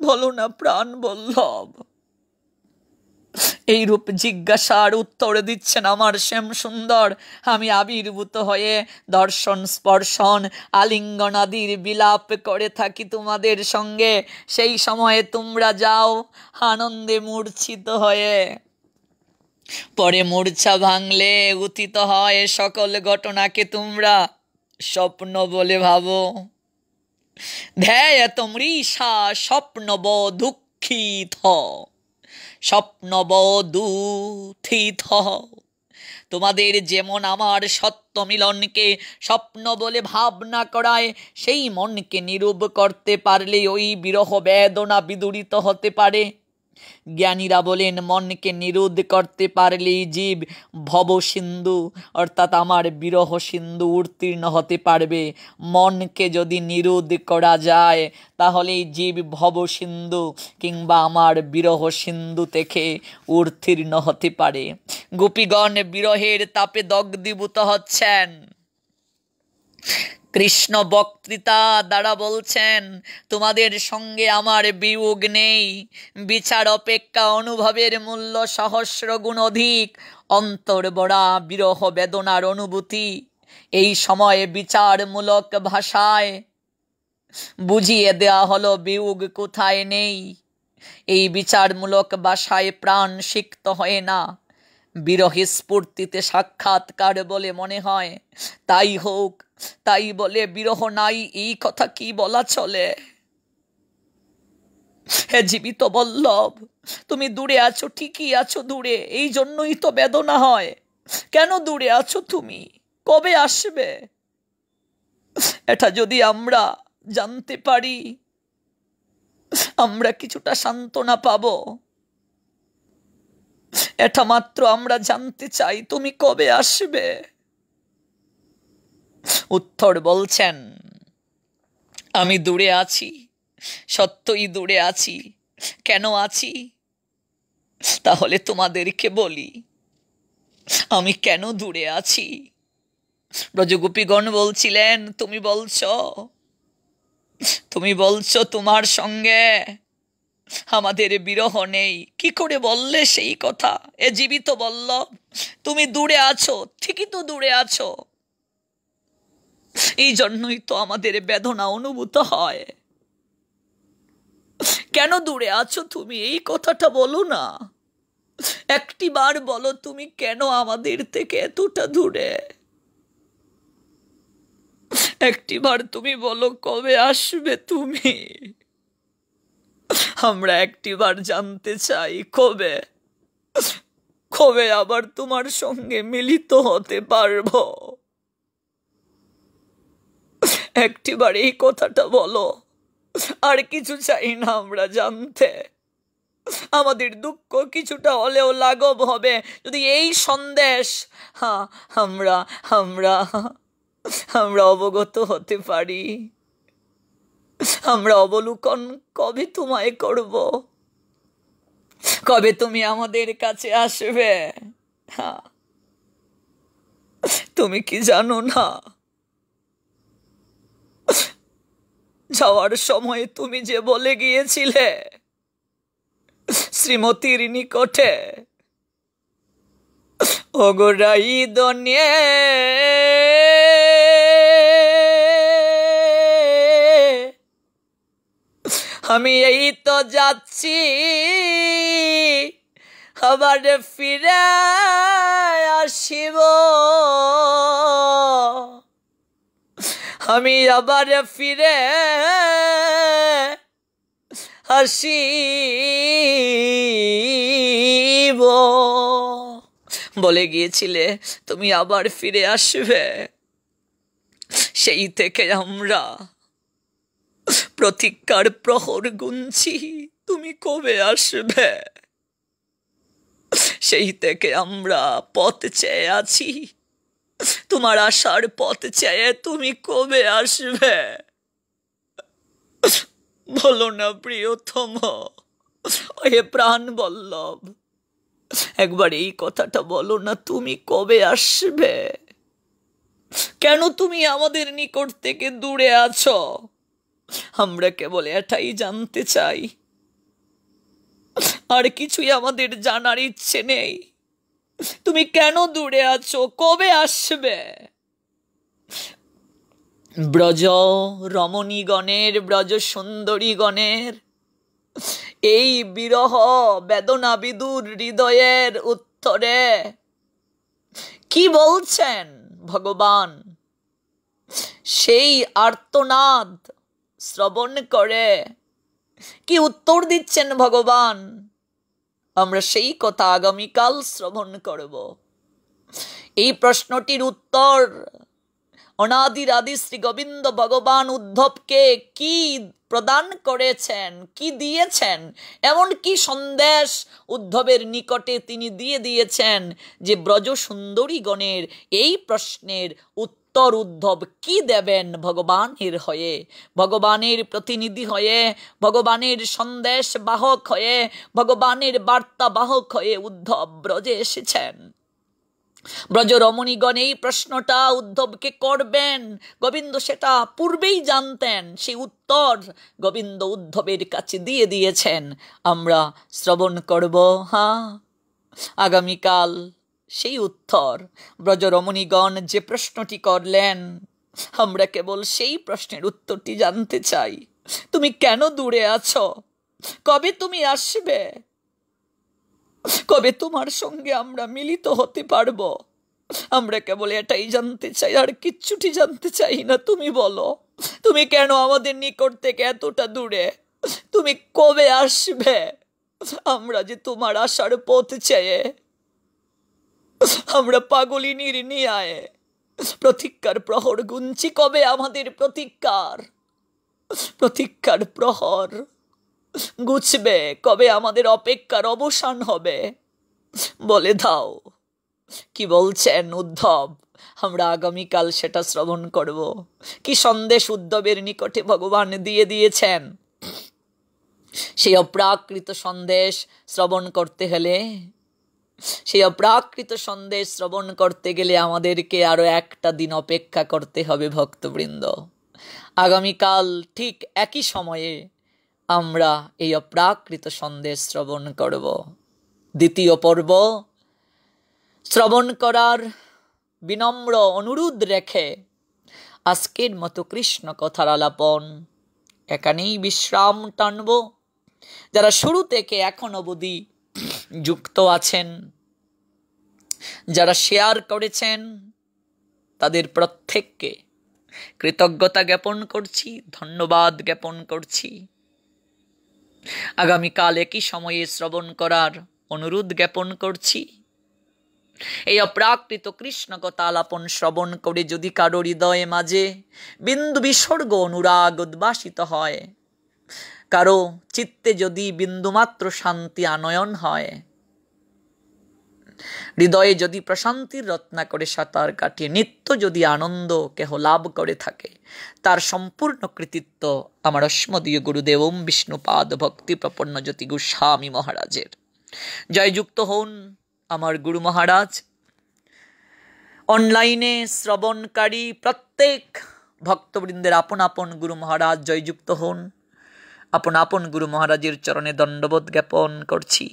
বলো না প্রাণবল্লভ? এইরূপ জিজ্ঞাসার উত্তর দিচ্ছেন আমার শ্যাম সুন্দর। আমি আবির্ভূত হয়ে দর্শন স্পর্শন আলিঙ্গনাদির বিলাপ করে থাকি তোমাদের সঙ্গে। সেই সময়ে তোমরা যাও আনন্দে মূর্ছিত হয়ে। পরে মূর্ছা ভাঙলে উত্থিত হয় সকল ঘটনাকে তোমরা স্বপ্ন বলে ভাবো। ধ্যায়ত মৃষা স্বপ্নব দুঃখিত স্বপ্নবদুথিত। তোমাদের যেমন আমার সত্য মিলনকে স্বপ্ন বলে ভাবনা করায়, সেই মনকে নিরূপ করতে পারলে ওই বিরহ বেদনা বিদূরিত হতে পারে। জ্ঞানীরা বলেন, মনকে নিরোধ করতে পারলেই জীব ভব সিন্ধু অর্থাৎ আমার বিরহ সিন্ধু উত্তীর্ণ হতে পারবে। মনকে যদি নিরোধ করা যায় তাহলেই জীব ভব সিন্ধু কিংবা আমার বিরহ সিন্ধু থেকে উত্তীর্ণ হতে পারে। গোপীগণ বিরহের তাপে দগ্ধীভূত হচ্ছেন। কৃষ্ণ বক্তৃতা দ্বারা বলছেন, তোমাদের সঙ্গে আমার বিয়োগ নেই, বিচার অপেক্ষা অনুভবের মূল্য সহস্র গুণ অধিক। অন্তর বড়া বিরহ বেদনার অনুভূতি এই সময়ে বিচারমূলক ভাষায় বুঝিয়ে দেয়া হলো বিয়োগ কোথায় নেই। এই বিচারমূলক ভাষায় প্রাণ সিক্ত হয় না, বিরহী স্ফূর্তিতে সাক্ষাৎকার বলে মনে হয়। তাই হোক, তাই বলে বিরহ নাই এই কথা কি বলা চলে? হে জীবিত বল্লভ, তুমি দূরে আছো, ঠিকই আছো দূরে, এই জন্যই তো বেদনা হয়। কেন দূরে আছো তুমি? কবে আসবে? এটা যদি আমরা জানতে পারি আমরা কিছুটা সান্ত্বনা পাবো। এটা মাত্র আমরা জানতে চাই, তুমি কবে আসবে? উত্তর বলছেন, আমি দূরে আছি, সত্যই দূরে আছি। কেন আছি তাহলে তোমাদেরকে বলি আমি কেন দূরে আছি। ব্রজগোপীগণ বলছিলেন, তুমি বলছো তোমার সঙ্গে আমাদের বিরহ নেই, কি করে বললে সেই কথা? এ জীবিত বল্লভ, তুমি দূরে আছো, ঠিকই তো দূরে আছো, এই জন্যই তো আমাদের বেদনা অনুভূত হয়। কেন দূরে আছো তুমি এই কথাটা বলো না, একটি বার বলো তুমি কেন আমাদের থেকে এতটা দূরে। একটি বার তুমি বলো কবে আসবে তুমি। আমরা একটি বার জানতে চাই কবে কবে আবার তোমার সঙ্গে মিলিত হতে পারবো। একটিবার এই কথাটা বলো, আর কিছু চাই না আমরা জানতে। আমাদের দুঃখ কিছুটা হলেও লাঘব হবে যদি এই সন্দেশ আমরা আমরা আমরা অবগত হতে পারি। আমরা অবলোকন কবে তোমায় করব, কবে তুমি আমাদের কাছে আসবে? তুমি কি জানো না, যাওয়ার সময় তুমি যে বলে গিয়েছিলে শ্রীমতীর নিকটে, ওগোরাই দনে আমি এই তো যাচ্ছি, আবার ফিরে আসিব, আমি আবার ফিরে আসিব বলে গিয়েছিলে, তুমি আবার ফিরে আসবে। সেই থেকে আমরা প্রতীক্ষার প্রহর গুনছি, তুমি কবে আসবে। সেই থেকে আমরা পথ চেয়ে আছি, তোমার আসার পথ চেয়ে, তুমি কবে আসবে। বলো না প্রিয়তম, হে প্রাণ বল্লভ, একবার এই কথাটা বলো না, তুমি কবে আসবে। কেন তুমি আমাদের নিকট থেকে দূরে আছো, আমরা কেবল এটাই জানতে চাই, আর কিছুই আমাদের জানার ইচ্ছে নেই। তুমি কেন দূরে আছো, কবে আসবে। ব্রজ রমণীগণের, ব্রজ সুন্দরীগণের এই বিরহ বেদনা বিদুর হৃদয়ের উত্তরে কি বলছেন ভগবান, সেই আর্তনাদ শ্রবণ করে কি উত্তর দিচ্ছেন ভগবান, আমরা সেই কথা আগামীকাল শ্রবণ করব। এই প্রশ্নটির উত্তর অনাদির আদি শ্রী গোবিন্দ ভগবান উদ্ধবকে কি প্রদান করেছেন, কি দিয়েছেন, এমন কি সন্দেশ উদ্ধবের নিকটে তিনি দিয়ে দিয়েছেন যে ব্রজ সুন্দরীগণের এই প্রশ্নের উত্তর উদ্ধব কি দেবেন ভগবানের হয়ে, ভগবানের প্রতিনিধি হয়ে, ভগবানের সন্দেশ বাহক হয়ে, ভগবানের বার্তা বাহক হয়ে উদ্ধব ব্রজে এসেছেন। ব্রজ রমণীগণ এই প্রশ্নটা উদ্ধবকে করবেন, গোবিন্দ সেটা পূর্বেই জানতেন, সেই উত্তর গোবিন্দ উদ্ধবের কাছে দিয়ে দিয়েছেন। আমরা শ্রবণ করব আগামীকাল সেই উত্তর। ব্রজ রমণীগণ যে প্রশ্নটি করলেন, আমরা কেবল সেই প্রশ্নের উত্তরটি জানতে চাই। তুমি কেন দূরে আছো, কবে তুমি আসবে, কবে তোমার সঙ্গে আমরা মিলিত হতে পারবো, আমরা কেবল এটাই জানতে চাই, আর কিচ্ছুটি জানতে চাই না। তুমি বলো, তুমি কেন আমাদের নিকট থেকে এতটা দূরে, তুমি কবে আসবে। আমরা যে তোমার আসার পথ চেয়ে আমরা পাগলিনীর নিয়ায় প্রতীক্ষার প্রহর গুনছি, কবে আমাদের প্রতীক্ষার প্রহর গুছবে, কবে আমাদের অপেক্ষার অবসান হবে, বলে দাও। কি বলছেন উদ্ধব, আমরা আগামীকাল সেটা শ্রবণ করব। কি সন্দেশ উদ্ধবের নিকটে ভগবান দিয়ে দিয়েছেন, সেই অপ্রাকৃত সন্দেশ শ্রবণ করতে হলে, সেই অপ্রাকৃত সন্দেশ শ্রবণ করতে গেলে আমাদেরকে আরো একটা দিন অপেক্ষা করতে হবে ভক্তবৃন্দ। আগামীকাল ঠিক একই সময়ে আমরা এই অপ্রাকৃত সন্দেশ শ্রবণ করব। দ্বিতীয় পর্ব শ্রবণ করার বিনম্র অনুরোধ রেখে আজকের মতো কৃষ্ণ কথার আলাপন এখানেই বিশ্রাম টানব। যারা শুরু থেকে এখন অবধি যুক্ত আছেন, যারা শেয়ার করেছেন, তাদের প্রত্যেককে কৃতজ্ঞতা জ্ঞাপন করছি, ধন্যবাদ জ্ঞাপন করছি। আগামীকাল একই সময়ে শ্রবণ করার অনুরোধ জ্ঞাপন করছি। এই অপ্রাকৃত কৃষ্ণ কথা আলাপন শ্রবণ করে যদি কারো হৃদয়ে মাঝে বিন্দু বিসর্গ অনুরাগ উদ্ভাসিত হয়, কারো চিত্তে যদি বিন্দুমাত্র শান্তি আনয়ন হয়, হৃদয়ে যদি প্রশান্তির রত্নাকরে সাঁতার কাটিয়ে নিত্য যদি আনন্দ কেহ লাভ করে থাকে, তার সম্পূর্ণ কৃতিত্ব আমার অস্মদীয় গুরুদেব ওম বিষ্ণুপাদ ভক্তি প্রপন্ন জ্যোতি গোস্বামী মহারাজের। জয়যুক্ত হন আমার গুরু মহারাজ। অনলাইনে শ্রবণকারী প্রত্যেক ভক্তবৃন্দের আপন আপন গুরু মহারাজ জয়যুক্ত হন। আপন আপন গুরু মহারাজের চরণে দণ্ডবোধ জ্ঞাপন করছি।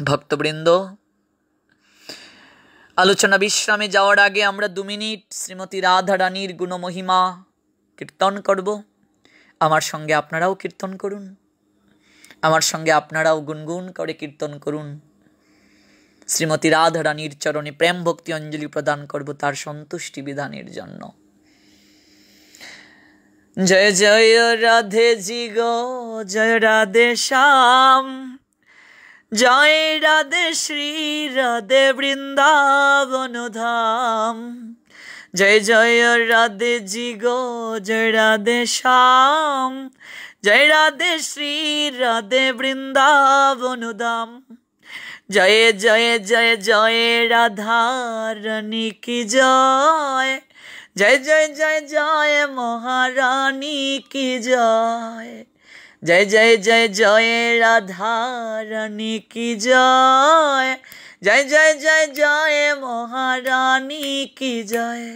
ভক্তবৃন্দ, আলোচনা বিশ্রামে যাওয়ার আগে আমরা 2 মিনিট শ্রীমতী রাধা রানীর গুণমহিমা কীর্তন করব। আমার সঙ্গে আপনারাও কীর্তন করুন, আমার সঙ্গে আপনারাও গুনগুন করে কীর্তন করুন। শ্রীমতী রাধা রানীর চরণে প্রেম ভক্তি অঞ্জলি প্রদান করব তার সন্তুষ্টি বিধানের জন্য। জয় জয় রাধে জি গো, জয় রাধে শ্যাম, জয় রাধে শ্রী রাধে বৃন্দাবন ধাম। জয় জয় রাধে জি গো, জয় রাধে শ্যাম, জয় রাধে শ্রী রাধে বৃন্দাবন ধাম। জয় জয় জয় জয় রাধা রানী কি জয়, জয় জয় জয় জয় মহারানী কি জয়। জয় জয় জয় জয় রাধা রানী কি জয়, জয় জয় জয় জয় মহারানী কি জয়।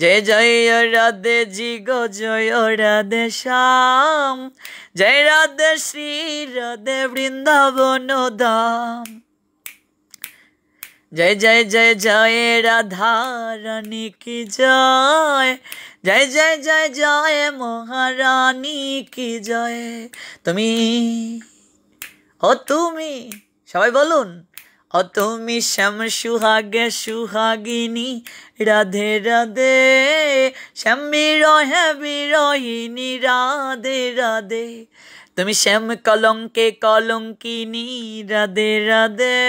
জয় জয় রাধে জি গো, জয় রাধে শ্যাম, জয় রাধে শ্রী রাধে বৃন্দাবন ধাম। জয় জয় জয় জয় রাধা রানী কি জয়, জয় জয় জয় জয় মহারানী কি জয়। তুমি ও তুমি, সবাই বলুন, ও তুমি শ্যাম সুহাগে সুহাগিনী রাধে রাধে, শ্যাম বিরহে বিরহিনী রাধে রাধে। তুমি শ্যাম কলঙ্কে কলঙ্কিনী রাধে রাধে,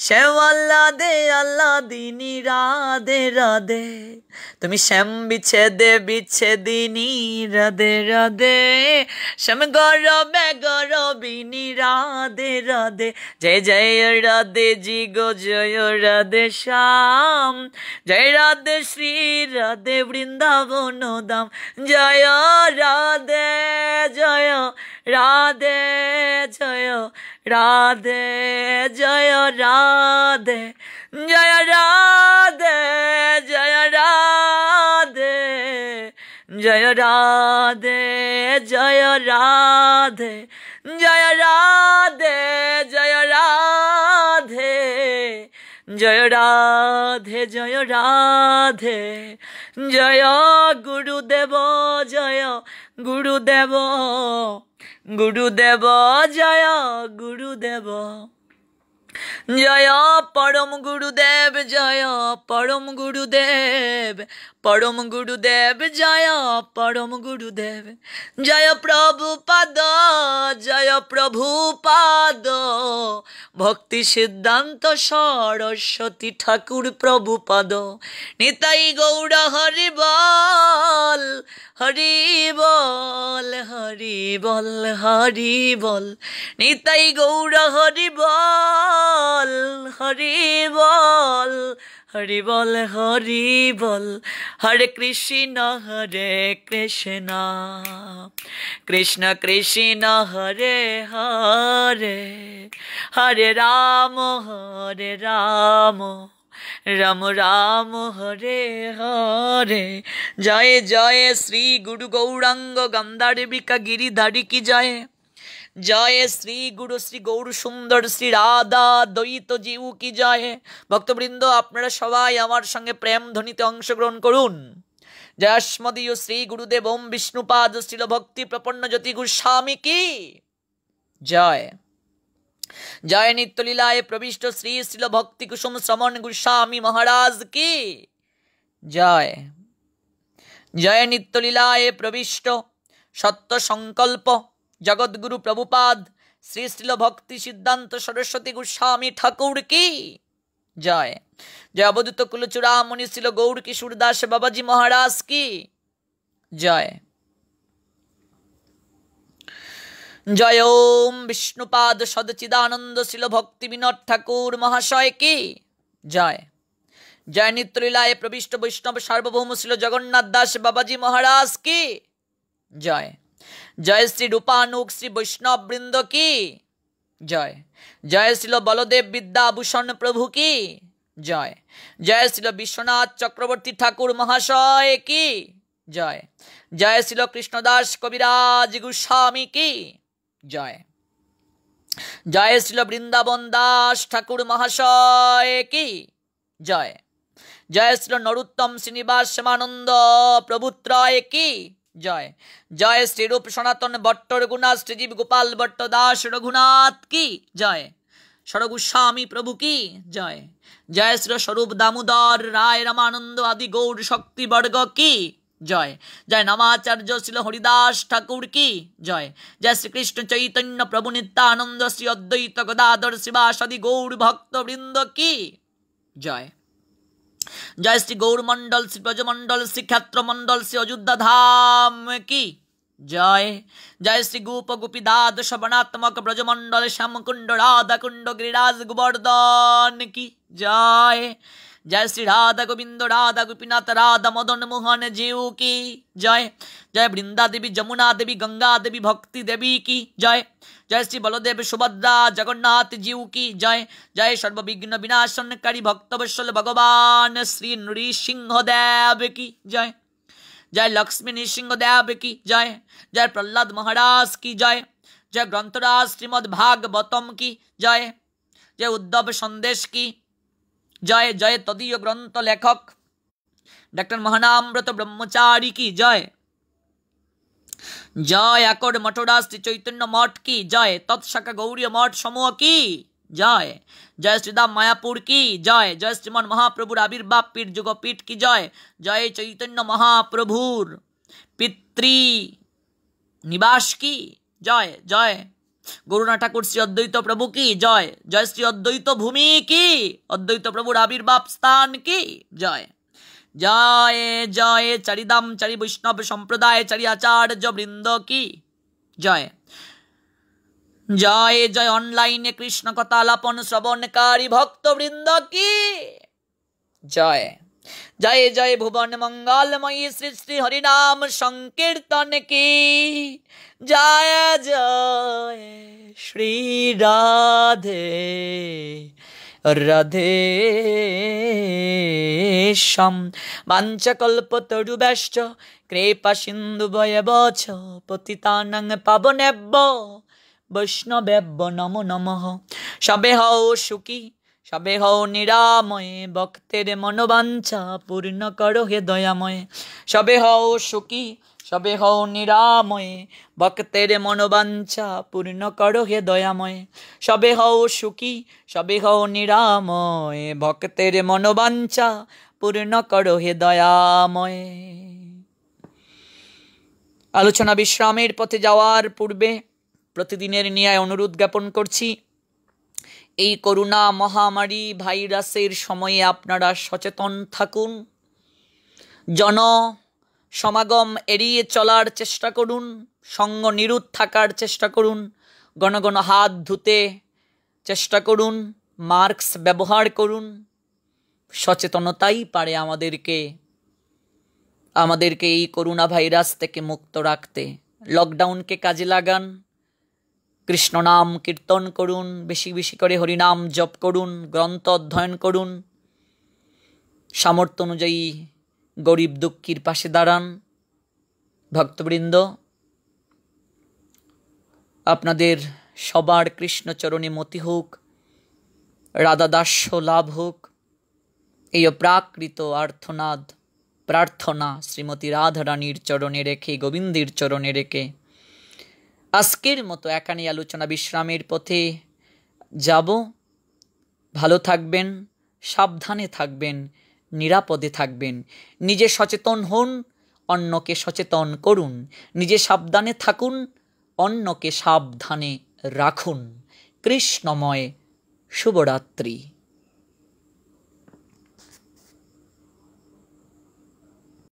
শ্যাম আল্লাদে আল্লাদিনী রাধে রাধে। তুমি শ্যাম বিচ্ছেদে বিচ্ছেদিনী রাধে রাধে, শ্যাম গরবে গরবিনী রাধে রাধে। জয় জয় রাধে জি গো, জয় রাধে শ্যাম, জয় রাধে শ্রী রাধে বৃন্দাবন ধাম। জয় রাধে জয় রাধে, জয় রাধে জয় রাধে, জয় রাধে জয় রাধে, জয় রাধে জয় রাধে, জয় রাধে জয় রাধে, জয় রাধে জয় রাধে। জয় গুরুদেব, জয় গুরুদেব, গুরুদেব জয় গুরুদেব। জয় পরম গুরুদেব, জয় পরম গুরুদেব, পরম গুরুদেব জয় পরম গুরুদেব। জয় প্রভুপাদ, জয় প্রভুপাদ, ভক্তি সিদ্ধান্ত সরস্বতী ঠাকুর প্রভুপাদ। নিতাই গৌর হরি বল, হরি বল, হরি বল, হরি বল। নিতাই গৌর হরি বল, হরি বল, হরি বল, হরি বল। হরে কৃষ্ণ হরে কৃষ্ণ, কৃষ্ণ কৃষ্ণ হরে হরে, হরে রাম হরে রাম, রাম রাম হরে হরে। জয় জয় শ্রী গুরু গৌরাঙ্গ গন্ধার্বিকা গিরিধারী কি জয়। জয় শ্রী গুরু শ্রী গৌর সুন্দর শ্রী রাধা দ্বৈত জিউ কি জয়। ভক্তবৃন্দ, আপনারা সবাই আমার সঙ্গে প্রেম ধ্বনিতে অংশগ্রহণ করুন। জয় স্মদীয় শ্রী গুরুদেব ওম বিষ্ণুপাদ শ্রীল ভক্তি প্রপন্ন জ্যোতি গোস্বামী কি জয়। জয় নিত্যলীলায় প্রবিষ্ট শ্রী শ্রীল ভক্তি কুসুম শ্রমণ গোস্বামী মহারাজ কি জয়। জয় নিত্যলীলায় প্রবিষ্ট সত্য সংকল্প জগৎগুরু প্রভুপাদ শ্রী শ্রীল ভক্তি সিদ্ধান্ত সরস্বতী গোস্বামী ঠাকুর কি জয়। জয় অবধূত কুলচূড়ামণি শ্রীল গৌর কিশোর দাস বাবাজি মহারাজ কি জয়। জয় ওম বিষ্ণুপাদ সদচিদানন্দ শ্রীল ভক্তি বিনোদ ঠাকুর মহাশয় কি জয়। জয় নিত্যলীলায় প্রবিষ্ট বৈষ্ণব সার্বভৌম শ্রীল জগন্নাথ দাস বাবাজি মহারাজ কি জয়। জয় শ্রী রূপানুক শ্রী বৈষ্ণব বৃন্দ কি জয়। জয় শ্রীল বলদেব বিদ্যাভূষণ প্রভু কি জয়। জয় শ্রীল বিশ্বনাথ চক্রবর্তী ঠাকুর মহাশয় কি জয়। জয় শ্রীল কৃষ্ণদাস কবিরাজ গোস্বামী কি জয়। জয় শ্রীল বৃন্দাবন দাস ঠাকুর মহাশয় কি জয়। জয় শ্রীল নরোত্তম শ্রীনিবাস শ্যামানন্দ প্রভুত্রয় কি জয়। জয় শ্রীরূপ সনাতন ভট্ট রঘুনাথ শ্রীজীব গোপাল ভট্ট দাস রঘুনাথ কি জয়। সরগোস্বামী প্রভু কি জয়। জয় শ্রী স্বরূপ দামোদর রায় রামানন্দ আদি গৌর শক্তি বর্গ কি জয়। জয় নামাচার্য শ্রী হরিদাস ঠাকুর কি জয়। জয় শ্রীকৃষ্ণ চৈতন্য প্রভু নিত্যানন্দ শ্রী অদ্বৈত গদাধর শিবাসাদি গৌর ভক্ত বৃন্দ কি জয়। জয় শ্রী গৌর মন্ডল শ্রী ব্রজমন্ডল শ্রী ক্ষেত্র মন্ডল শ্রী অযোধ্যা ধাম কি জয়। জয় শ্রী গোপ গোপী দ্বাদশ বনাত্মক ব্রজমন্ডল শ্যামকুণ্ড রাধাকুণ্ড গিরিরাজ গোবর্ধন কি জয়। জয় শ্রী রাধা গোবিন্দ রাধা গোপীনাথ রাধা মদন মোহন জিউ কি জয়। জয় বৃন্দা দেবী যমুনা দেবী গঙ্গা দেবী ভক্তি দেবী কি জয়। জয় শ্রী বলদেব সুভদ্রা জগন্নাথ জিউ কি জয়। জয় সর্ববিঘ্ন বিনাশনকারী ভক্তবৎসল ভগবান শ্রী নৃসিংহদেব কি জয়। जय लक्ष्मी नृसिंहदेव की जय। जय प्रहलाद महाराज की जय। जय ग्रंथराज श्रीमद् भागवतम की जय। जय उद्धव संदेश की जय। जय तदीय ग्रंथ लेखक डॉक्टर महानामृत ब्रह्मचारी की जय। जय अकोड मठोराज श्री चैतन्य मठ की जय। तत्शाखा गौरी मठ समूह की जय। जय श्रीदाम मायापुर की जय। जय श्रीमान महाप्रभुर आविर्भाव पीठ जुगपीठ की जय। जय चैतन्य महाप्रभुर पितृ निवास की जय। जय गौरनाथ ठाकुर श्री अद्वैत प्रभु की जय। जय श्री अद्वैत भूमि की अद्वैत प्रभुर आविर्भाव स्थान की जय। जय जय चारिधाम चारि वैष्णव संप्रदाय चारि आचार्य वृंद की जय। जय जय ऑनलाइन कृष्ण कथालापन श्रवणकारी भक्त वृंद की जय। जय जय भुवन मंगलमयी श्री श्री हरिनाम संकीर्तन की जय। जय श्री राधे राधे श्याम वाञ्छकल्पतरुभ्यश्च कृपा सिन्धुभ्यश्च पतितानां पावनेभ्यो वैष्णवेभ्यो नमो नमः। सबे हौ सुखी सबे हौ निरामय भक्तेर मनोवांछा पूर्ण करो हे दयामय। सबे हौ सुखी सबे हौ निरामय भक्तेर मनोवांछा पूर्ण करो हे दयामय। सबे हौ सुखी सबे हौ निरामय भक्तेर मनोवांछा पूर्ण करो हे दयामय। आलोचना विश्रामेर पथे जाওয়ার पूर्वे प्रतिदिनेर न्याय अनुरोध ज्ञापन करছি এই করোনা মহামারী ভাইরাসের সময়ে আপনারা সচেতন থাকুন। জন সমাগম এড়িয়ে চলার চেষ্টা করুন। সঙ্গ নিরুদ্ধ থাকার চেষ্টা করুন। ঘন ঘন হাত ধুতে চেষ্টা করুন। মাস্ক ব্যবহার করুন। সচেতনতাই পারে আমাদেরকে এই করোনা ভাইরাস থেকে মুক্ত রাখতে। লকডাউনকে কাজে লাগান। কৃষ্ণ নাম কীর্তন করুন। বেশি বেশি করে হরিনাম জপ করুন। গ্রন্থ অধ্যয়ন করুন। সামর্থ্য অনুযায়ী গরিব দুঃখীর পাশে দাঁড়ান। ভক্তবৃন্দ, আপনাদের সবার কৃষ্ণচরণে মতি হোক, রাধাদাস্য লাভ হোক, এই অপ্রাকৃত আর্থনাদ প্রার্থনা শ্রীমতী রাধারানীর চরণে রেখে, গোবিন্দের চরণে রেখে আজকের মতো এখানে আলোচনা বিশ্রামের পথে যাব। ভালো থাকবেন, সাবধানে থাকবেন, নিরাপদে থাকবেন। নিজে সচেতন হন, অন্যকে সচেতন করুন। নিজে সাবধানে থাকুন, অন্যকে সাবধানে রাখুন। কৃষ্ণময় শুভরাত্রি।